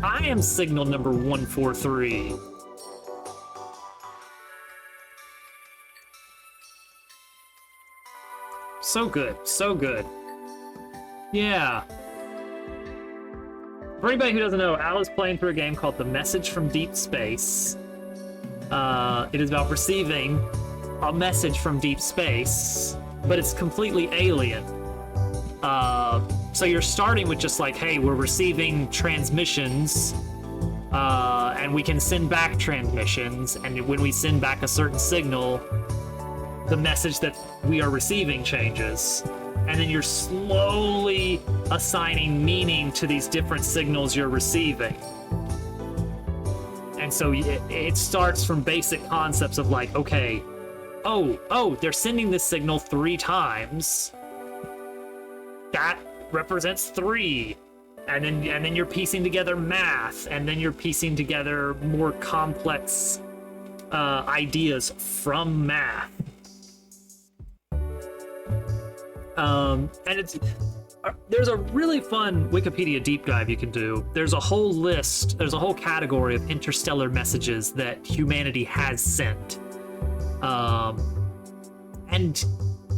I am signal number 143. So good, so good. Yeah. For anybody who doesn't know, Al is playing through a game called The Message from Deep Space. It is about receiving a message from deep space, but it's completely alien. So you're starting with just like, hey, we're receiving transmissions, and we can send back transmissions, and when we send back a certain signal, the message that we are receiving changes. And then you're slowly assigning meaning to these different signals you're receiving. And so it starts from basic concepts of like, okay, oh, they're sending this signal 3 times. That represents 3. And then you're piecing together math, and then you're piecing together more complex ideas from math. And there's a really fun Wikipedia deep dive you can do. There's a whole category of interstellar messages that humanity has sent. And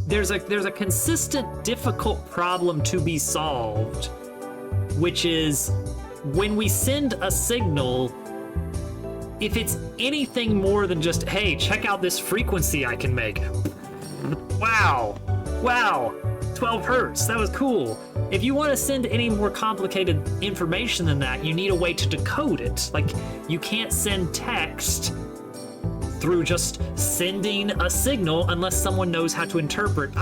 there's a consistent, difficult problem to be solved, which is when we send a signal, if it's anything more than just, hey, check out this frequency I can make. Wow, 12 hertz, that was cool. If you want to send any more complicated information than that, you need a way to decode it. Like, you can't send text through just sending a signal unless someone knows how to interpret,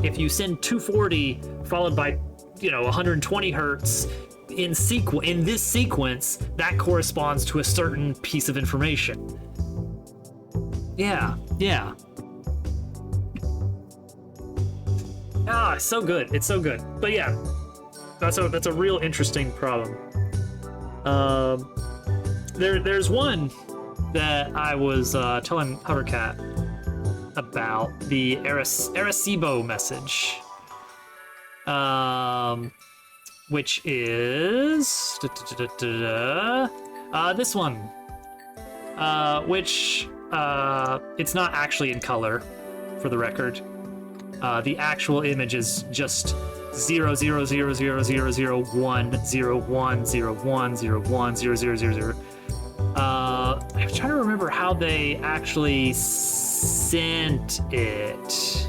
if you send 240 followed by 120 hertz in this sequence, that corresponds to a certain piece of information. Yeah. So good. It's so good. But yeah, that's a real interesting problem. There's one that I was telling Hovercat about, the Arecibo message, which is this one, which it's not actually in color, for the record. The actual image is just 00000101010101000. I'm trying to remember how they actually sent it.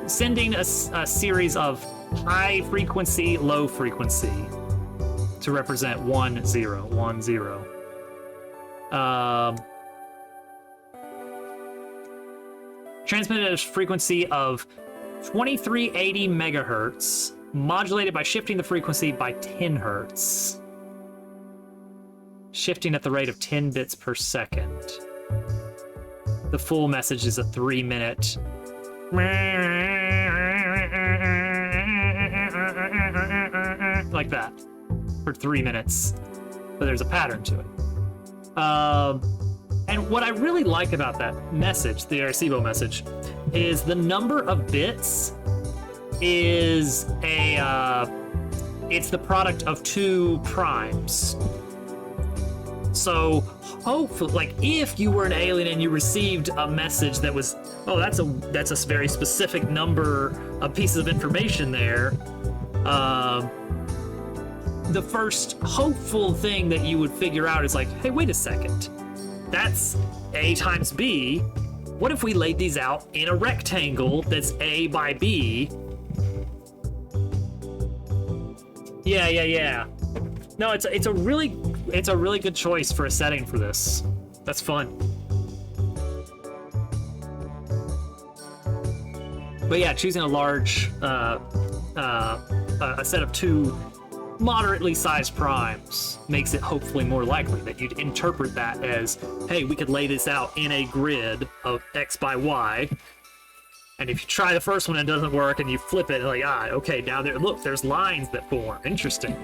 Sending a series of high frequency, low frequency to represent 1010. Transmitted at a frequency of 2380 megahertz, modulated by shifting the frequency by 10 hertz. Shifting at the rate of 10 bits per second. The full message is a 3-minute. Like that. For 3 minutes. But there's a pattern to it. And what I really like about that message, the Arecibo message, is the number of bits is it's the product of 2 primes. So hopefully, like, if you were an alien and you received a message that was, that's a very specific number of pieces of information there, the first hopeful thing that you would figure out is like, hey, wait a second. that's A times B. What if we laid these out in a rectangle that's A by B? Yeah. No, it's a really good choice for a setting for this. That's fun. But yeah, choosing a large, a set of two moderately sized primes makes it hopefully more likely that you'd interpret that as, hey, we could lay this out in a grid of X by Y. And if you try the first one and it doesn't work and you flip it, like, okay, now look, there's lines that form. Interesting.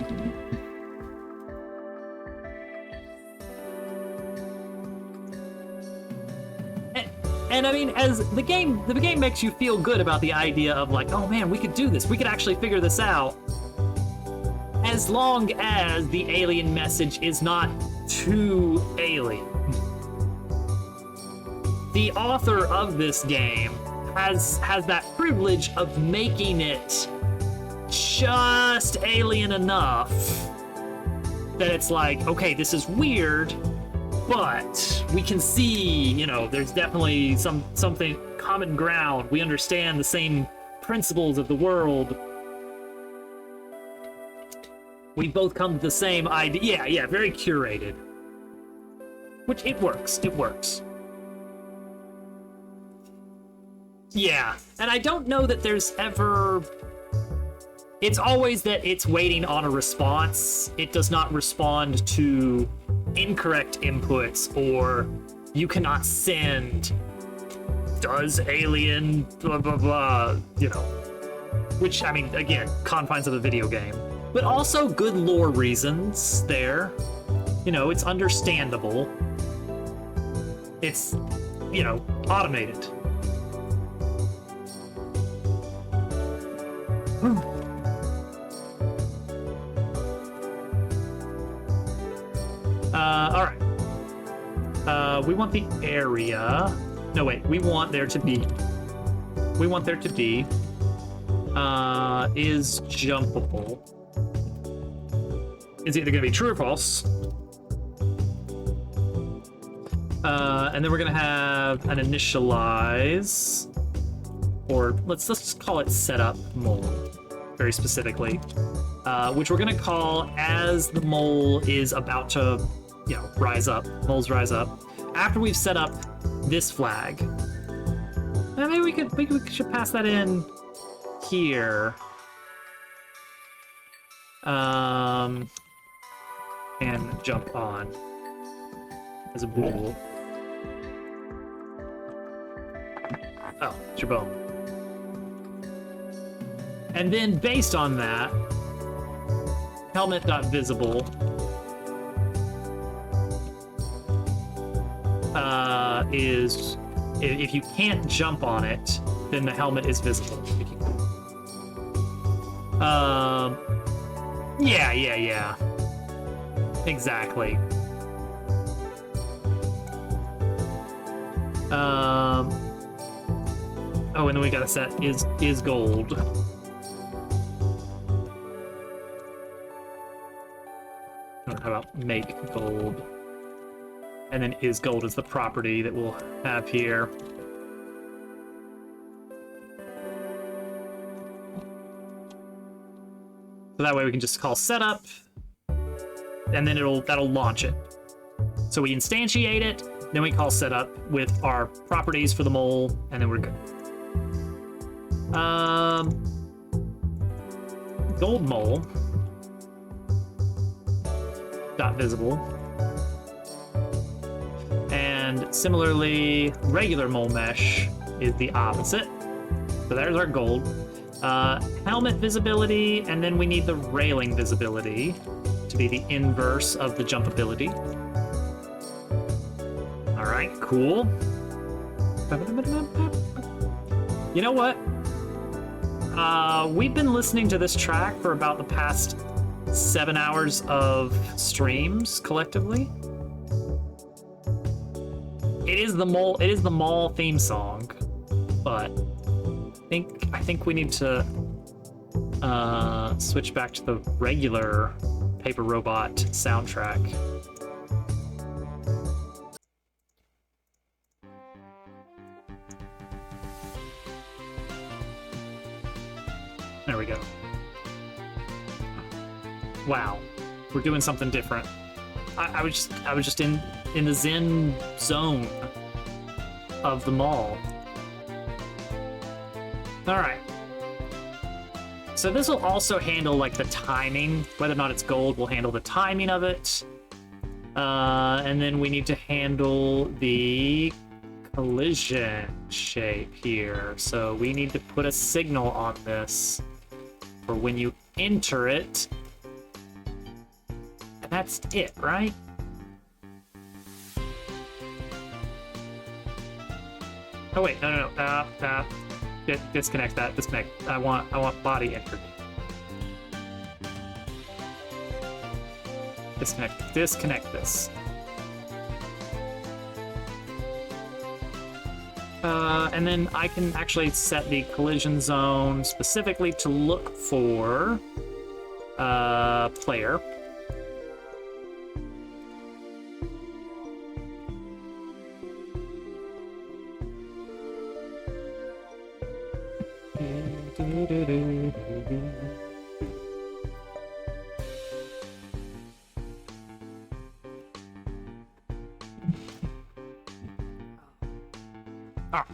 And I mean, as the game makes you feel good about the idea of like, oh man, we could do this. We could actually figure this out. As long as the alien message is not too alien. The author of this game has that privilege of making it just alien enough that it's like, okay, this is weird, but we can see, there's definitely something common ground. We understand the same principles of the world. We both come to the same idea. Yeah, very curated. Which, it works. Yeah, and I don't know that there's ever... It's always that it's waiting on a response. It does not respond to incorrect inputs, or you cannot send does alien blah blah blah, which, I mean, again, confines of a video game, but also good lore reasons there. It's understandable. It's automated. All right. We want the area. No, wait. We want there to be. Is jumpable. It's either going to be true or false. And then we're going to have an initialize, or let's just call it setup mole, very specifically, which we're going to call as the mole is about to, rise up. Moles rise up after we've set up this flag. Maybe we should pass that in here. And jump on as a bool. Oh, it's your bone. And then based on that, helmet.visible is, if you can't jump on it, then the helmet is visible. Yeah. Exactly. Oh, and then we gotta set is gold. How about make gold? And then is gold is the property that we'll have here. So that way we can just call setup, and then that'll launch it. So we instantiate it, then we call setup with our properties for the mole, and then we're good. Gold mole dot visible, and similarly regular mole mesh is the opposite. So there's our gold. Helmet visibility, and then we need the railing visibility to be the inverse of the jumpability. All right, cool. You know what? We've been listening to this track for about the past 7 hours of streams collectively. It is the mall theme song, but I think we need to switch back to the regular Paper Robot soundtrack. Wow, we're doing something different. I was just in the zen zone of the mall. All right. So this will also handle like the timing, whether or not it's gold. We'll handle the timing of it, and then we need to handle the collision shape here. So we need to put a signal on this for when you enter it. And that's it, right? Oh wait, no. Disconnect that. Disconnect. I want body entered. Disconnect this. And then I can actually set the collision zone specifically to look for player.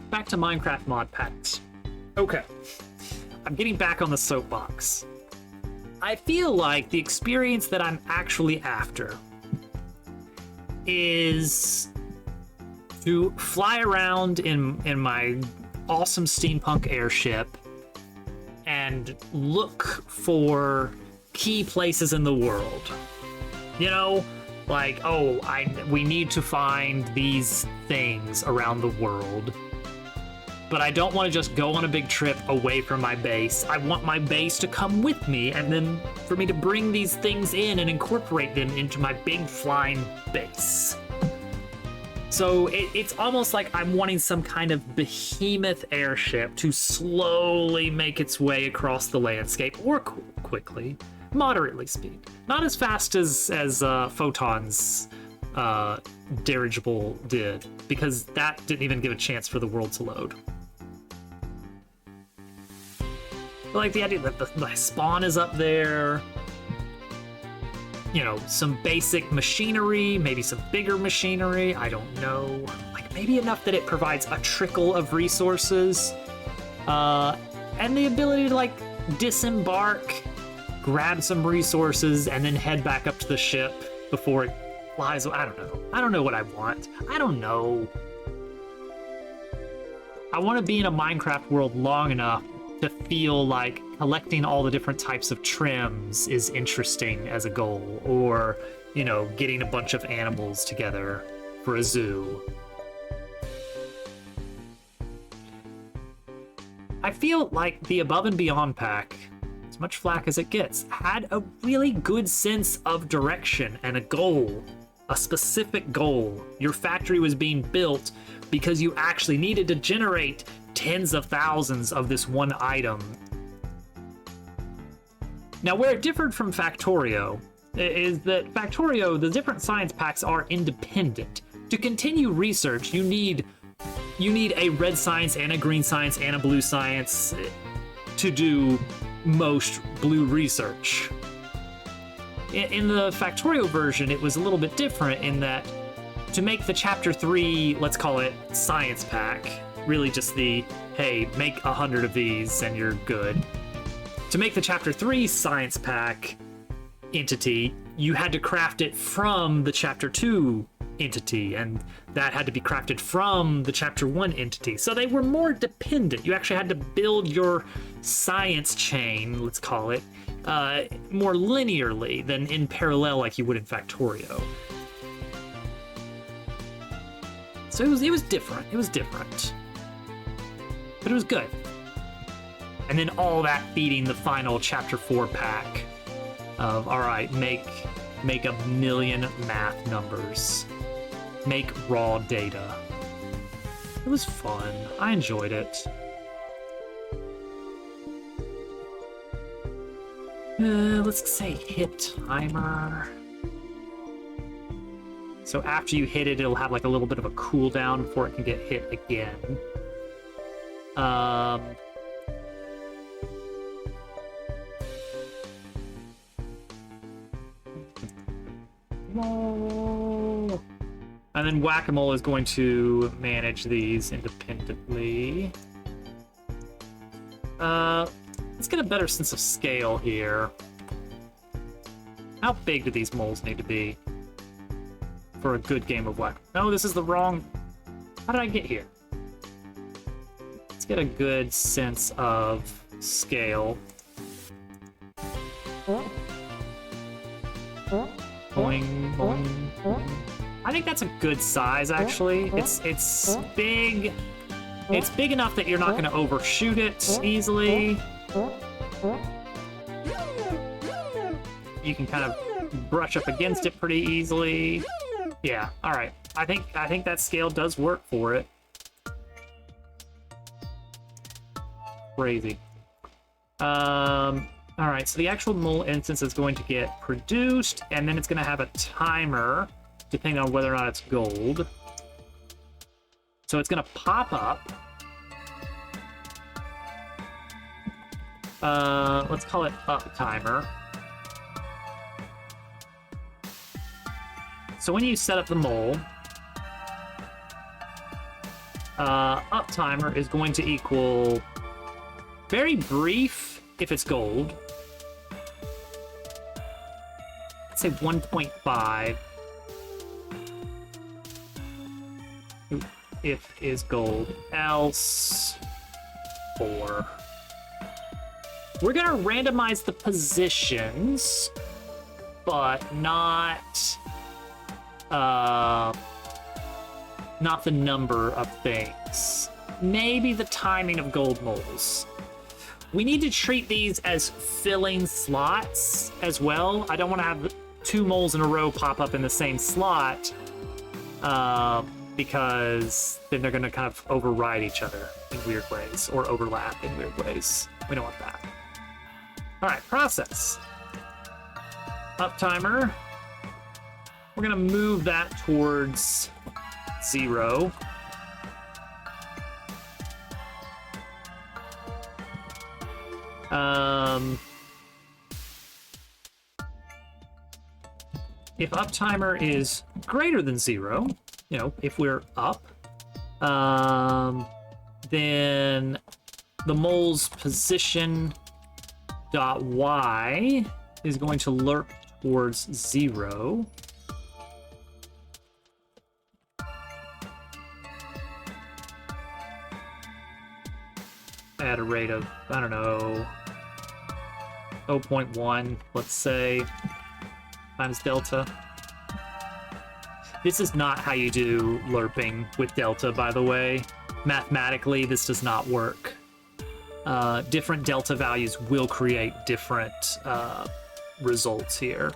Back to Minecraft mod packs. Okay. I'm getting back on the soapbox. I feel like the experience that I'm actually after is to fly around in my awesome steampunk airship and look for key places in the world. You know, like, oh, we need to find these things around the world. But I don't want to just go on a big trip away from my base. I want my base to come with me, and then for me to bring these things in and incorporate them into my big flying base. So it's almost like I'm wanting some kind of behemoth airship to slowly make its way across the landscape, or quickly, moderately speed. Not as fast as Photon's dirigible did, because that didn't even give a chance for the world to load. I like the idea that the spawn is up there. You know, some basic machinery, maybe some bigger machinery, I don't know. Like, maybe enough that it provides a trickle of resources. And the ability to, like, disembark, grab some resources, and then head back up to the ship before it flies. I don't know. I don't know what I want. I don't know. I want to be in a Minecraft world long enough to feel like collecting all the different types of trims is interesting as a goal, or, you know, getting a bunch of animals together for a zoo. I feel like the Above and Beyond pack, as much flack as it gets, had a really good sense of direction and a goal, a specific goal. Your factory was being built because you actually needed to generate tens of thousands of this one item. Now, where it differed from Factorio is that Factorio, the different science packs are independent. To continue research, you need a red science and a green science and a blue science to do most blue research. In the Factorio version, it was a little bit different in that to make the Chapter 3, let's call it science pack, really just the, hey, make 100 of these and you're good. To make the Chapter 3 science pack entity, you had to craft it from the Chapter 2 entity, and that had to be crafted from the Chapter 1 entity. So they were more dependent. You actually had to build your science chain, let's call it, more linearly than in parallel like you would in Factorio. So it was different. It was different. But it was good. And then all that feeding the final Chapter 4 pack of, all right, make 1,000,000 math numbers. Make raw data. It was fun. I enjoyed it. Let's say hit timer. So after you hit it, it'll have like a little bit of a cooldown before it can get hit again. Whack-a-mole. And then Whack-a-mole is going to manage these independently. Let's get a better sense of scale here. How big do these moles need to be for a good game of Whack? No, this is the wrong... How did I get here? Let's get a good sense of scale. Boing, boing, boing. I think that's a good size, actually. It's big. It's big enough that you're not going to overshoot it easily. You can kind of brush up against it pretty easily. Yeah, all right. I think that scale does work for it. Crazy. All right, so the actual mole instance is going to get produced, and then it's going to have a timer, depending on whether or not it's gold. So it's going to pop up. Let's call it up timer. So when you set up the mole, up timer is going to equal very brief if it's gold. Let's say 1.5 if is gold, else 4. We're gonna randomize the positions, but not the number of things. Maybe the timing of gold moles. We need to treat these as filling slots as well. I don't want to have 2 moles in a row pop up in the same slot, because then they're going to kind of override each other in weird ways, or overlap in weird ways. We don't want that. All right, process. Up timer. We're going to move that towards 0. If up timer is greater than 0, you know, if we're up, then the mole's position dot y is going to lerp towards 0. At a rate of, I don't know, 0.1, let's say, times delta. This is not how you do lerping with delta, by the way. Mathematically, this does not work. Different delta values will create different results here.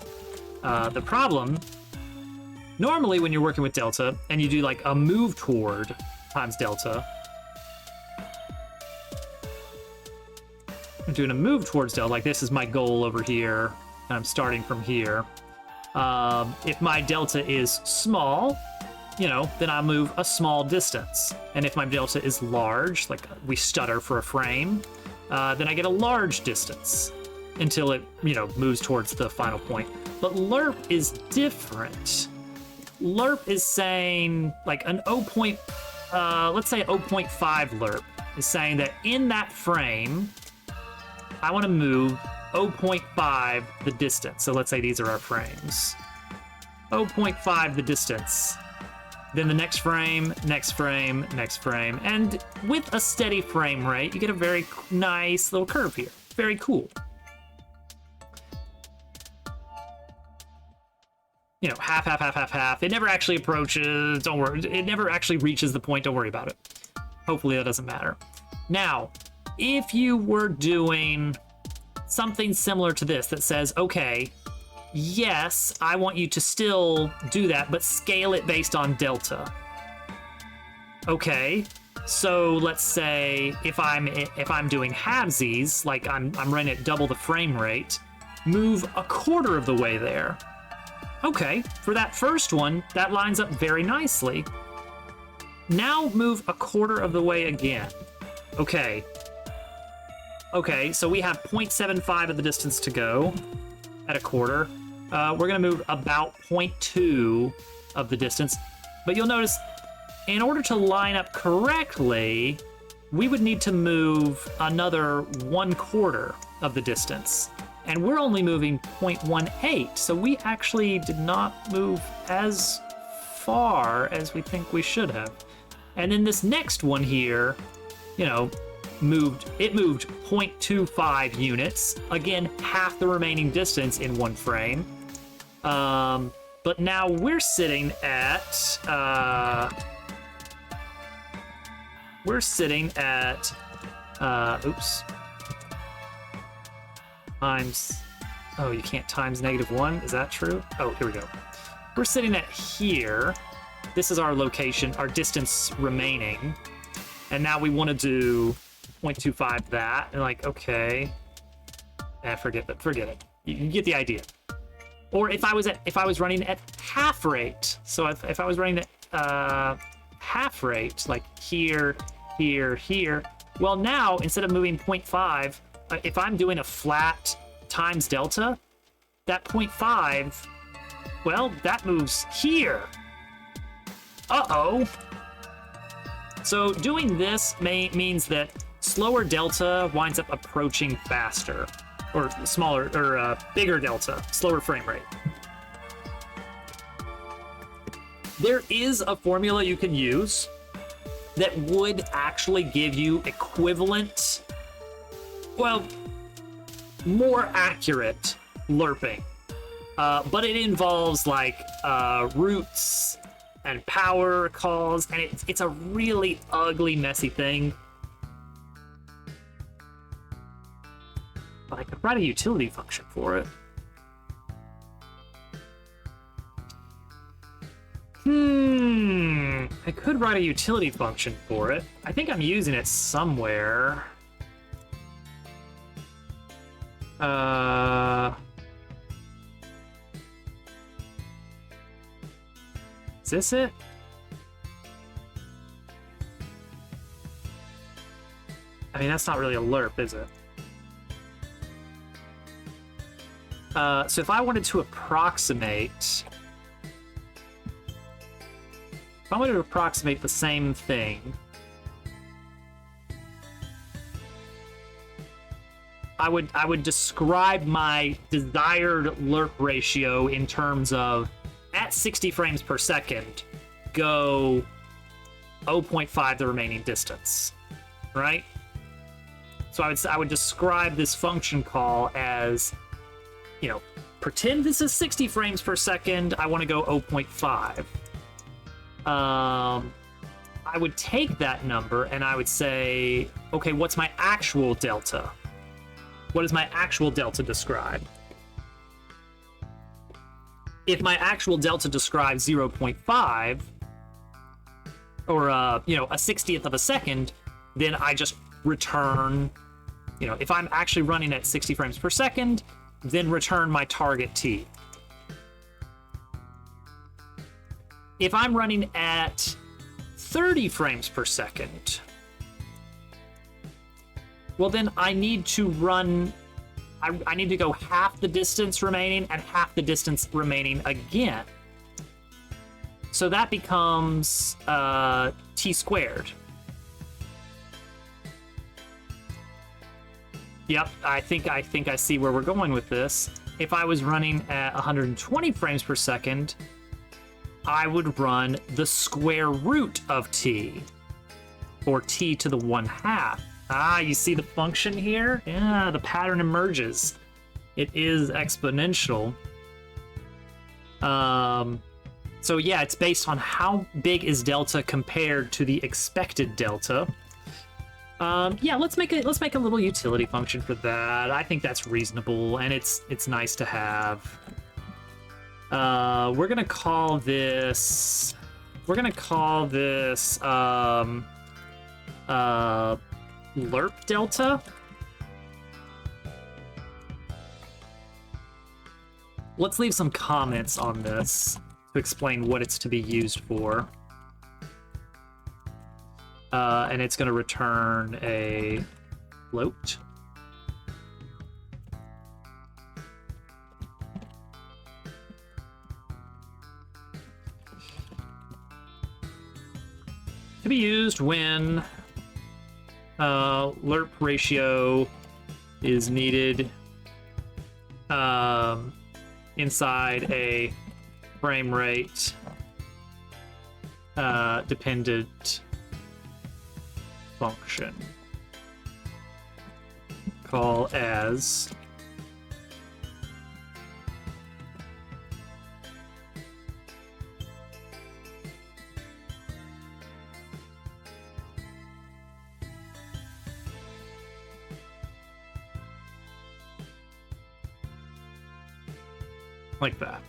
The problem, normally when you're working with delta, and you do like a move toward times delta, I'm doing a move towards delta, like this is my goal over here, and I'm starting from here. If my delta is small, you know, then I'll move a small distance. And if my delta is large, like we stutter for a frame, then I get a large distance until it, you know, moves towards the final point. But lerp is different. Lerp is saying like an let's say 0.5 lerp is saying that in that frame, I want to move 0.5 the distance. So let's say these are our frames. 0.5 the distance. Then the next frame, next frame, next frame. And with a steady frame rate, you get a very nice little curve here. Very cool. You know, half, half, half, half, half. It never actually approaches, don't worry. It never actually reaches the point, don't worry about it. Hopefully that doesn't matter. Now, if you were doing something similar to this that says, okay, yes, I want you to still do that, but scale it based on delta. Okay, so let's say if I'm doing halvesies, like I'm running at double the frame rate, move a quarter of the way there. Okay, for that first one, that lines up very nicely. Now move a quarter of the way again. Okay, so we have 0.75 of the distance to go at a quarter. we're going to move about 0.2 of the distance. But you'll notice, in order to line up correctly, we would need to move another 1/4 of the distance. And we're only moving 0.18, so we actually did not move as far as we think we should have. And then this next one here, you know, moved 0.25 units. Again, half the remaining distance in one frame. But now we're sitting at oops. Times, oh, you can't times -1, is that true? Oh, here we go. We're sitting at here. This is our location, our distance remaining. And now we want to do 0.25 that, and like, okay. Forget it. You get the idea. Or if I was running at half rate, so if I was running at half rate, like here, well now, instead of moving 0.5, if I'm doing a flat times delta, that 0.5, well, that moves here. Uh-oh. So doing this means that slower delta winds up approaching faster, or smaller, or bigger delta, slower frame rate. There is a formula you can use that would actually give you equivalent, well, more accurate lerping. But it involves like roots and power calls, and it's a really ugly, messy thing. But I could write a utility function for it. I could write a utility function for it. I think I'm using it somewhere. Is this it? I mean, that's not really a lerp, is it? So if I wanted to approximate... If I wanted to approximate the same thing, I would describe my desired lerp ratio in terms of, at 60 frames per second, go 0.5 the remaining distance, right? So I would describe this function call as, you know, pretend this is 60 frames per second, I want to go 0.5. I would take that number and I would say, okay, what's my actual delta? What does my actual delta describe? If my actual delta describes 0.5, or you know, a 60th of a second, then I just return, you know, if I'm actually running at 60 frames per second, then return my target t. If I'm running at 30 frames per second, well then I need to run, I need to go half the distance remaining and half the distance remaining again. So that becomes t squared. Yep, I think I see where we're going with this. If I was running at 120 frames per second, I would run the square root of t, or t to the 1/2. Ah, you see the function here? Yeah, the pattern emerges. It is exponential. So yeah, it's based on how big is delta compared to the expected delta. Yeah, let's make a little utility function for that. I think that's reasonable, and it's nice to have. We're gonna call this lerp delta. Let's leave some comments on this to explain what it's to be used for. And it's gonna return a float. To be used when lerp ratio is needed inside a frame rate dependent function. Call as like that.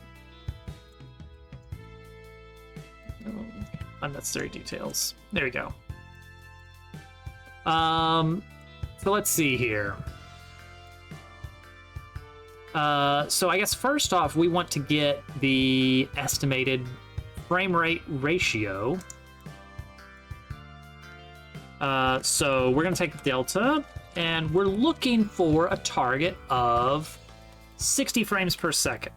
No unnecessary details. There you go. So let's see here. So I guess first off, we want to get the estimated frame rate ratio. So we're gonna take delta, and we're looking for a target of 60 frames per second.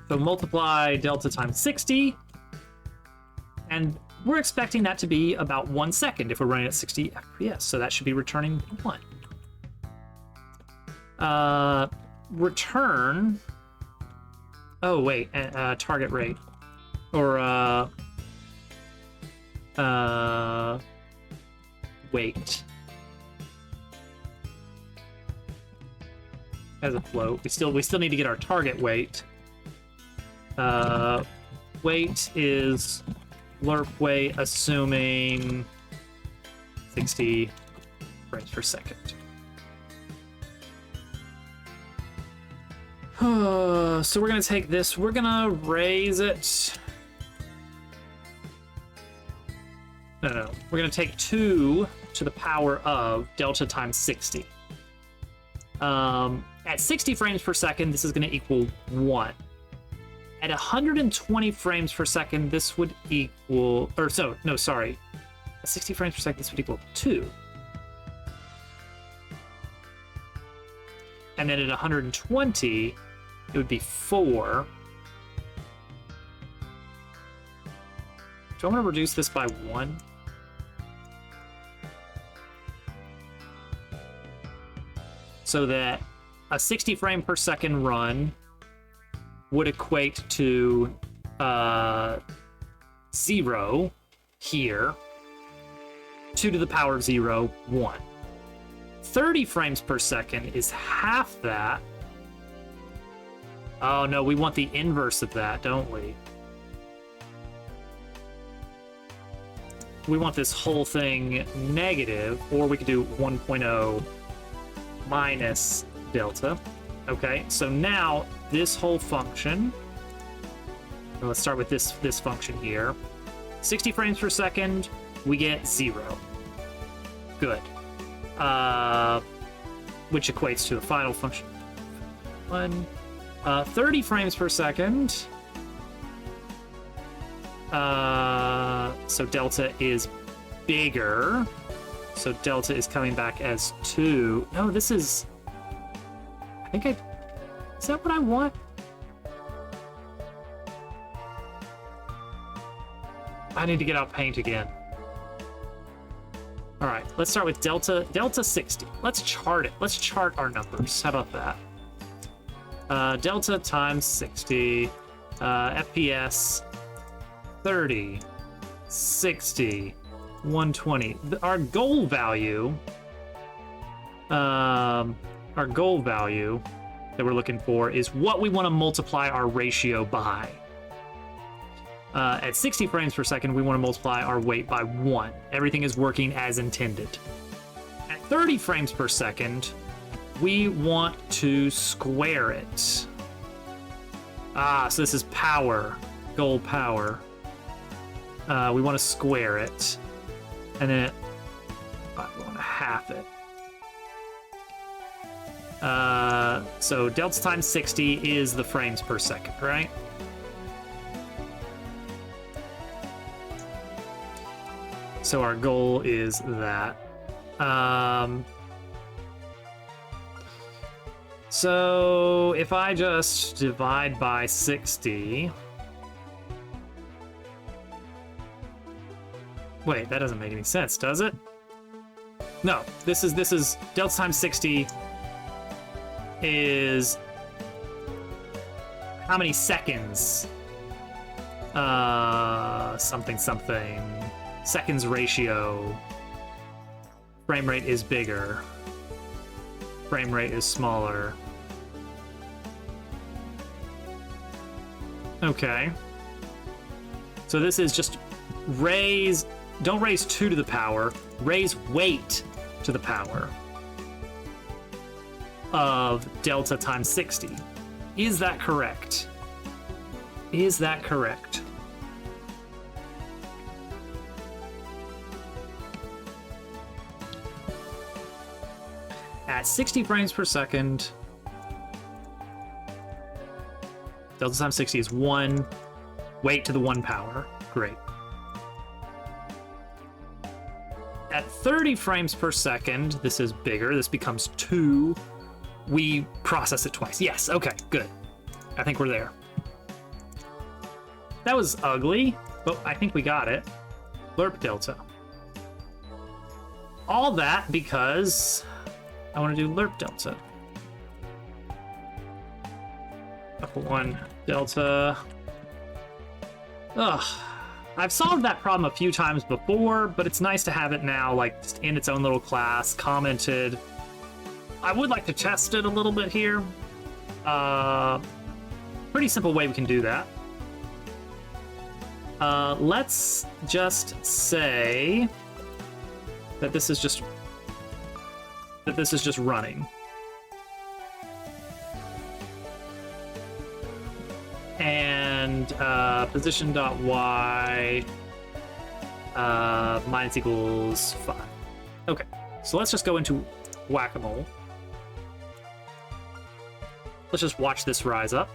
So multiply delta times 60, and we're expecting that to be about 1 second if we're running at 60 FPS, so that should be returning 1. Return. Oh wait, target rate, or wait. As a float, we still need to get our target weight. Weight is lerp weight, assuming 60 frames per second. So we're gonna take this, we're gonna raise it. No, we're gonna take 2 to the power of delta times 60. At 60 frames per second, this is gonna equal 1. At 120 frames per second, this would equal, or so, no, sorry. At 60 frames per second, this would equal 2. And then at 120, it would be 4. Do I want to reduce this by 1? So that a 60 frame per second run would equate to 0 here, 2 to the power of 0, 1. 30 frames per second is half that. Oh no, we want the inverse of that, don't we? We want this whole thing negative, or we could do 1.0 minus delta. Okay, so now this whole function, well, let's start with this function here. 60 frames per second, we get 0. Good. Which equates to the final function. 30 frames per second. So delta is bigger. So delta is coming back as 2. No, this is... Is that what I want? I need to get out Paint again. All right, let's start with delta 60. Let's chart it. Let's chart our numbers. How about that? Delta times 60, FPS 30, 60, 120. Our goal value that we're looking for is what we want to multiply our ratio by. At 60 frames per second, we want to multiply our weight by 1. Everything is working as intended. At 30 frames per second, we want to square it. So this is power, goal power. We want to square it. And then we want to half it. So delta times 60 is the frames per second, right? So our goal is that. So if I just divide by 60, Wait, that doesn't make any sense, does it? No, this is delta times 60 is how many seconds? Something. Seconds ratio. Frame rate is bigger. Frame rate is smaller. Okay. So this is just raise, don't raise 2 to the power, raise weight to the power of delta times 60. Is that correct? Is that correct? At 60 frames per second, delta times 60 is 1, weight to the 1 power. Great. At 30 frames per second, this is bigger, this becomes 2. We process it twice. Yes, okay, good. I think we're there. That was ugly, but I think we got it. Lerp delta. All that because I want to do lerp delta. F1 delta. Ugh. I've solved that problem a few times before, but it's nice to have it now, like, just in its own little class, commented. I would like to test it a little bit here. Pretty simple way we can do that. Let's just say that this is just running. And position.y minus equals 5. Okay, so let's just go into whack-a-mole. Let's just watch this rise up.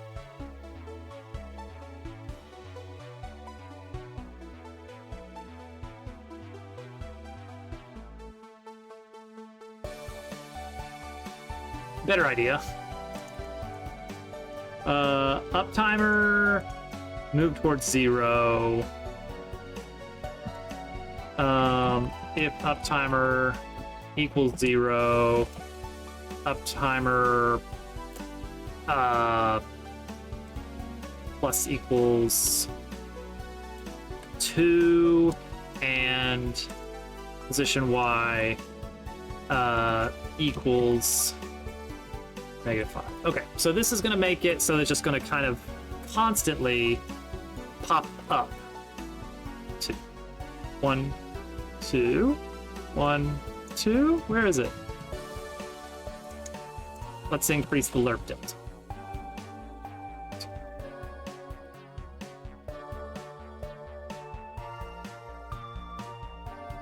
Better idea. Up timer, move towards 0. If up timer equals 0, up timer plus equals 2, and position Y equals -5. Okay, so this is going to make it so it's just going to kind of constantly pop up. 2, 1, 2, 1, 2. Where is it? Let's increase the lerp delta.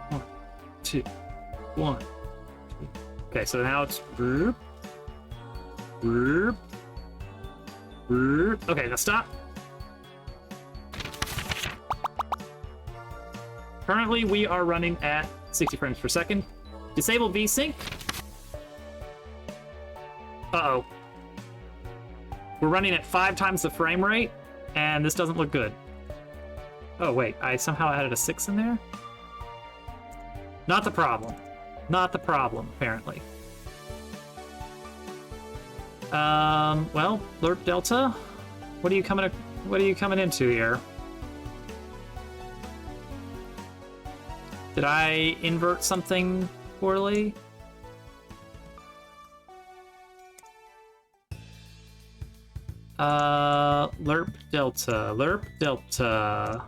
1, 2, 1. Okay, so now it's okay, now stop. Currently, we are running at 60 frames per second. Disable VSync. Uh-oh. We're running at 5 times the frame rate, and this doesn't look good. Oh, wait, I somehow added a 6 in there? Not the problem. Not the problem, apparently. Well, lerp delta, what are you coming into here? Did I invert something poorly? Lerp delta. Let's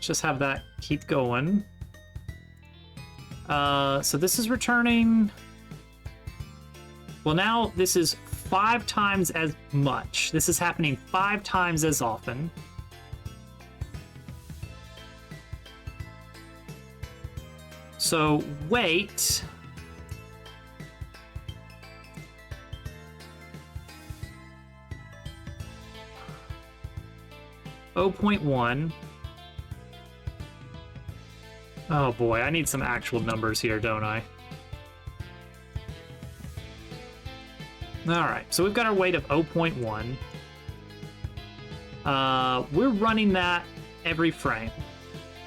just have that keep going. So this is returning. Well, now this is 5 times as much. This is happening 5 times as often. So wait. .1. Oh boy, I need some actual numbers here, don't I? Alright, so we've got our weight of 0.1. We're running that every frame.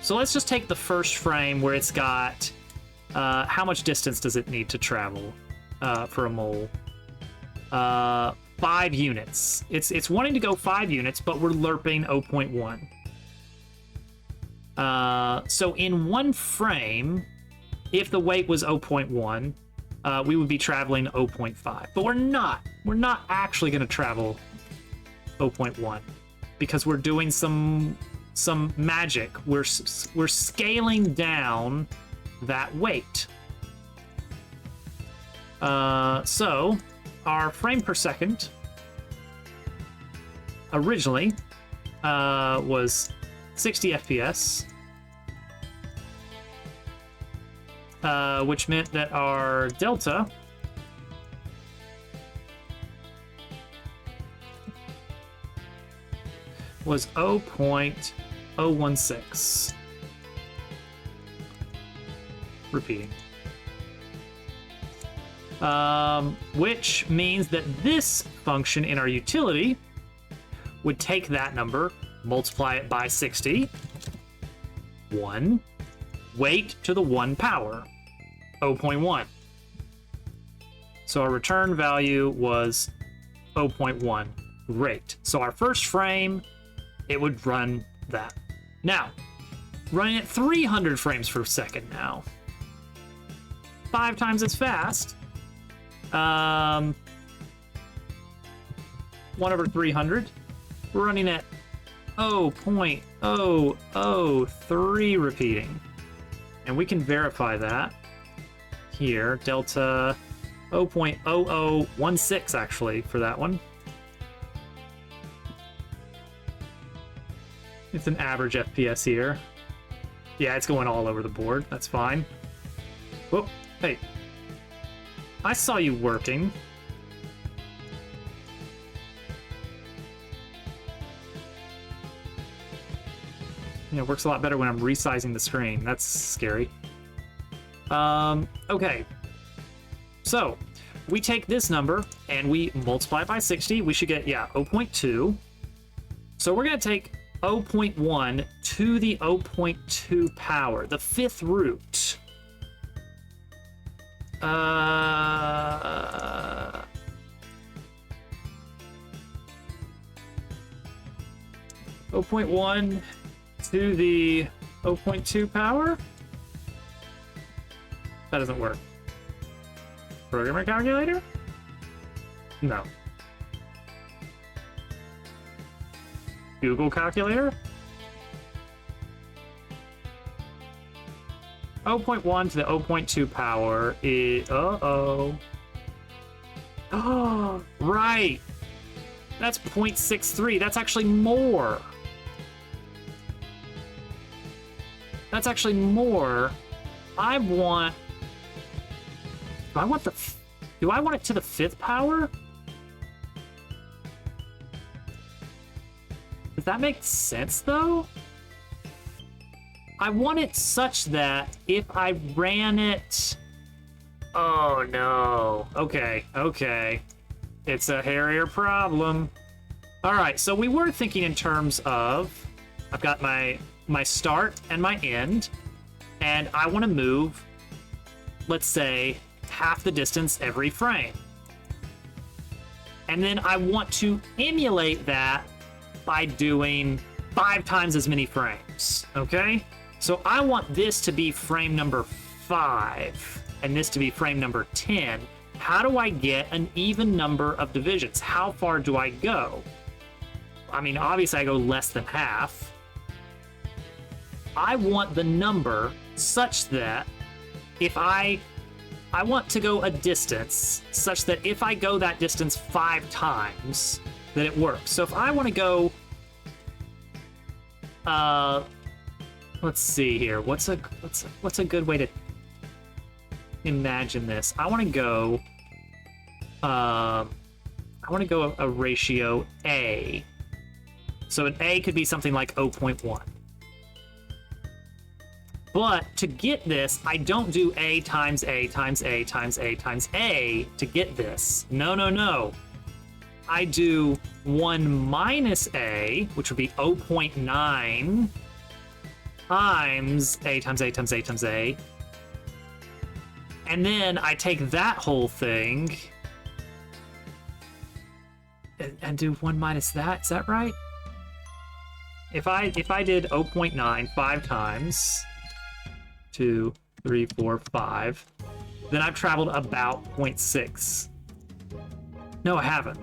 So let's just take the first frame where it's got how much distance does it need to travel for a mole? 5 units. It's wanting to go 5 units, but we're lerping 0.1. So in one frame, if the weight was 0.1, we would be traveling 0.5. But we're not. We're not actually going to travel 0.1 because we're doing some magic. We're scaling down that weight. So our frame per second originally was 60 FPS, which meant that our delta was 0.016. Repeating. Which means that this function in our utility would take that number, multiply it by 60, 1, weight to the 1 power, 0.1. So our return value was 0.1. Great. So our first frame, it would run that. Now, running at 300 frames per second now. 5 times as fast. 1/300. We're running at 0.003 repeating. And we can verify that here. Delta 0.0016 actually for that one. It's an average FPS here. Yeah, it's going all over the board. That's fine. Whoop. Hey. I saw you working. Yeah, it works a lot better when I'm resizing the screen. That's scary. Okay. So, we take this number and we multiply it by 60. We should get, 0.2. So we're going to take 0.1 to the 0.2 power, the 5th root. 0.1 to the 0.2 power? That doesn't work. Programmer calculator? No. Google calculator? 0.1 to the 0.2 power is... Uh-oh. Oh, right. That's 0.63. That's actually more. That's actually more. I want... Do I want the... Do I want it to the 5th power? Does that make sense, though? I want it such that if I ran it... Oh, no. Okay, okay. It's a hairier problem. All right, so we were thinking in terms of... I've got my start and my end, and I want to move, let's say, half the distance every frame. And then I want to emulate that by doing 5 times as many frames, okay? So I want this to be frame number 5 and this to be frame number 10. How do I get an even number of divisions? How far do I go? I mean, obviously I go less than half. I want the number such that if I want to go a distance such that if I go that distance 5 times, that it works. So if I want to go, let's see here. What's a good way to imagine this? I want to go, a ratio A. So an A could be something like 0.1. But to get this, I don't do A times A times A times A times A to get this. No, no, no. I do 1 minus A, which would be 0.9, times A times A times A times A. And then I take that whole thing and do 1 minus that. Is that right? If I did 0.9 5 times 2, 3, 4, 5, then I've traveled about 0.6. No, I haven't.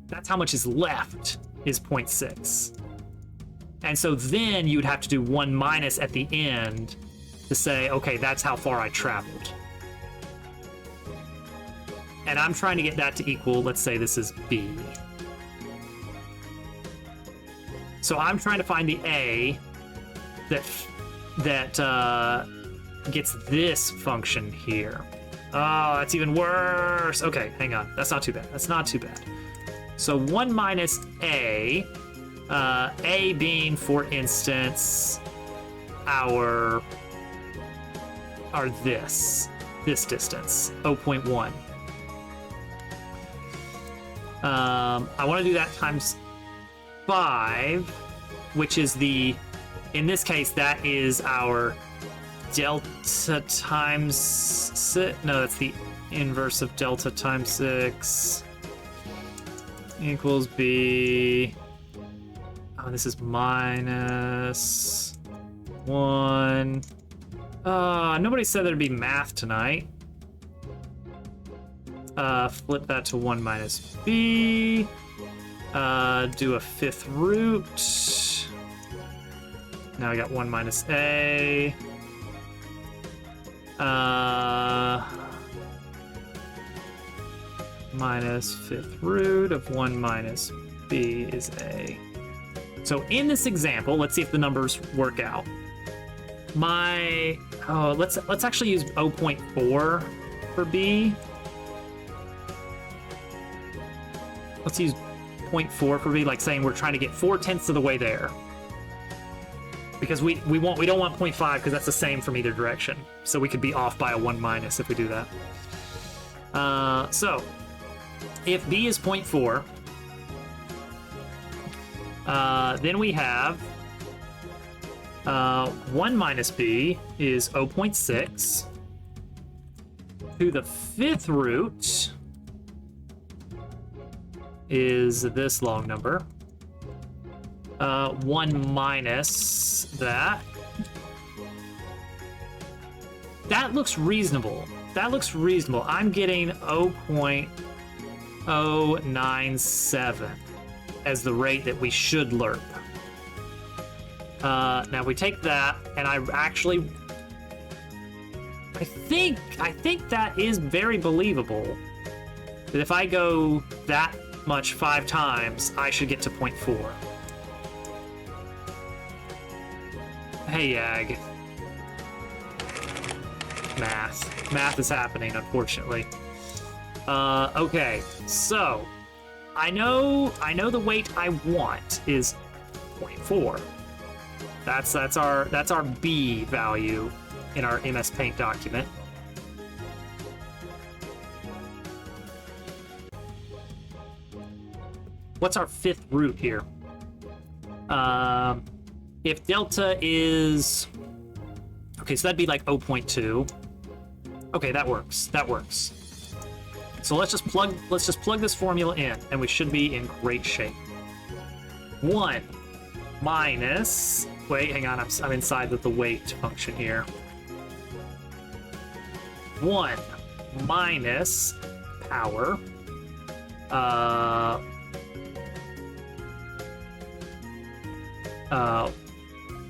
That's how much is left, is 0.6. And so then you would have to do 1 minus at the end to say, okay, that's how far I traveled. And I'm trying to get that to equal, let's say this is B. So I'm trying to find the A that gets this function here. Oh, that's even worse. Okay, hang on. That's not too bad. That's not too bad. So 1 minus A, A being, for instance, our this distance, 0.1. I want to do that times 5, which is in this case, that is our delta times 6. No, that's the inverse of delta times 6 equals B. Oh, this is minus 1. Nobody said there'd be math tonight. Flip that to 1 minus B. Do a 5th root. Now I got 1 minus A. Minus 5th root of 1 minus B is A. So in this example, let's see if the numbers work out. Let's actually use 0.4 for B. Let's use 0.4 for B, like saying we're trying to get 4/10 of the way there. Because we don't want 0.5 because that's the same from either direction. So we could be off by a 1 minus if we do that. So if B is 0.4, then we have 1 minus B is 0.6 to the 5th root is this long number. 1 minus that. That looks reasonable. That looks reasonable. I'm getting 0.097 as the rate that we should lerp. Now we take that, and I think that is very believable. That if I go that much 5 times, I should get to 0.4. Hey, Yag. Math is happening, unfortunately. Okay, so I know the weight I want is 0.4. That's our B value in our MS Paint document. What's our 5th root here? If delta is... Okay, so that'd be like 0.2. Okay, that works. That works. So let's just plug this formula in, and we should be in great shape. 1 minus... Wait, hang on, I'm inside of the weight function here. 1 minus power.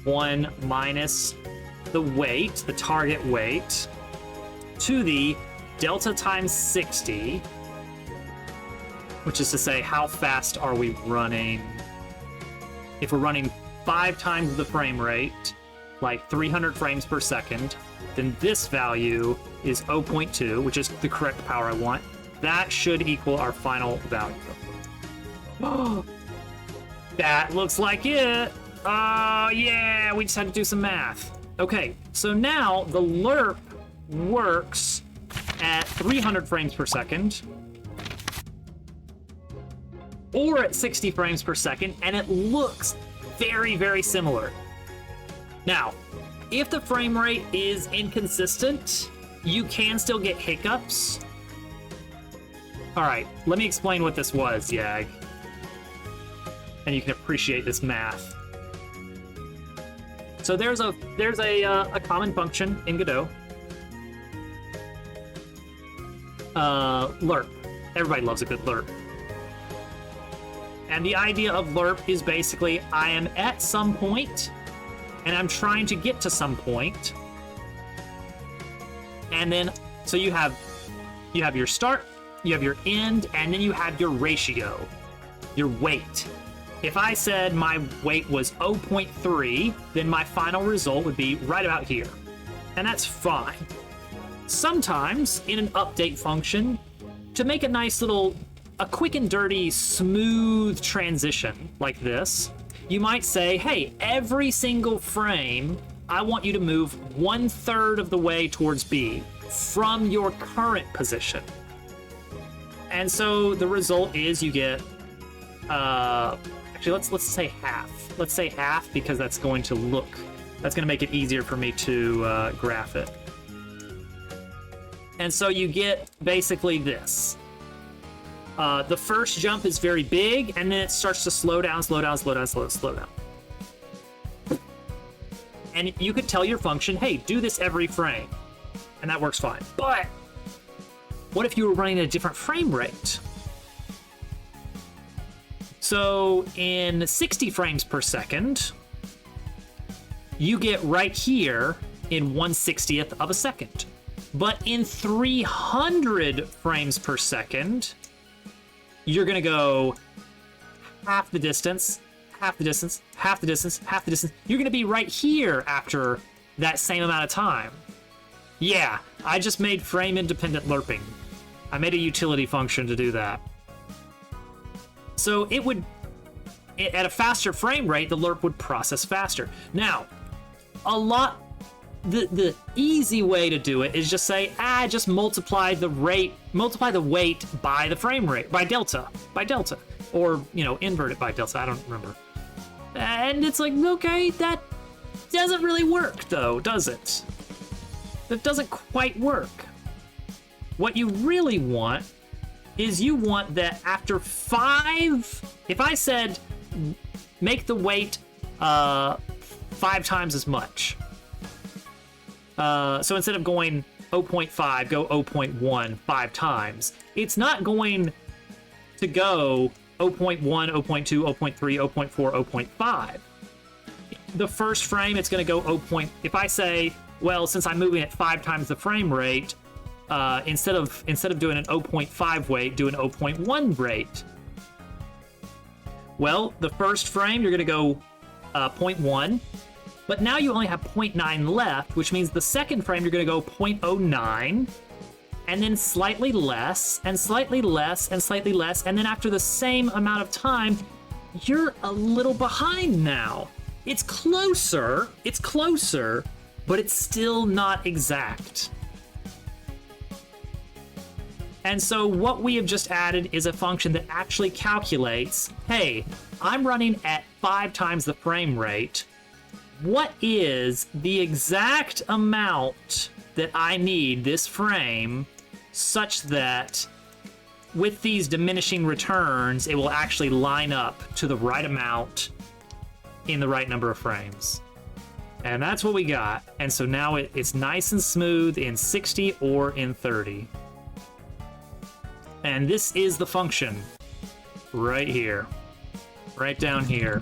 1 minus the weight, the target weight, to the delta times 60, which is to say how fast are we running. If we're running 5 times the frame rate, like 300 frames per second, then this value is 0.2, which is the correct power I want. That should equal our final value. Oh, that looks like it. Oh, yeah, we just had to do some math. Okay, so now the lerp works at 300 frames per second or at 60 frames per second, and it looks very, very similar. Now, if the frame rate is inconsistent, you can still get hiccups. All right, let me explain what this was, Yag. And you can appreciate this math. So there's a common function in Godot. Lerp. Everybody loves a good lerp. And the idea of lerp is basically I am at some point, and I'm trying to get to some point. And then, so you have your start, you have your end, and then you have your ratio, your weight. If I said my weight was 0.3, then my final result would be right about here. And that's fine. Sometimes, in an update function, to make a nice little, a quick and dirty, smooth transition like this, you might say, hey, every single frame, I want you to move 1/3 of the way towards B from your current position. And so the result is you get, actually, let's say half. Let's say half because that's going to make it easier for me to graph it. And so you get basically this. The first jump is very big, and then it starts to slow down. And you could tell your function, hey, do this every frame. And that works fine. But what if you were running at a different frame rate? So in 60 frames per second, you get right here in 1/60th of a second. But in 300 frames per second, you're gonna go half the distance, half the distance, half the distance, half the distance. You're gonna be right here after that same amount of time. Yeah, I just made frame-independent lerping. I made a utility function to do that. So it would, at a faster frame rate, the lerp would process faster. Now, the easy way to do it is just say, just multiply the weight by the frame rate, by delta, or, invert it by delta, I don't remember. And it's like, okay, that doesn't really work though, does it? That doesn't quite work. What you really want is you want that after 5, if I said make the weight 5 times as much. So instead of going 0.5, go 0.1 5 times. It's not going to go 0.1, 0.2, 0.3, 0.4, 0.5. The first frame, it's going to go 0. If I say, well, since I'm moving at 5 times the frame rate, instead of doing an 0.5 weight, do an 0.1 rate. Well, the first frame, you're going to go 0.1. But now you only have 0.9 left, which means the second frame you're going to go 0.09, and then slightly less, and slightly less, and slightly less, and then after the same amount of time, you're a little behind now. It's closer, but it's still not exact. And so what we have just added is a function that actually calculates, hey, I'm running at 5 times the frame rate. What is the exact amount that I need this frame such that with these diminishing returns, it will actually line up to the right amount in the right number of frames. And that's what we got. And so now it's nice and smooth in 60 or in 30. And this is the function right here, right down here.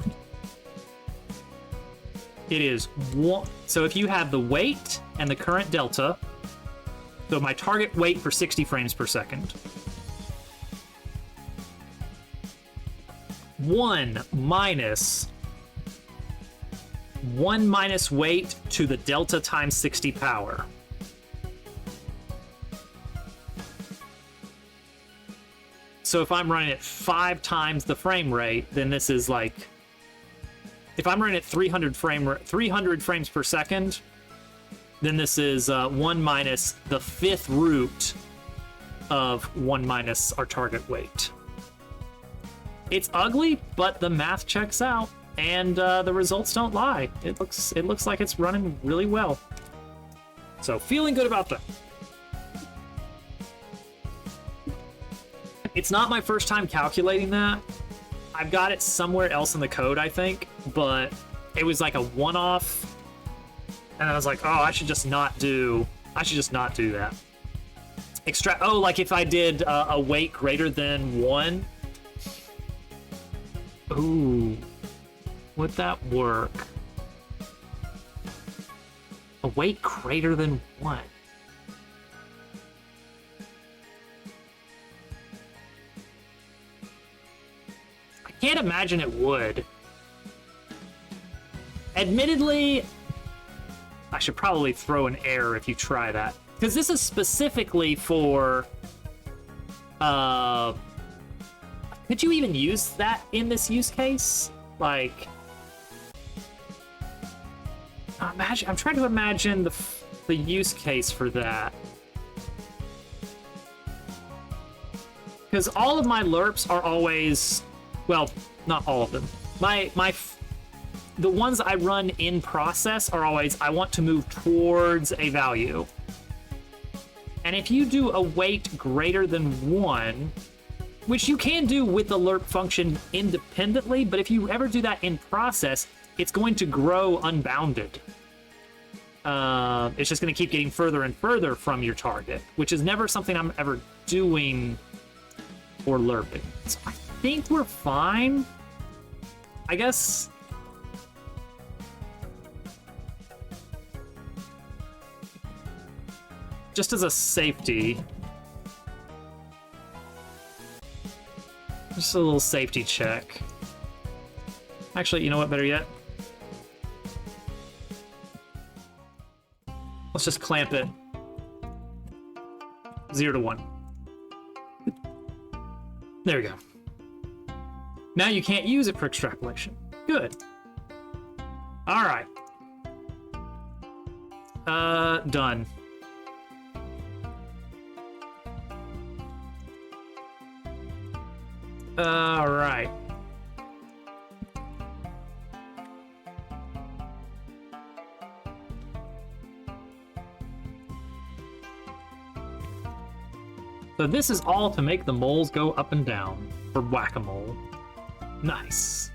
It is one. So if you have the weight and the current delta, so my target weight for 60 frames per second, 1 minus weight to the delta times 60 power. So if I'm running at 5 times the frame rate, then this is like, if I'm running at 300 frames per second, then this is 1 minus the 5th root of 1 minus our target weight. It's ugly, but the math checks out. and the results don't lie. It looks like it's running really well. So feeling good about that. It's not my first time calculating that. I've got it somewhere else in the code, I think, but it was like a one-off, and I was like, oh, I should just not do that. Oh, like if I did a weight greater than 1. Ooh, would that work? A weight greater than 1. I can't imagine it would. Admittedly, I should probably throw an error if you try that. Because this is specifically for... could you even use that in this use case? Like... I'm trying to imagine the use case for that. Because all of my lerps are always... Well, not all of them. The ones I run in process are always, I want to move towards a value. And if you do a weight greater than 1, which you can do with the lerp function independently, but if you ever do that in process, it's going to grow unbounded. It's just going to keep getting further and further from your target, which is never something I'm ever doing for lerping. So I think we're fine. I guess... Just as a safety. Just a little safety check. Actually, you know what, better yet? Let's just clamp it. 0 to 1. There we go. Now you can't use it for extrapolation. Good. Alright. Done. Alright. So this is all to make the moles go up and down for whack-a-mole. Nice.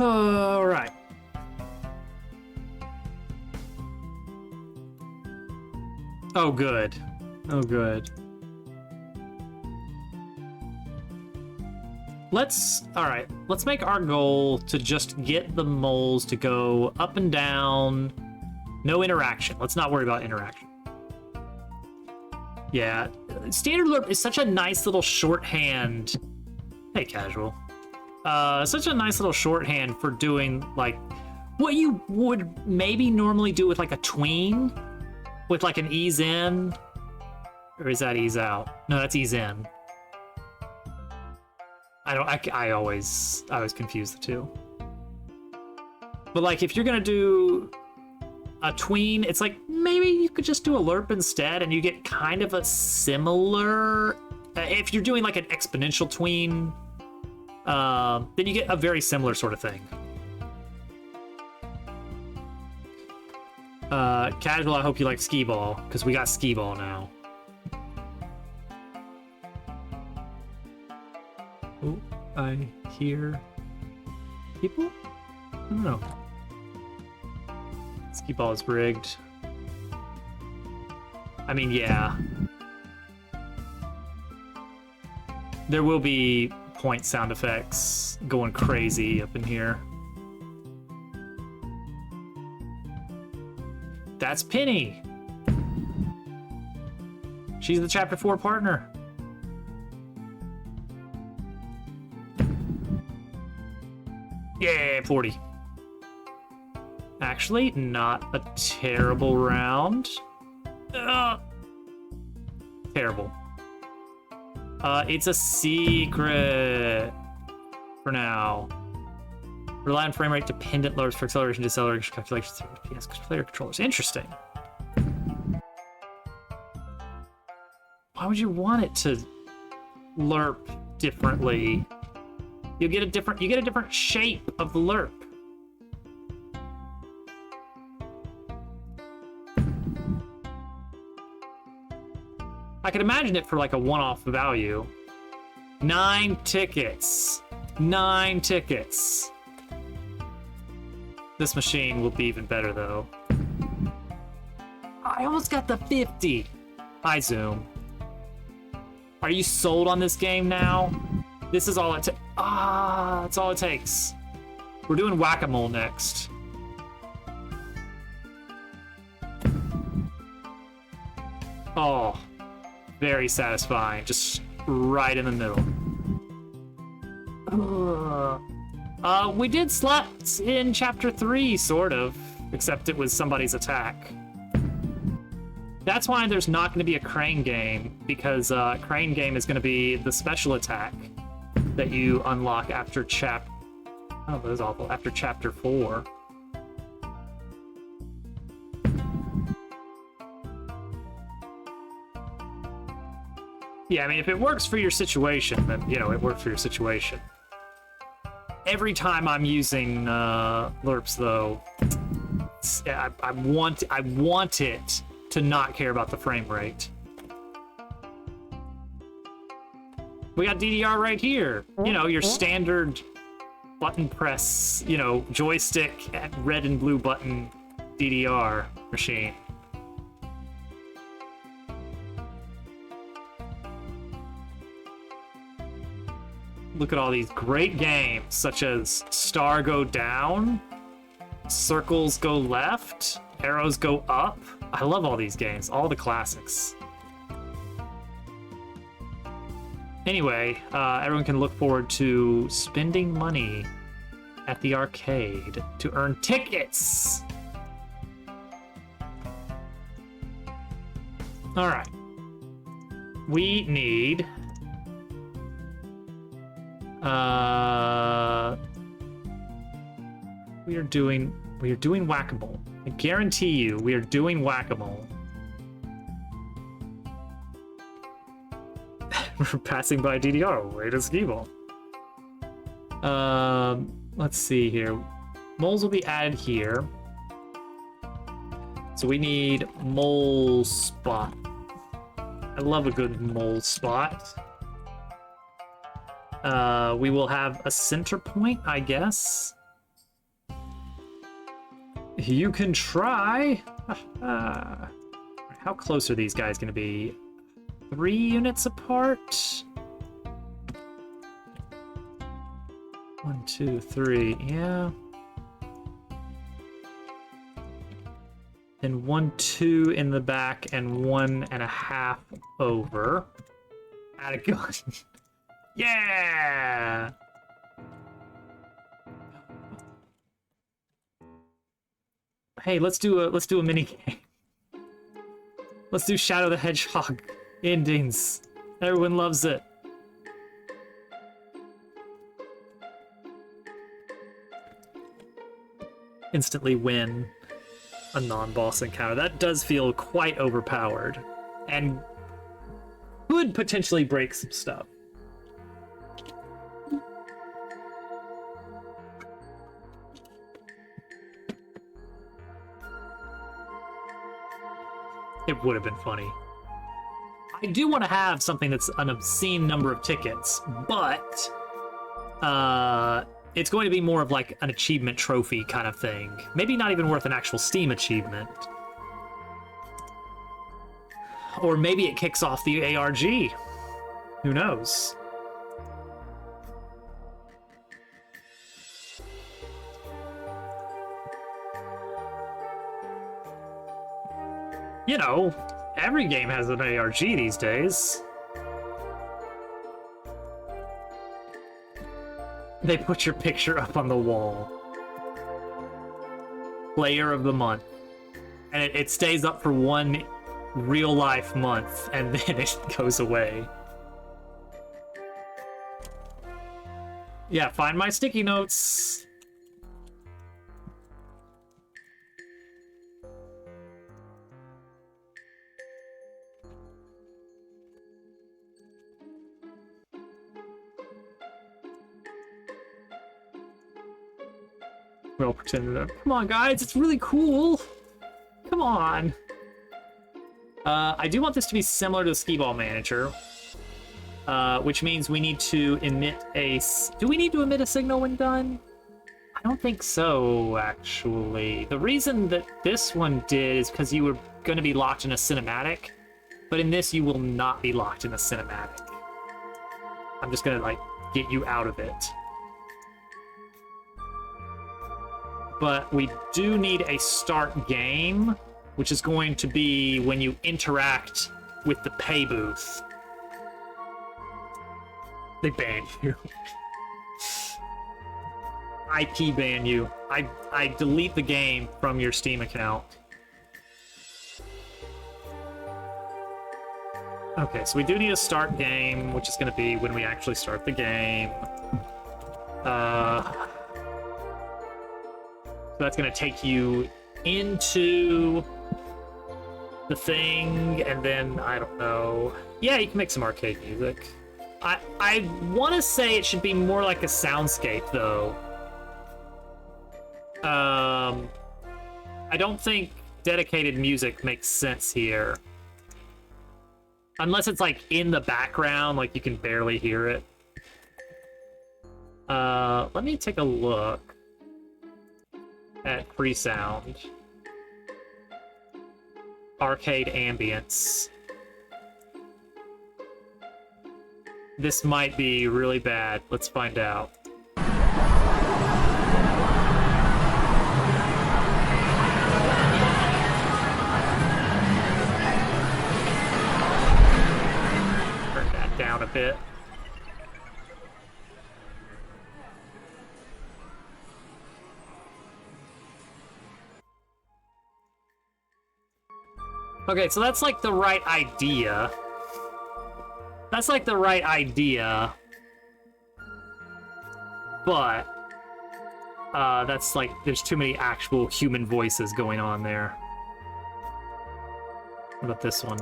Alright. Oh, good. Oh, good. Alright, let's make our goal to just get the moles to go up and down. No interaction. Let's not worry about interaction. Yeah, standard lerp is such a nice little shorthand. Hey, casual. Such a nice little shorthand for doing, like, what you would maybe normally do with, like, a tween. With, like, an ease in. Or is that ease out? No, that's ease in. I always confuse the two. But like, if you're gonna do a tween, it's like, maybe you could just do a lerp instead and you get kind of a similar, if you're doing like an exponential tween, then you get a very similar sort of thing. Casual, I hope you like skee ball, because we got skee ball now. Oh, I hear people? I don't know. Skee ball is rigged. I mean, yeah. There will be point sound effects going crazy up in here. That's Penny. She's the Chapter 4 partner. Yeah, 40. Actually, not a terrible round. Terrible. It's a secret for now. Rely on frame rate dependent loads for acceleration, deceleration calculations through PS player controllers. Interesting. Why would you want it to lerp differently? You get a different shape of the lerp. I could imagine it for like a one-off value. 9 tickets. 9 tickets. This machine will be even better though. I almost got the 50. Hi, Zoom. Are you sold on this game now? This is all it takes. That's all it takes. We're doing whack-a-mole next. Oh, very satisfying. Just right in the middle. We did slats in chapter 3, sort of, except it was somebody's attack. That's why there's not going to be a crane game, because crane game is going to be the special attack that you unlock after oh, that was awful. After chapter 4. Yeah, I mean, if it works for your situation, then, you know, it works for your situation. Every time I'm using lerps, though, I want it to not care about the frame rate. We got DDR right here. You know, your standard button press, you know, joystick at red and blue button DDR machine. Look at all these great games, such as Star Go Down, Circles Go Left, Arrows Go Up. I love all these games, all the classics. Anyway, everyone can look forward to spending money at the arcade to earn tickets. All right. We need... we are doing whack-a-mole. I guarantee you, we are doing whack-a-mole. We're passing by DDR. Way to skee ball. Let's see here. Moles will be added here. So we need mole spot. I love a good mole spot. We will have a center point, I guess. You can try. How close are these guys going to be? 3 units apart? 1, 2, 3. Yeah. And 1, 2 in the back, and 1.5 over. Add a gun. Yeah! Hey, let's do a mini game. Let's do Shadow the Hedgehog endings. Everyone loves it. Instantly win a non-boss encounter. That does feel quite overpowered, and could potentially break some stuff. It would have been funny. I do want to have something that's an obscene number of tickets, but it's going to be more of like an achievement trophy kind of thing. Maybe not even worth an actual Steam achievement. Or maybe it kicks off the ARG. Who knows? You know, every game has an ARG these days. They put your picture up on the wall. Player of the month. And it stays up for 1 real life month, and then it goes away. Yeah, find my sticky notes. We all pretend to. Come on, guys, it's really cool. Come on. I do want this to be similar to the Skee-Ball Manager, which means we need to emit a. Do we need to emit a signal when done? I don't think so, actually. The reason that this one did is because you were going to be locked in a cinematic, but in this you will not be locked in a cinematic. I'm just going to, like, get you out of it. But we do need a start game, which is going to be when you interact with the pay booth. They ban you. IP ban you. I delete the game from your Steam account. Okay, so we do need a start game, which is going to be when we actually start the game. So that's going to take you into the thing, and then, I don't know. Yeah, you can make some arcade music. I want to say it should be more like a soundscape, though. I don't think dedicated music makes sense here. Unless it's like in the background, like you can barely hear it. Let me take a look at pre-sound. Arcade ambience. This might be really bad. Let's find out. Down a bit. Okay, so that's like the right idea. That's like the right idea. But that's like there's too many actual human voices going on there. What about this one?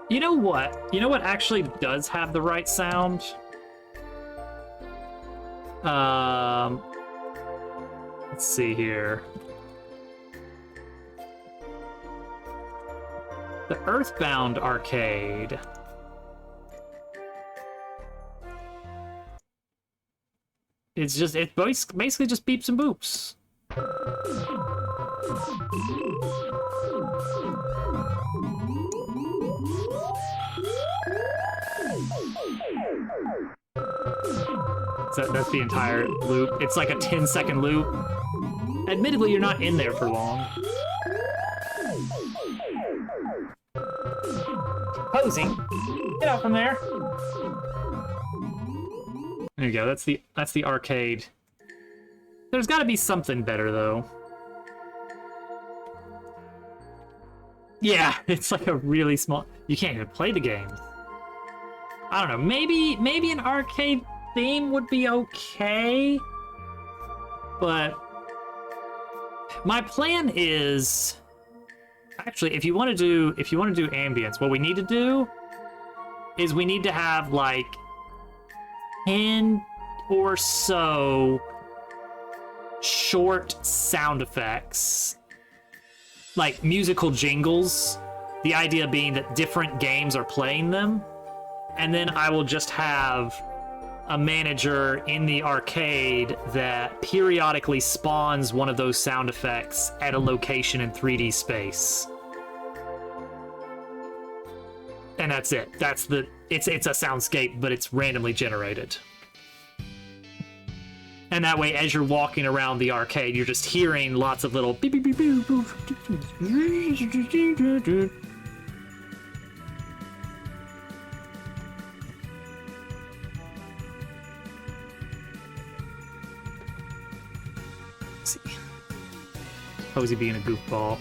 You know what? You know what actually does have the right sound? Let's see here. The Earthbound arcade. It's basically just beeps and boops. So that's the entire loop. It's like a 10-second loop. Admittedly, you're not in there for long. Posing. Get out from there. There you go. That's the arcade. There's got to be something better though. Yeah, it's like a really small. You can't even play the game. I don't know. Maybe an arcade theme would be okay, but my plan is actually if you want to do ambience, what we need to do is we need to have like 10 or so short sound effects, like musical jingles. The idea being that different games are playing them, and then I will just have a manager in the arcade that periodically spawns one of those sound effects at a location in 3D space. And that's it. It's a soundscape, but it's randomly generated. And that way, as you're walking around the arcade, you're just hearing lots of little beep beep beep beep beep. Posey being a goofball.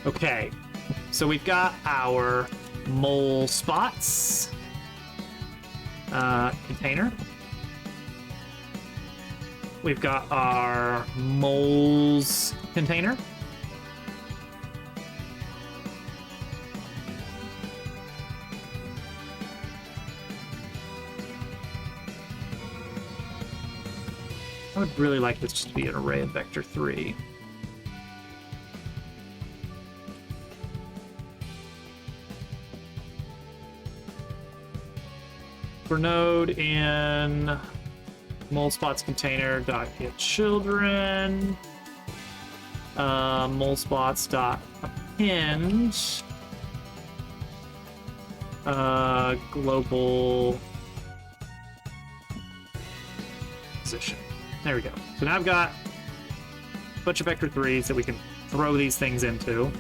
Okay, so we've got our mole spots container. we've got our moles container. I would really like this just to be an array of vector 3. For node in mole spots container dot get children, mole spots dot append global position. There we go. So now I've got a bunch of vector 3s that we can throw these things into.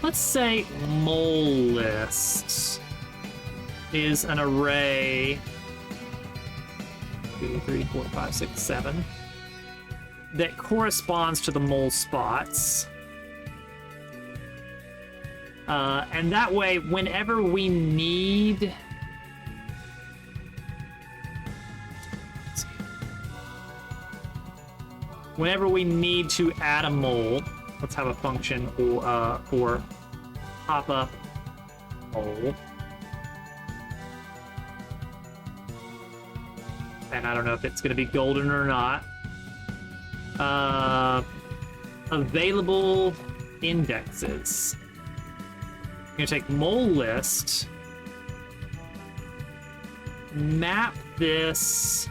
Let's say mole list is an array 2, 3, 4, 5, 6, 7 that corresponds to the mole spots. And that way, whenever we need to add a mole, let's have a function for pop up mole. And I don't know if it's going to be golden or not. Available indexes. I'm going to take mole list, map this.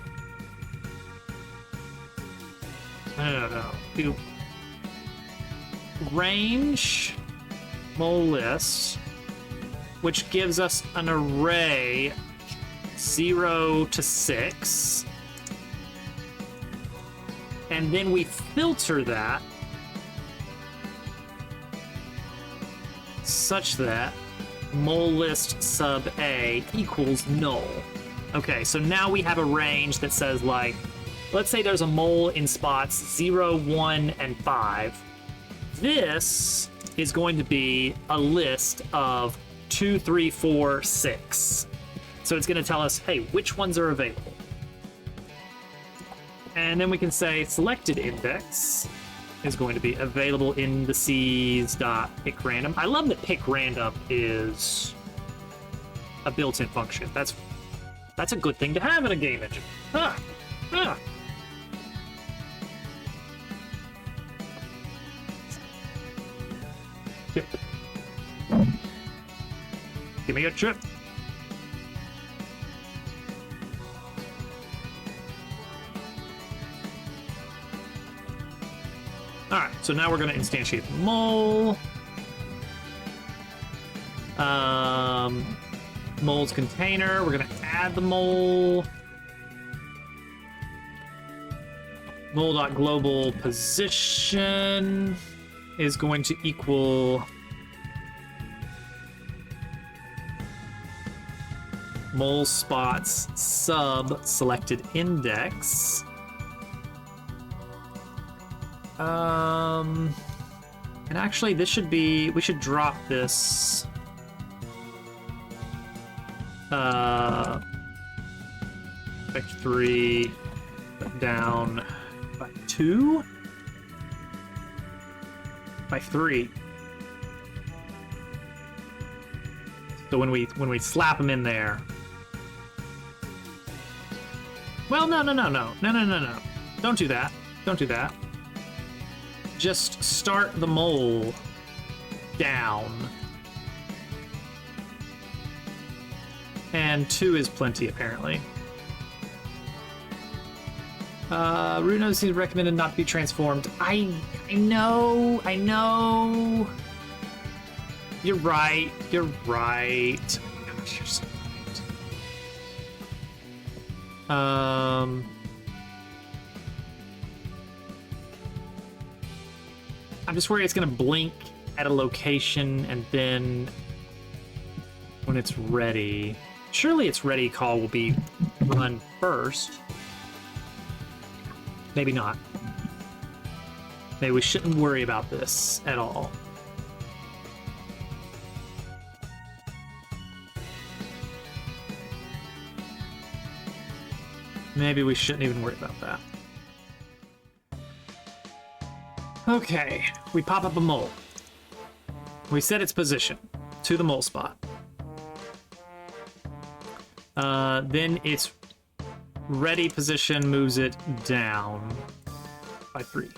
No. Do range mole list, which gives us an array 0 to 6. And then we filter that such that mole list sub A equals null. Okay, so now we have a range that says, like, let's say there's a mole in spots 0, 1, and 5. This is going to be a list of 2, 3, 4, 6. So it's going to tell us, hey, which ones are available. And then we can say selected index is going to be available indices.pickRandom. I love that pickRandom is a built-in function. That's a good thing to have in a game engine. Give me a trip. Alright, so now we're going to instantiate the mole. Mole's container. We're going to add the mole. Mole.global position is going to equal mole spots sub selected index. And actually this should be, we should drop this vector 3 down by 2 by 3. So when we slap them in there. Well, no. Don't do that. Don't do that. Just start the mole down. And 2 is plenty, apparently. Root node seems recommended not to be transformed. I know. You're right. Gosh, you're so right. I'm just worried it's gonna blink at a location and then when it's ready. Surely its ready call will be run first. Maybe not. Maybe we shouldn't worry about this at all. Maybe we shouldn't even worry about that. Okay, we pop up a mole. We set its position to the mole spot. Then its ready position moves it down by 3.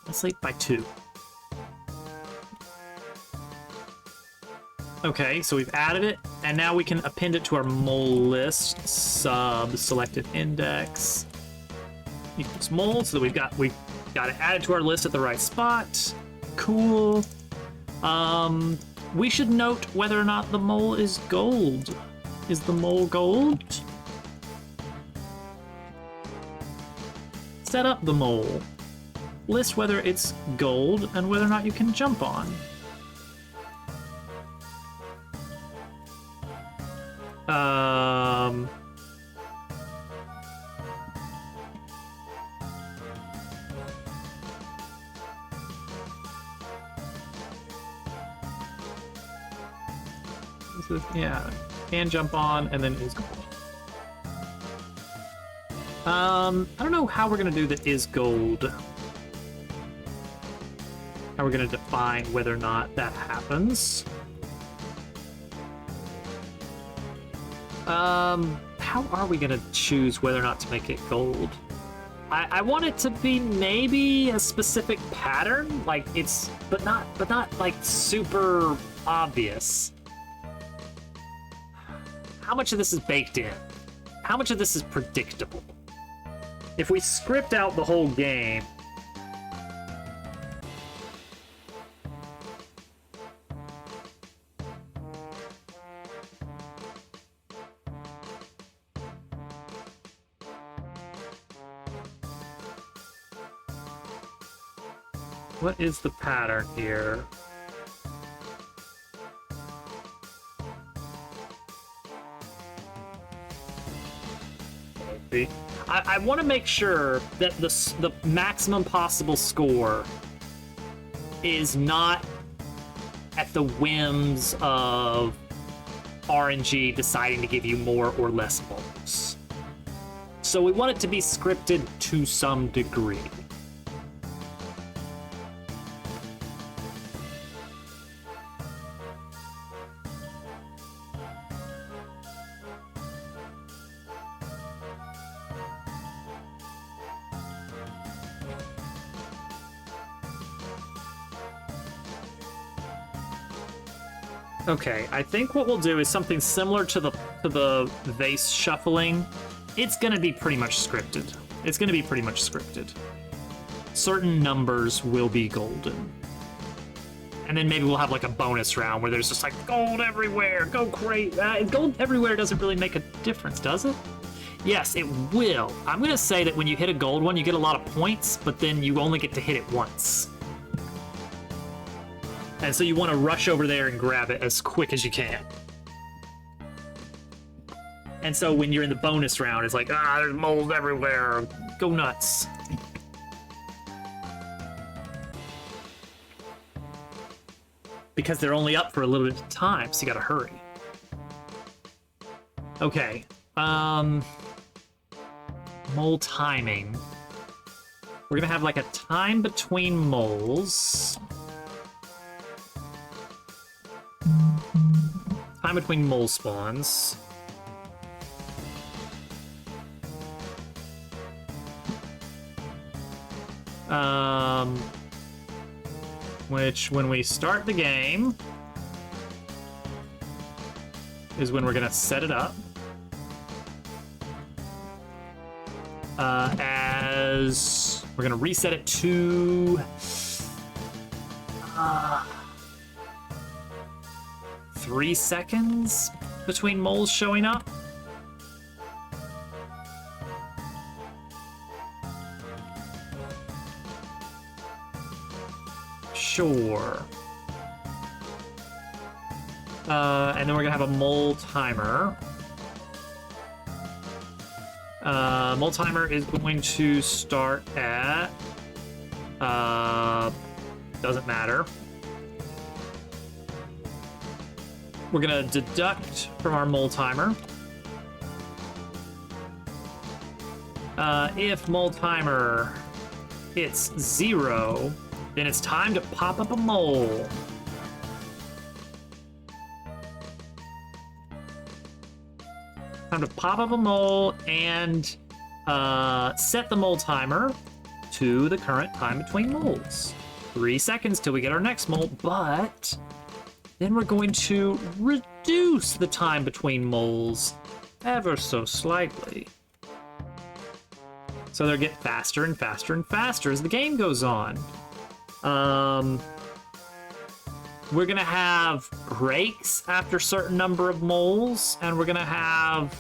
Let's leave by 2. Okay, so we've added it, and now we can append it to our mole list. Sub selected index equals mole, so that we've got it added to our list at the right spot. Cool. We should note whether or not the mole is gold. Is the mole gold? Set up the mole. List whether it's gold and whether or not you can jump on. This is, yeah, can jump on and then is gold. I don't know how we're gonna do the is gold. How we're gonna define whether or not that happens. How are we gonna choose whether or not to make it gold? I want it to be maybe a specific pattern, like it's, but not like super obvious. How much of this is baked in? How much of this is predictable? If we script out the whole game, what is the pattern here? I want to make sure that the maximum possible score is not at the whims of RNG deciding to give you more or less moles. So we want it to be scripted to some degree. Okay, I think what we'll do is something similar to the vase shuffling. It's gonna be pretty much scripted. It's gonna be pretty much scripted. Certain numbers will be golden. And then maybe we'll have like a bonus round where there's just like gold everywhere, go crazy. Gold everywhere doesn't really make a difference, does it? Yes, it will. I'm gonna say that when you hit a gold one, you get a lot of points, but then you only get to hit it once. And so you want to rush over there and grab it as quick as you can. And so when you're in the bonus round, it's like, there's moles everywhere. Go nuts. Because they're only up for a little bit of time, so you gotta hurry. Okay. Mole timing. We're gonna have like a time between moles. Time between mole spawns. Which, when we start the game, is when we're gonna set it up. As we're gonna reset it to 3 seconds between moles showing up. Sure. And then we're gonna have a mole timer. Mole timer is going to start at Doesn't matter. We're gonna deduct from our mole timer. If mole timer hits 0, then it's time to pop up a mole. Time to pop up a mole and set the mole timer to the current time between moles. 3 seconds till we get our next mole, but then we're going to reduce the time between moles ever so slightly. So they'll get faster and faster and faster as the game goes on. We're gonna have breaks after a certain number of moles, and we're gonna have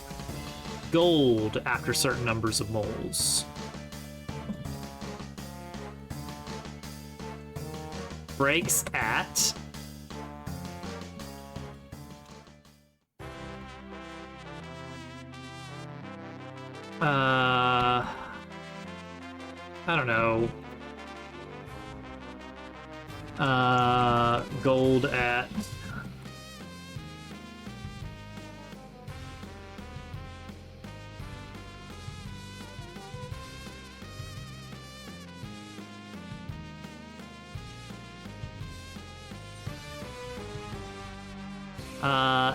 gold after certain numbers of moles. Breaks at I don't know. Gold at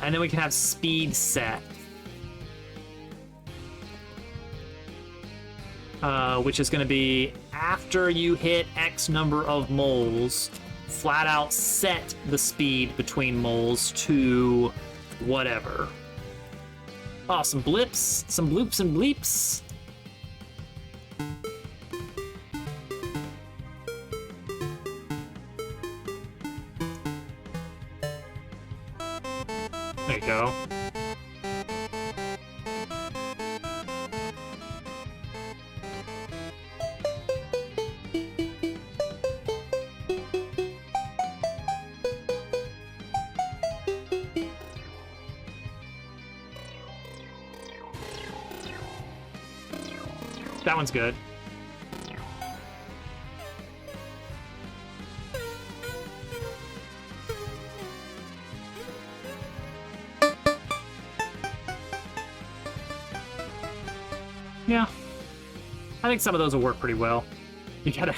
and then we can have speed set. Which is going to be after you hit X number of moles, flat out set the speed between moles to whatever. Oh, some blips, some bloops and bleeps. There you go. That one's good. Yeah. I think some of those will work pretty well. You gotta...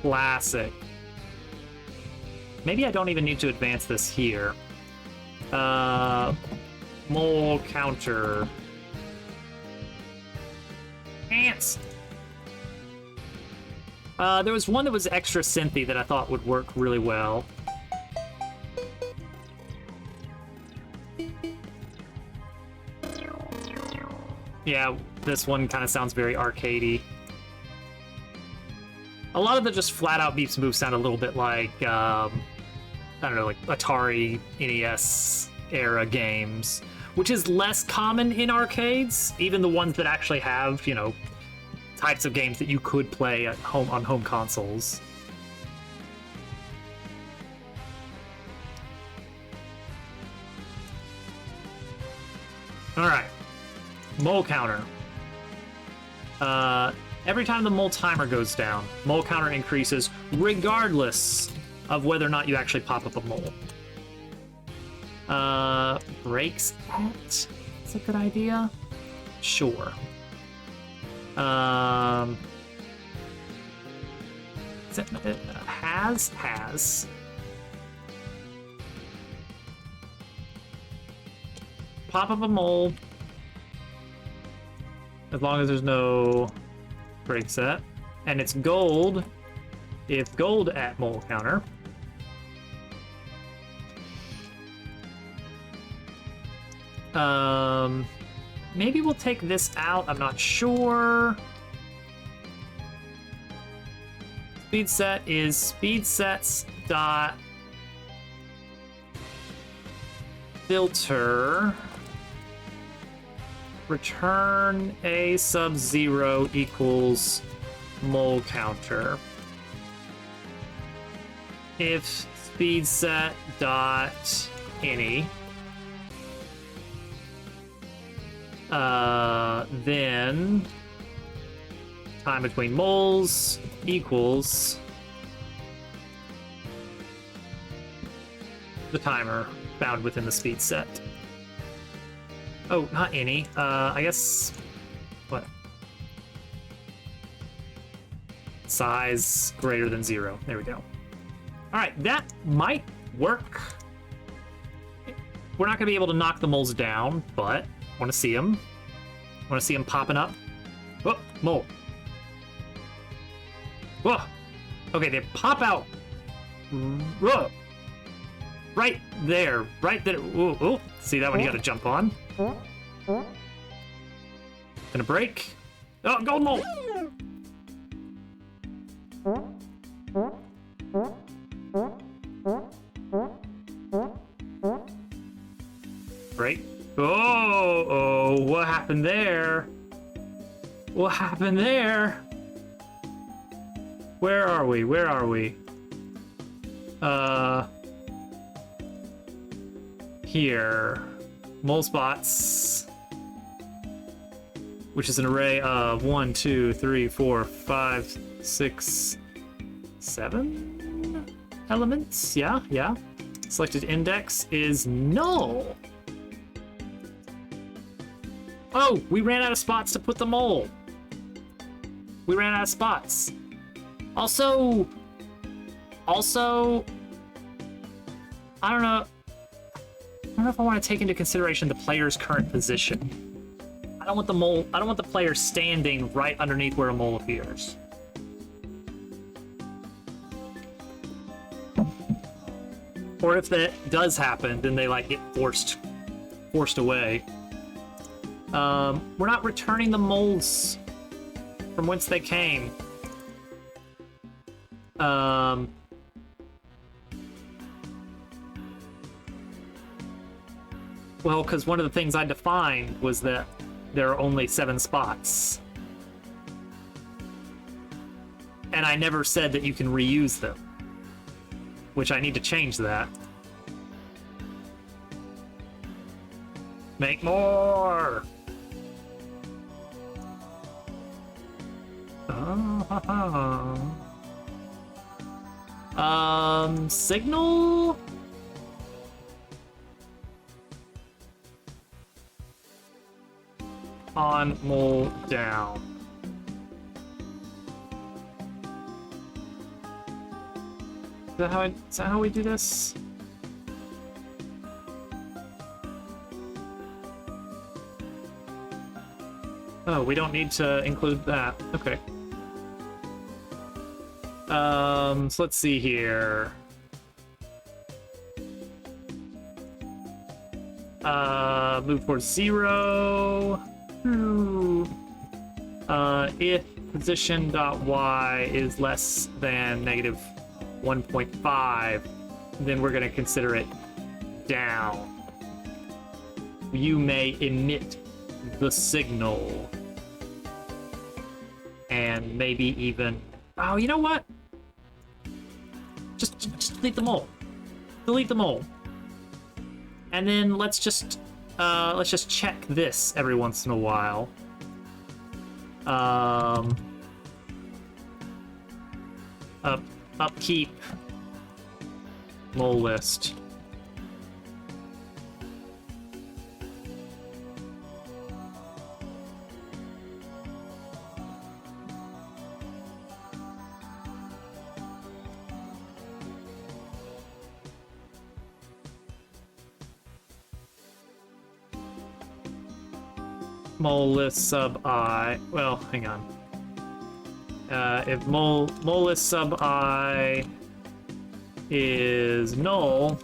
Classic. Maybe I don't even need to advance this here. Mole counter. Ants! There was one that was extra synthy that I thought would work really well. Yeah, this one kind of sounds very arcadey. A lot of the just flat-out beeps moves sound a little bit like, I don't know, like Atari NES era games, which is less common in arcades, even the ones that actually have, you know, types of games that you could play at home on home consoles. All right, mole counter. Every time the mole timer goes down, mole counter increases regardless of whether or not you actually pop up a mole. Breaks at? Is a good idea? Sure. Is it, has. Pop up a mole. As long as there's no break set. And it's gold if gold at mole counter. Maybe we'll take this out, I'm not sure. Speed set is speed sets dot filter return a sub 0 equals mole counter. If speed set dot any, then time between moles equals the timer found within the speed set. Oh, not any. I guess... What? Size greater than 0. There we go. Alright, that might work. We're not going to be able to knock the moles down, but I want to see them. I want to see them popping up. Oh, mole. Whoa. Okay, they pop out. Whoa. Right there. Right there. Ooh, ooh. See that one you got to jump on. Gonna break. Oh, gold mole. Break. Oh, what happened there? What happened there? Where are we? Where are we? Here. Mole spots. Which is an array of 1, 2, 3, 4, 5, 6, 7 elements? Yeah, yeah. Selected index is null. Oh, we ran out of spots to put the mole. We ran out of spots. Also, I don't know if I want to take into consideration the player's current position. I don't want the player standing right underneath where a mole appears. Or if that does happen, then they like get forced away. We're not returning the moles from whence they came. Well, because one of the things I defined was that there are only 7 spots. And I never said that you can reuse them. Which I need to change that. Make more! Signal? On, mole, down. Is that how we do this? Oh, we don't need to include that. Okay. So let's see here. Move towards 0. If position.y is less than negative 1.5, then we're going to consider it down. You may emit the signal. And maybe even... Oh, you know what? Just delete the mole. Delete the mole. And then let's just check this every once in a while. Upkeep mole list. Mole list sub I. Well, hang on. If mole list sub I is null,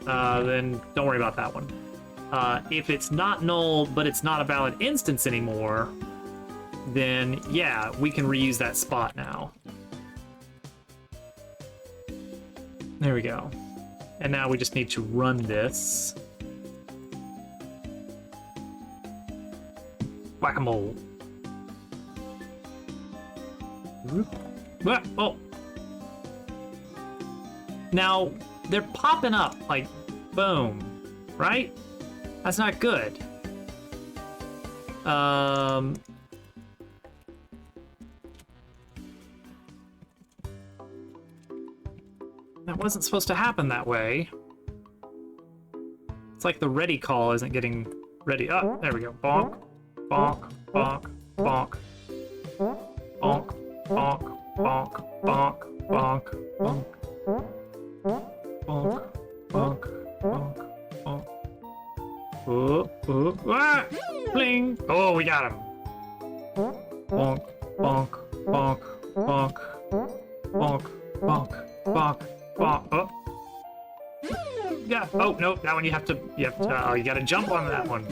then don't worry about that one. If it's not null, but it's not a valid instance anymore, then yeah, we can reuse that spot now. There we go. And now we just need to run this. Whack-a-mole. Oh. Now, they're popping up, like, boom, right? That's not good. That wasn't supposed to happen that way. like the ready call isn't getting ready. Oh, there we go. Bonk, bonk, bonk, bonk. Bonk, bonk, bonk, bonk, bonk, bonk. Bonk, bonk, bonk, bonk. Oh, oh, ah! Bling! Oh, we got him. Bonk, bonk, bonk, bonk, bonk, bonk, bonk, bonk. Oh. Yeah. Oh no, that one you have to. You gotta jump on that one.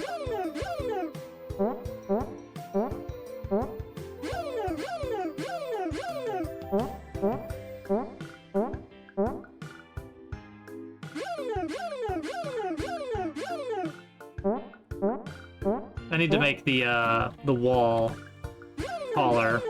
I need to make the wall taller.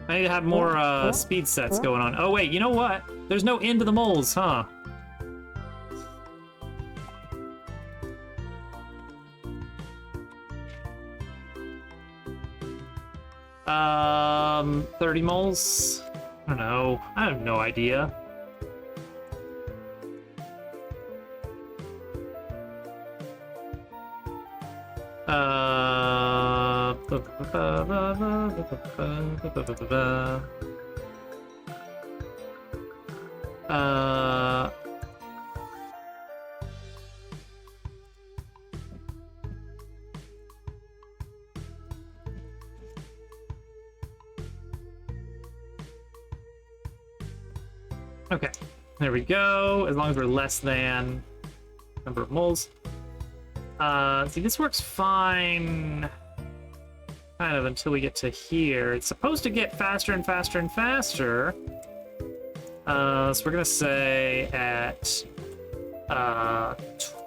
I need to have more speed sets going on. Oh wait, you know what? There's no end to the moles, huh? 30 moles? I don't know. I have no idea. Okay, there we go. As long as we're less than number of moles. See, this works fine, kind of, until we get to here. It's supposed to get faster and faster and faster. So we're gonna say at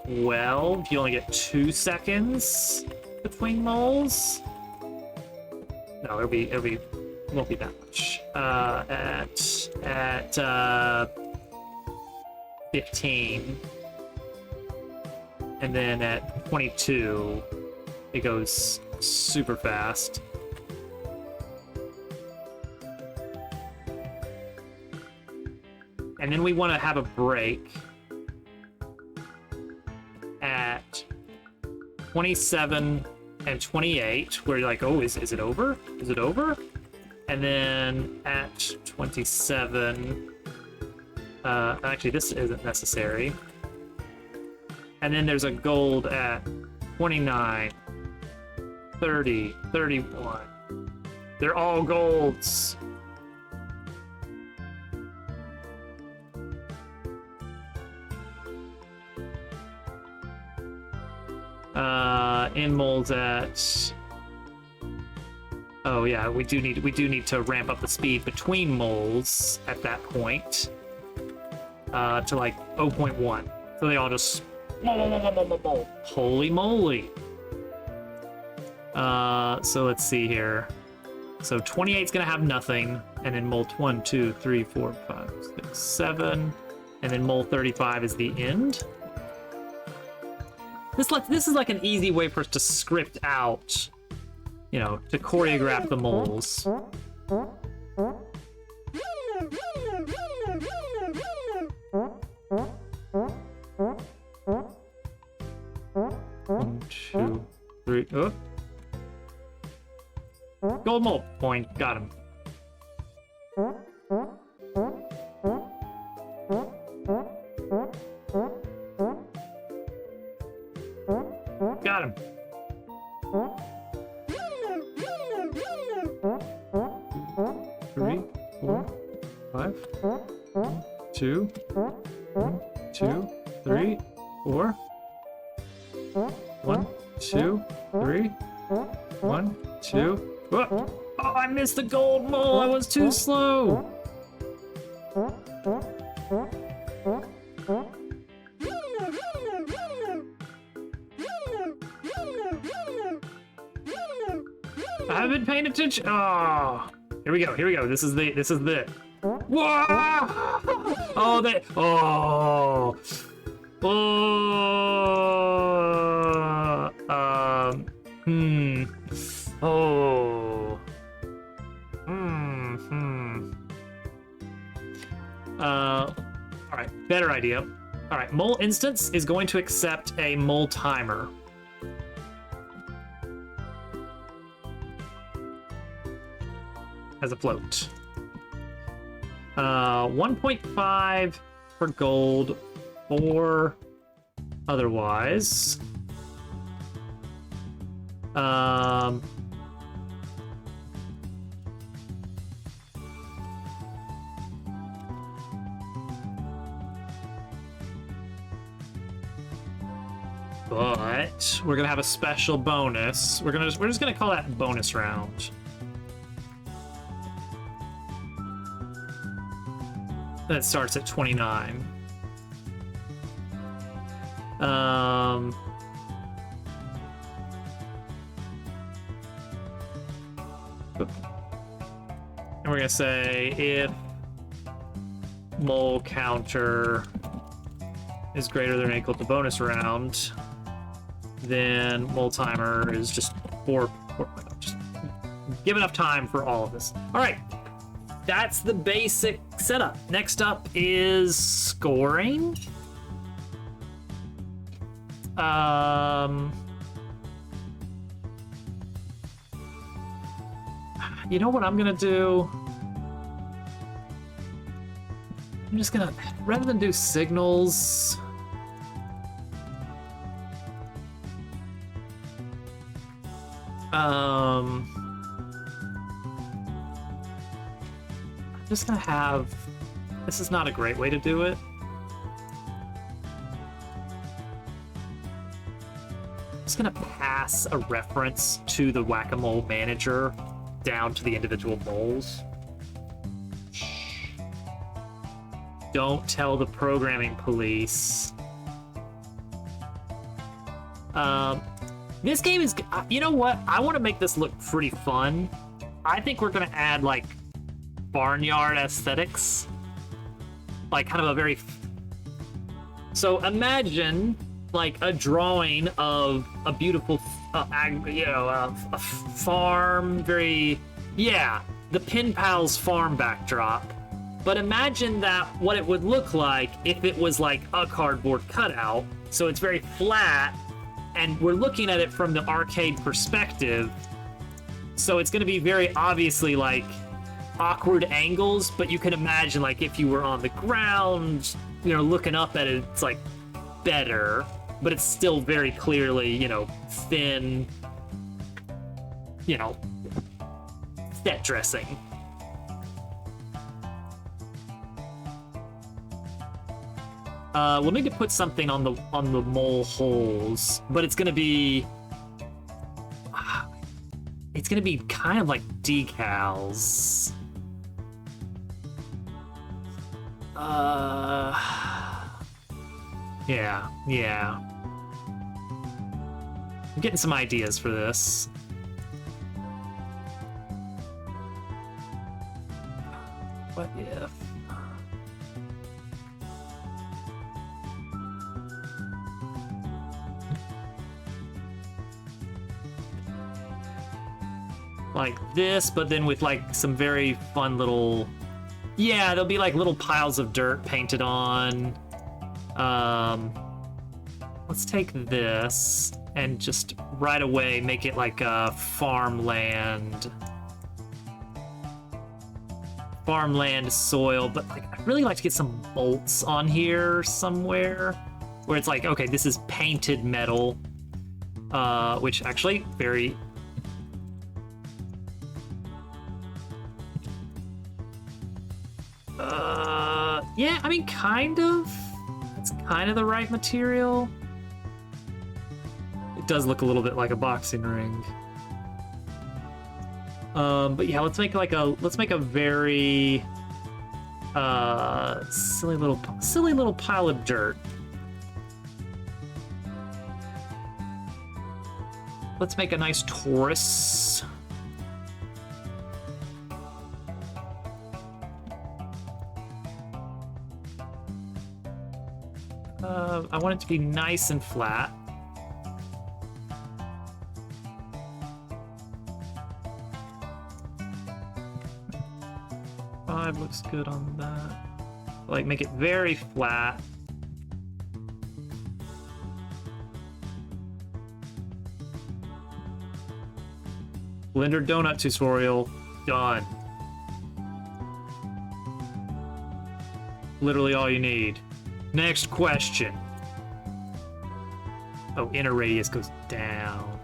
12, you only get 2 seconds between moles. No, it won't be that much. At 15. And then at 22, it goes super fast. And then we want to have a break at 27 and 28, where you're like, oh, is it over? Is it over? And then at 27, actually this isn't necessary. And then there's a gold at 29, 30, 31. They're all golds. In molds at... Oh yeah, we do need to ramp up the speed between moles at that point to like 0.1. So they all just holy moly. So let's see here. So 28's gonna have nothing, and then mold 1, 2, 3, 4, 5, 6, 7, and then mold 35 is the end. This is like an easy way for us to script out, you know, to choreograph the moles. 1, 2, 3. Oh. Gold mole point. Got him. Got him. 3, 4, 5. 2, 1, 2, 3, 4. 1, 2, 3. 1, 2. Oh, I missed the gold mole. I was too slow. I haven't been paying attention. Oh, here we go. Here we go. This is the. Whoa! Oh, they. Oh. Oh. Oh. All right. Better idea. All right. Mole instance is going to accept a mole timer. As a float. 1.5 for gold, or otherwise. But we're gonna have a special bonus. We're just gonna call that bonus round. That starts at 29. And we're gonna say if mole counter is greater than or equal to bonus round, then mole timer is just four. Just give enough time for all of this. All right. That's the basic setup. Next up is scoring. You know what I'm gonna do? I'm just gonna, rather than do signals, I'm just gonna have, this is not a great way to do it. I'm just gonna pass a reference to the Whack-A-Mole manager down to the individual moles. Don't tell the programming police. This game is, you know what? I want to make this look pretty fun. I think we're gonna add like barnyard aesthetics, like kind of a very. So imagine like a drawing of a beautiful, a farm, the Pin Pals farm backdrop. But imagine that what it would look like if it was like a cardboard cutout. So it's very flat, and we're looking at it from the arcade perspective. So it's going to be very obviously like awkward angles, but you can imagine like if you were on the ground, looking up at it, it's like better, but it's still very clearly, thin, set dressing. We'll need to put something on the mole holes, but it's gonna be kind of like decals. Yeah. I'm getting some ideas for this. What if? Like this, but then with like some very fun little, there'll be like little piles of dirt painted on. Let's take this and just right away make it like a farmland soil, but like I'd really like to get some bolts on here somewhere where it's like, okay, this is painted metal, which actually very. Yeah, I mean, kind of. It's kind of the right material. It does look a little bit like a boxing ring. But yeah, let's make a very silly little pile of dirt. Let's make a nice torus. I want it to be nice and flat. Five looks good on that. Like, make it very flat. Blender donut tutorial done. Literally all you need. Next question. Oh, inner radius goes down.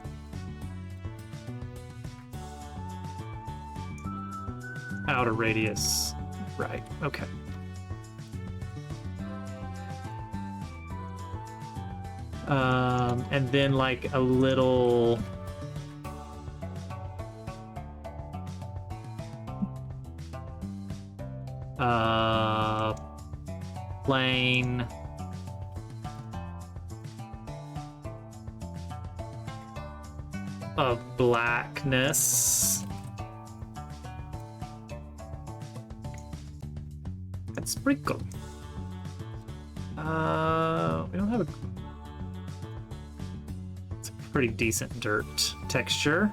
Outer radius. Right, okay. And then like a little... plane of blackness. That's pretty cool. We don't have a... It's a pretty decent dirt texture.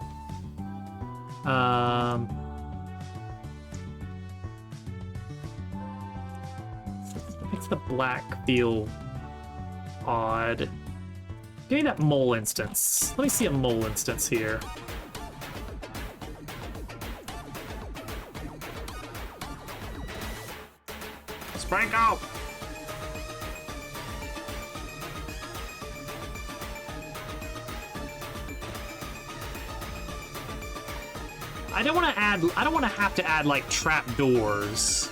Makes the black feel odd. Give me that mole instance. Let me see a mole instance here. Sprinkle! I don't want to have to add like trapdoors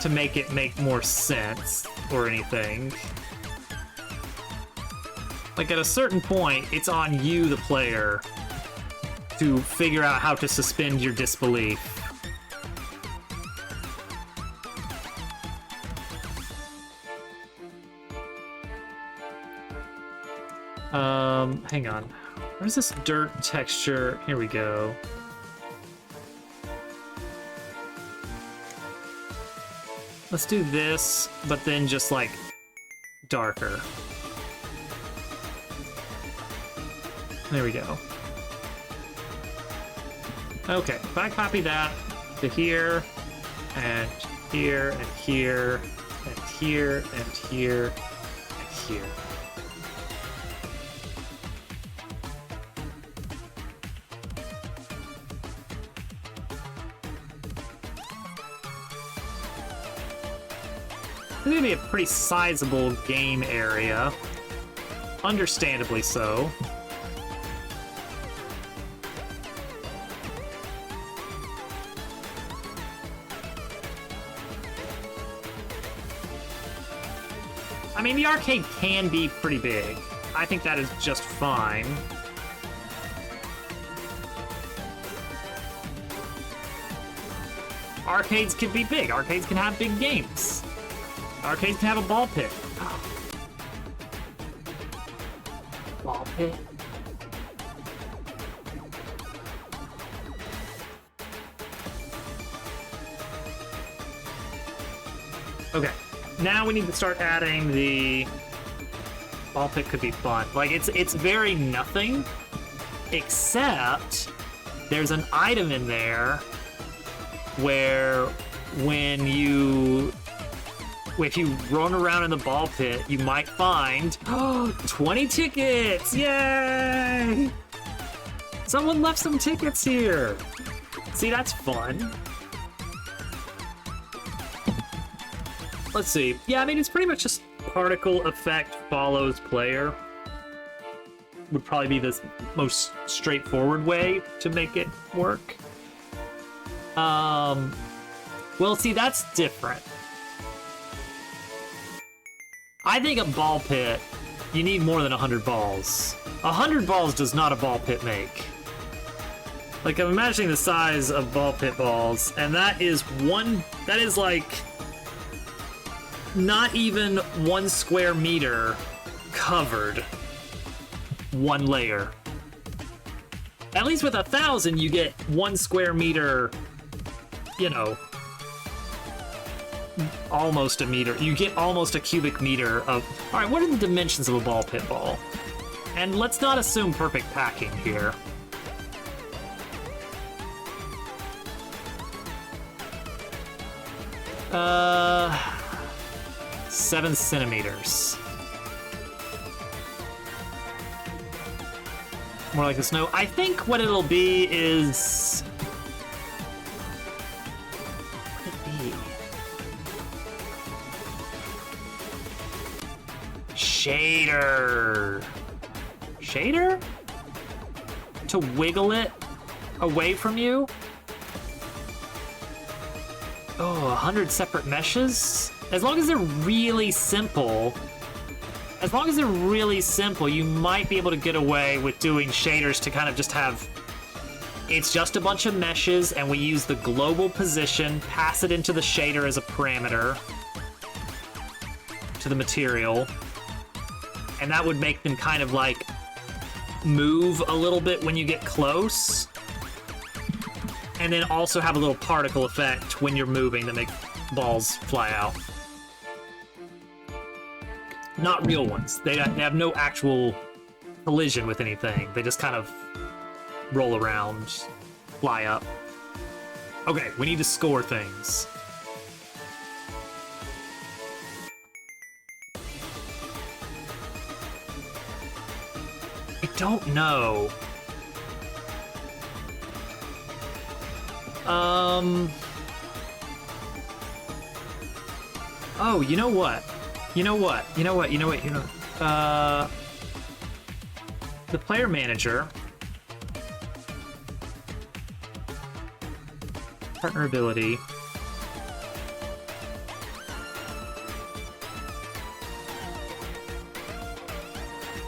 to make it make more sense or anything. Like at a certain point, it's on you, the player, to figure out how to suspend your disbelief. Hang on. Where's this dirt texture? Here we go. Let's do this, but then just like darker. There we go. Okay, if I copy that to here, and here, and here, and here, and here, and here. It's gonna be a pretty sizable game area. Understandably so. I mean, the arcade can be pretty big. I think that is just fine. Arcades can be big. Arcades can have big games. Arcades can have a ball pit. Ball pit. Okay, now we need to start adding the ball pit. Could be fun. Like it's very nothing, except there's an item in there where when if you run around in the ball pit, you might find 20 tickets! Yay! Someone left some tickets here. See, that's fun. Let's see. Yeah, I mean, it's pretty much just particle effect follows player. Would probably be the most straightforward way to make it work. Well, see, that's different. I think a ball pit, you need more than 100 balls. 100 balls does not a ball pit make. Like, I'm imagining the size of ball pit balls, and that is like not even 1 square meter covered. One layer. At least with 1,000, you get 1 square meter, you know, almost a meter. You get almost a cubic meter of... All right, what are the dimensions of a ball pit ball? And let's not assume perfect packing here. Uh, 7 centimeters. More like the snow. I think what it'll be is... What would it be? Shader. Shader? To wiggle it away from you? Oh, 100 separate meshes? As long as they're really simple, you might be able to get away with doing shaders to kind of just have... It's just a bunch of meshes, and we use the global position, pass it into the shader as a parameter to the material, and that would make them kind of like move a little bit when you get close, and then also have a little particle effect when you're moving that make balls fly out. Not real ones. They have no actual collision with anything. They just kind of roll around, fly up. Okay, we need to score things. I don't know. Oh, you know what? The player manager. Partner ability.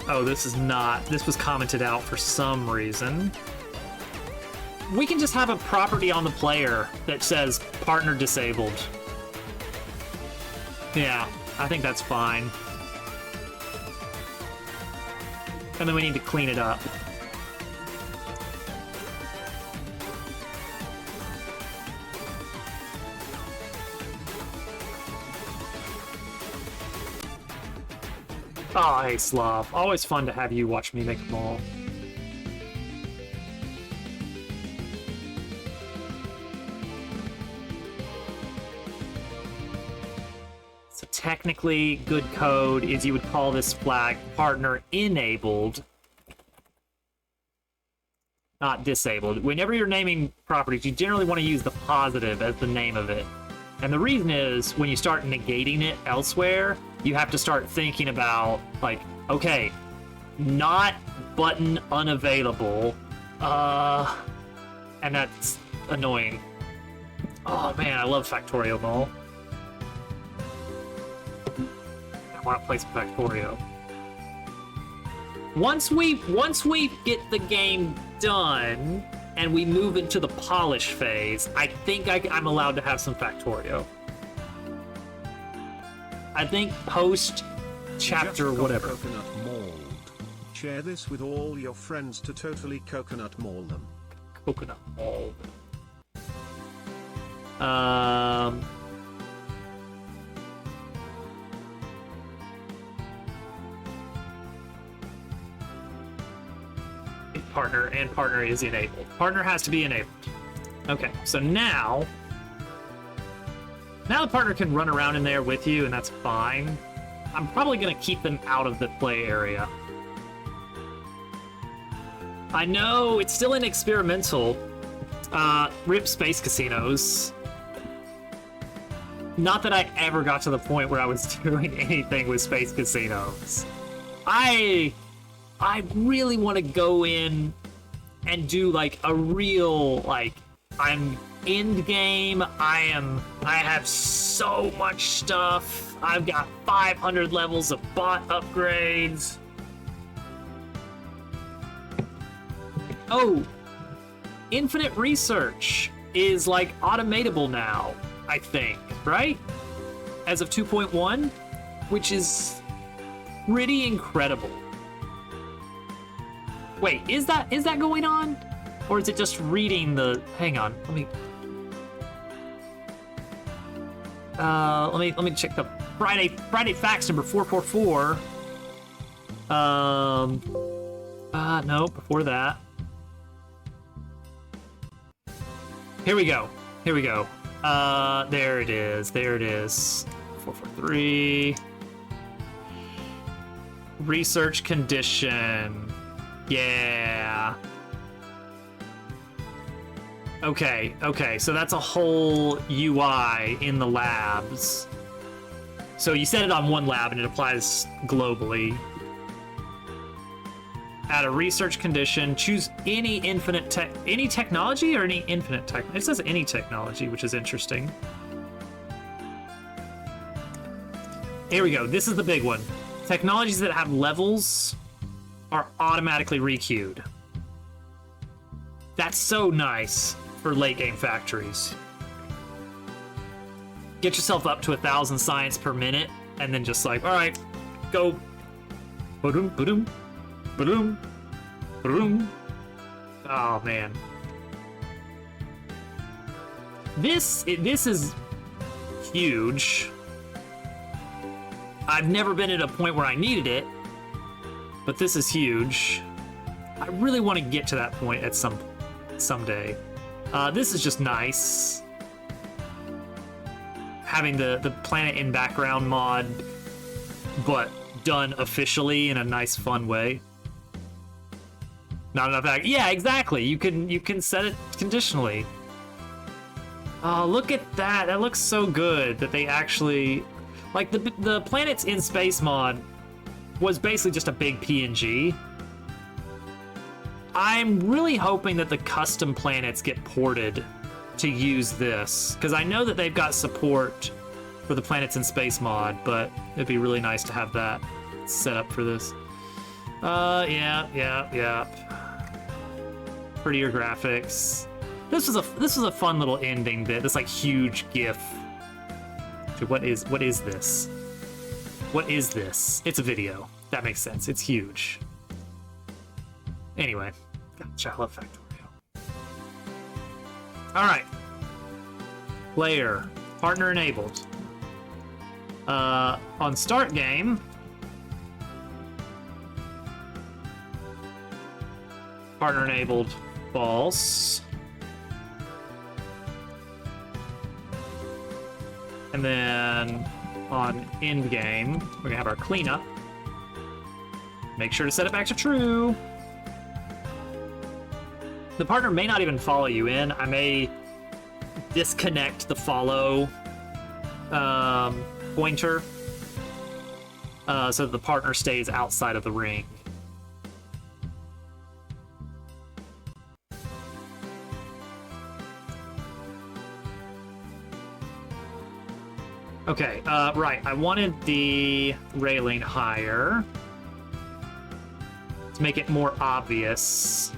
Oh, this was commented out for some reason. We can just have a property on the player that says partner disabled. Yeah, I think that's fine. And then we need to clean it up. Oh, hey, Slav. Always fun to have you watch me make them all. So technically, good code is you would call this flag partner enabled, not disabled. Whenever you're naming properties, you generally want to use the positive as the name of it. And the reason is, when you start negating it elsewhere, you have to start thinking about, like, okay, not button unavailable, and that's annoying. Oh man, I love Factorio Null. I want to play some Factorio. Once we get the game done, and we move into the polish phase, I think I'm allowed to have some Factorio. I think post chapter whatever. Coconut mold. Share this with all your friends to totally coconut maul them. Coconut mold. Partner is enabled. Partner has to be enabled. Okay, so now the partner can run around in there with you, and that's fine. I'm probably gonna keep them out of the play area. I know it's still in experimental. RIP Space Casinos. Not that I ever got to the point where I was doing anything with Space Casinos. I really want to go in and do like a real, like, I'm end game. I have so much stuff. I've got 500 levels of bot upgrades. Oh, infinite research is like automatable now, I think, right? As of 2.1, which is pretty incredible. Wait, is that going on? Or is it just reading the... Hang on, let me... Let me check the Friday facts number 444. No, before that. Here we go. There it is. 443. Research condition. Yeah. Okay, so that's a whole UI in the labs. So you set it on one lab and it applies globally. Add a research condition, choose any technology or any infinite tech. It says any technology, which is interesting. Here we go, this is the big one. Technologies that have levels are automatically requeued. That's so nice for late game factories. Get yourself up to 1,000 science per minute, and then just like, all right, go. Ba-doom, ba-doom, ba-doom, ba-doom. Oh man, this is huge. I've never been at a point where I needed it, but this is huge. I really want to get to that point at someday. This is just nice. Having the planet in background mod, but done officially in a nice, fun way. Not enough act. Yeah, exactly. You can set it conditionally. Oh, look at that. That looks so good that they actually, like the planets in space mod was basically just a big PNG. I'm really hoping that the custom planets get ported to use this, because I know that they've got support for the planets in space mod, but it'd be really nice to have that set up for this. Yeah. Prettier graphics. This was a fun little ending bit. This like huge GIF. What is this? What is this? It's a video. That makes sense. It's huge. Anyway, gotcha. I love Factorio. All right. Player, partner enabled. On start game, partner enabled, false. And then on end game, we're gonna have our cleanup. Make sure to set it back to true. The partner may not even follow you in. I may disconnect the follow pointer so that the partner stays outside of the ring. Okay, right. I wanted the railing higher to make it more obvious,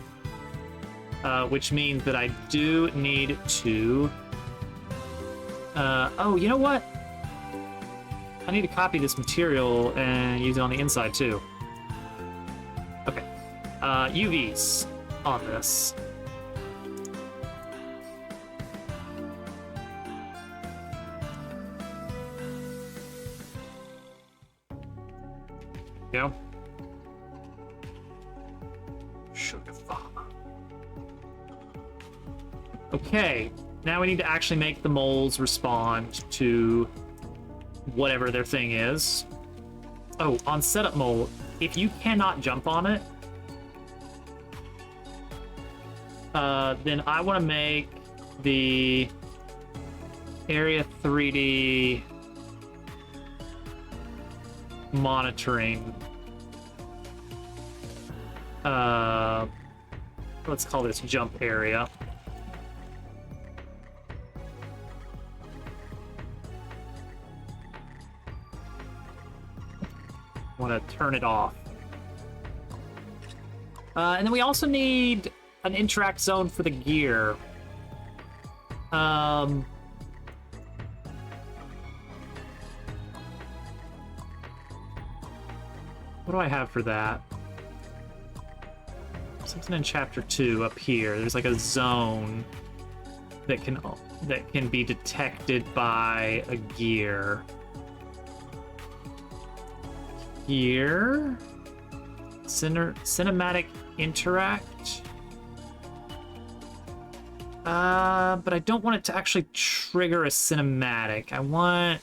which means that I do need to... oh, you know what? I need to copy this material and use it on the inside too. Okay. UVs on this. Yeah. Sugar farmer. Okay, now we need to actually make the moles respond to whatever their thing is. Oh, on setup mole, if you cannot jump on it, then I want to make the area 3D monitoring. Let's call this jump area. Want to turn it off. And then we also need an interact zone for the gear. What do I have for that? Something in chapter 2 up here. There's like a zone that can that can be detected by a gear. Here? Cinematic interact? But I don't want it to actually trigger a cinematic. I want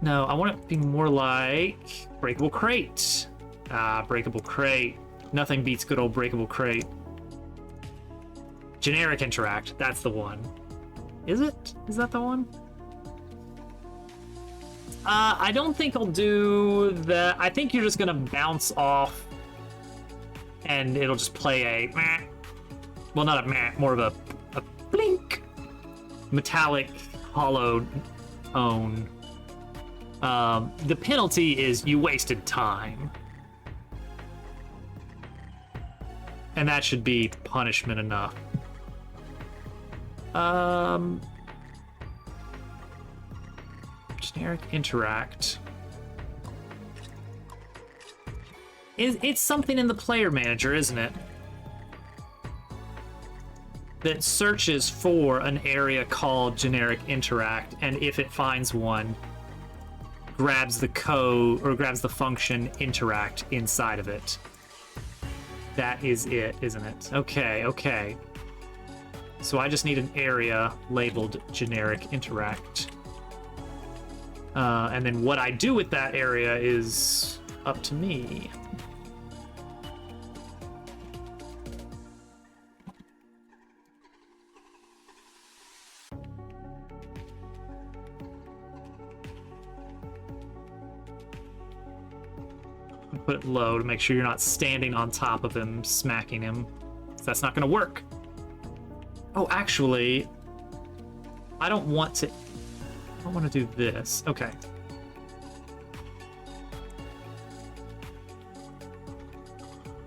it to be more like Breakable Crate. Breakable Crate. Nothing beats good old Breakable Crate. Generic interact. That's the one. Is it? Is that the one? I don't think I'll do that. I think you're just gonna bounce off and it'll just play a meh. Well, not a meh, more of a blink. Metallic, hollow tone. The penalty is you wasted time. And that should be punishment enough. Generic interact. It's something in the player manager, isn't it? That searches for an area called generic interact, and if it finds one, grabs the code or grabs the function interact inside of it. That is it, isn't it? Okay, okay. So I just need an area labeled generic interact. And then what I do with that area is up to me. Put it low to make sure you're not standing on top of him, smacking him. That's not going to work. Oh, actually, I don't want to do this. Okay.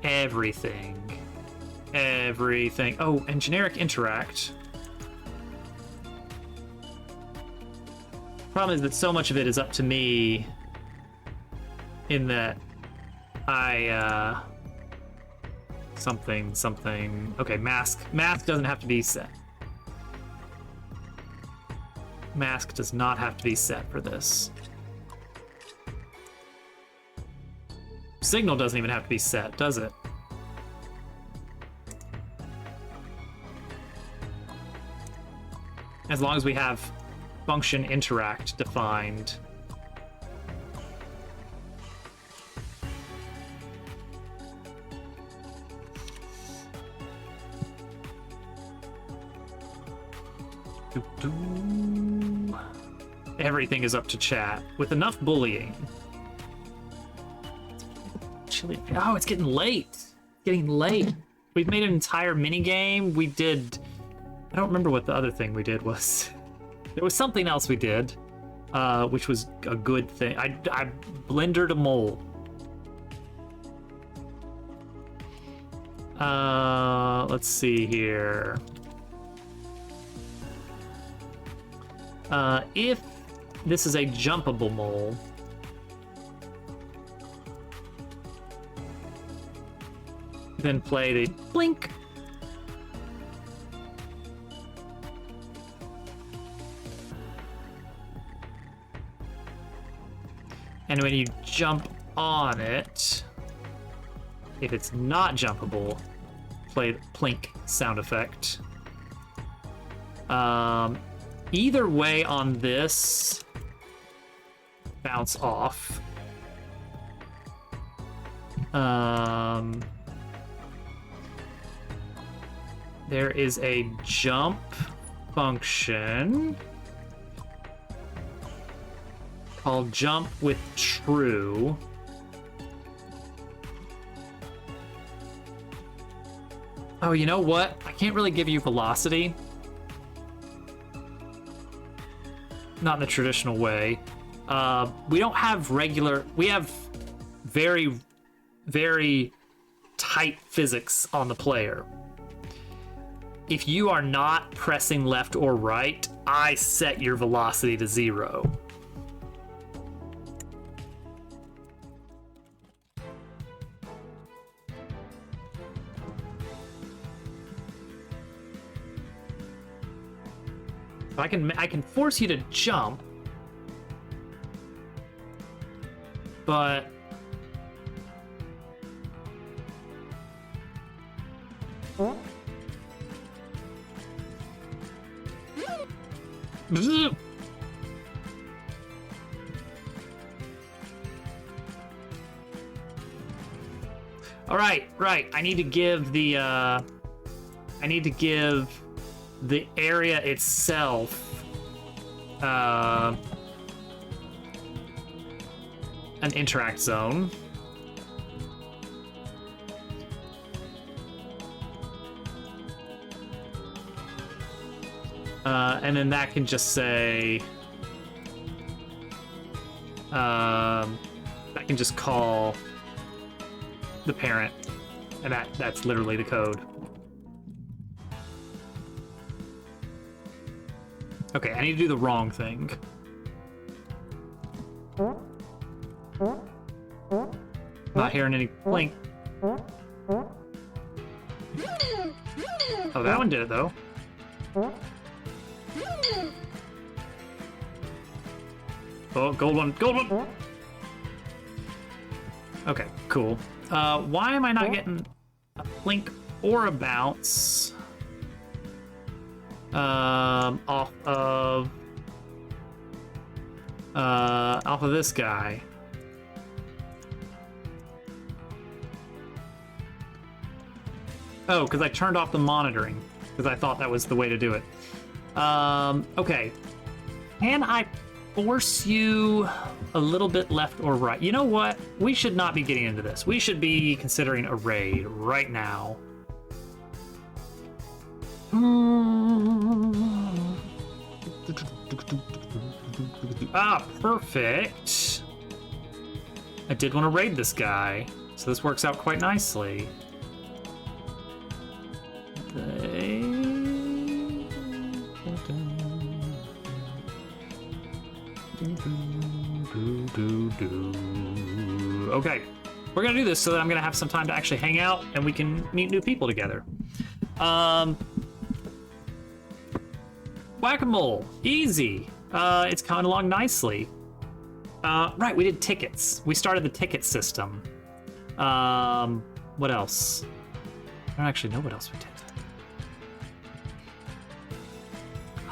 Everything. Oh, and generic interact. Problem is that so much of it is up to me in that something. Okay, mask. Mask doesn't have to be set. Mask does not have to be set for this. Signal doesn't even have to be set, does it? As long as we have function interact defined. Everything is up to chat with enough bullying. Chilly. Oh, it's getting late. Getting late. We've made an entire mini game. We did. I don't remember what the other thing we did was. There was something else we did, which was a good thing. I blendered a mole. Let's see here. If this is a jumpable mole, then play the blink. And when you jump on it, if it's not jumpable, play the plink sound effect. Either way on this, bounce off. There is a jump function called jump with true. Oh, you know what? I can't really give you velocity. Not in the traditional way. We don't have regular... We have very, very tight physics on the player. If you are not pressing left or right, I set your velocity to 0. I can force you to jump, but all right, I need to give the area itself an interact zone. And then that can just say, that can just call the parent, and that's literally the code. Okay, I need to do the wrong thing. Not hearing any blink. Oh, that one did it though. Oh, gold one, gold one! Okay, cool. Why am I not getting a blink or a bounce? Off of this guy. Oh, because I turned off the monitoring, because I thought that was the way to do it. Okay. Can I force you a little bit left or right? You know what? We should not be getting into this. We should be considering a raid right now. Ah, perfect. I did want to raid this guy, so this works out quite nicely. Okay, we're gonna do this so that I'm gonna have some time to actually hang out and we can meet new people together. Whack-a-mole, easy. It's coming along nicely. Right, we did tickets. We started the ticket system. What else? I don't actually know what else we did.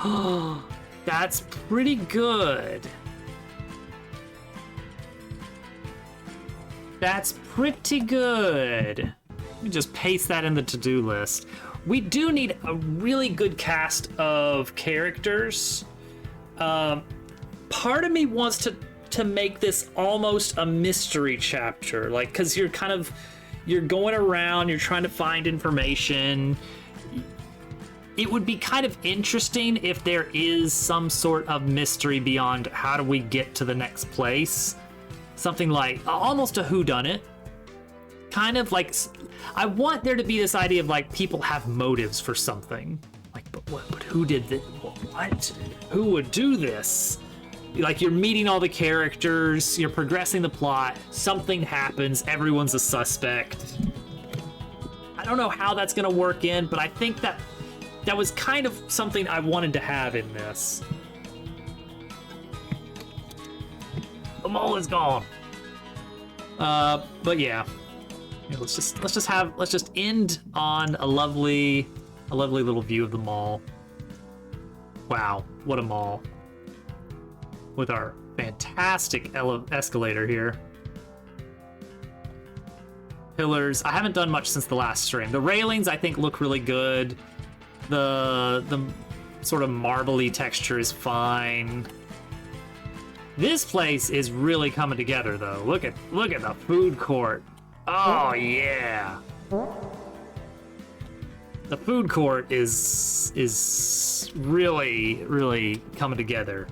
Oh, that's pretty good. That's pretty good. Let me just paste that in the to-do list. We do need a really good cast of characters. Part of me wants to make this almost a mystery chapter, like, because you're going around, you're trying to find information. It would be kind of interesting if there is some sort of mystery beyond how do we get to the next place. Something like almost a whodunit. Kind of like, I want there to be this idea of like people have motives for something. Like, but what? But who did this? What? Who would do this? Like, you're meeting all the characters, you're progressing the plot, something happens, everyone's a suspect. I don't know how that's gonna work in, but I think that was kind of something I wanted to have in this. The mole is gone. But yeah. Let's just end on a lovely little view of the mall. Wow, what a mall. With our fantastic escalator here. Pillars. I haven't done much since the last stream. The railings I think look really good. The sort of marbly texture is fine. This place is really coming together though. Look at the food court. Oh yeah. The food court is really coming together.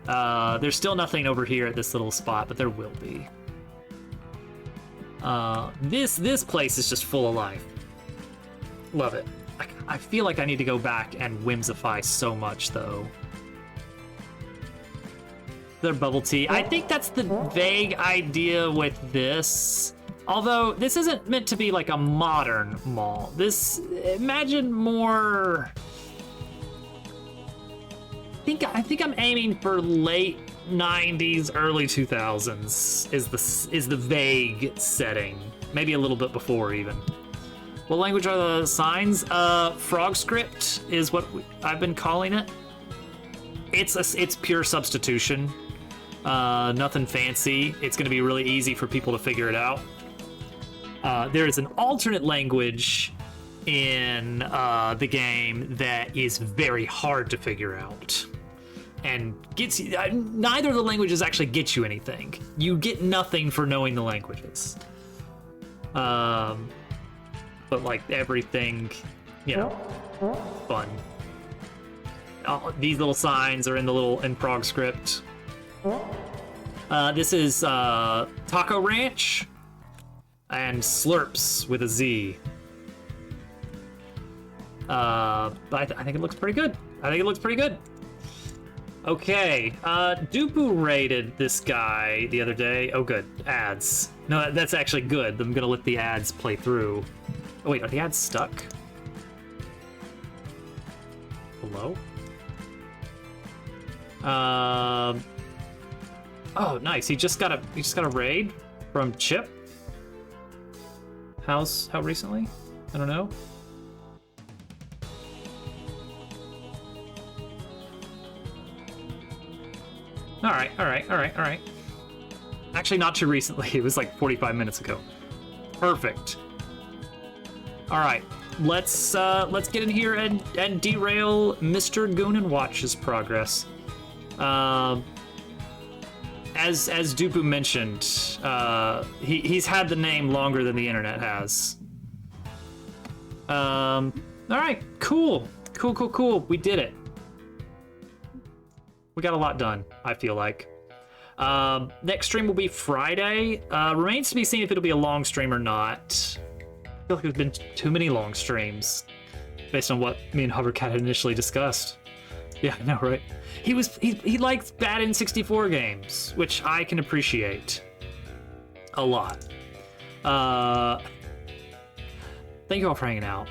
There's still nothing over here at this little spot, but there will be. This place is just full of life. Love it. I feel like I need to go back and whimsify so much though. Their bubble tea. I think that's the vague idea with this. Although this isn't meant to be like a modern mall. This, imagine more think I'm aiming for late 90s, early 2000s is the vague setting. Maybe a little bit before even. What language are the signs? Frog script is what I've been calling it. It's pure substitution. Nothing fancy. It's going to be really easy for people to figure it out. There is an alternate language in the game that is very hard to figure out. And gets you, neither of the languages actually get you anything. You get nothing for knowing the languages. But like everything, you know, fun. These little signs are in Frog script. This is Taco Ranch and Slurps with a Z. But I think it looks pretty good. Okay, Dupu rated this guy the other day. Oh, good. Ads. No, that's actually good. I'm gonna let the ads play through. Oh, wait, are the ads stuck? Hello? Oh, nice. He just got a raid from Chip. How recently? I don't know. All right. Actually, not too recently. It was like 45 minutes ago. Perfect. All right, let's get in here and derail Mr. Goon and Watch's progress. As Dupu mentioned, he's had the name longer than the internet has. All right, cool. We did it. We got a lot done, I feel like. Next stream will be Friday. Remains to be seen if it'll be a long stream or not. I feel like there's been too many long streams based on what me and Hovercat had initially discussed. Yeah, I know, right? He likes bad N64 games, which I can appreciate a lot. Thank you all for hanging out.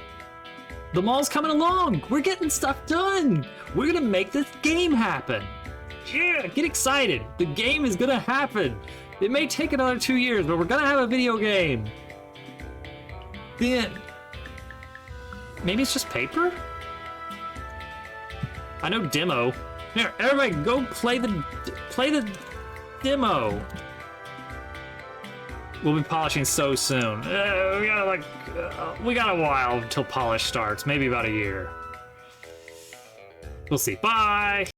The mall's coming along. We're getting stuff done. We're gonna make this game happen. Yeah, get excited. The game is gonna happen. It may take another 2 years, but we're gonna have a video game. Then maybe it's just paper? I know demo. Here, everybody go play the demo. We'll be polishing so soon. We got a while until polish starts, maybe about a year. We'll see. Bye!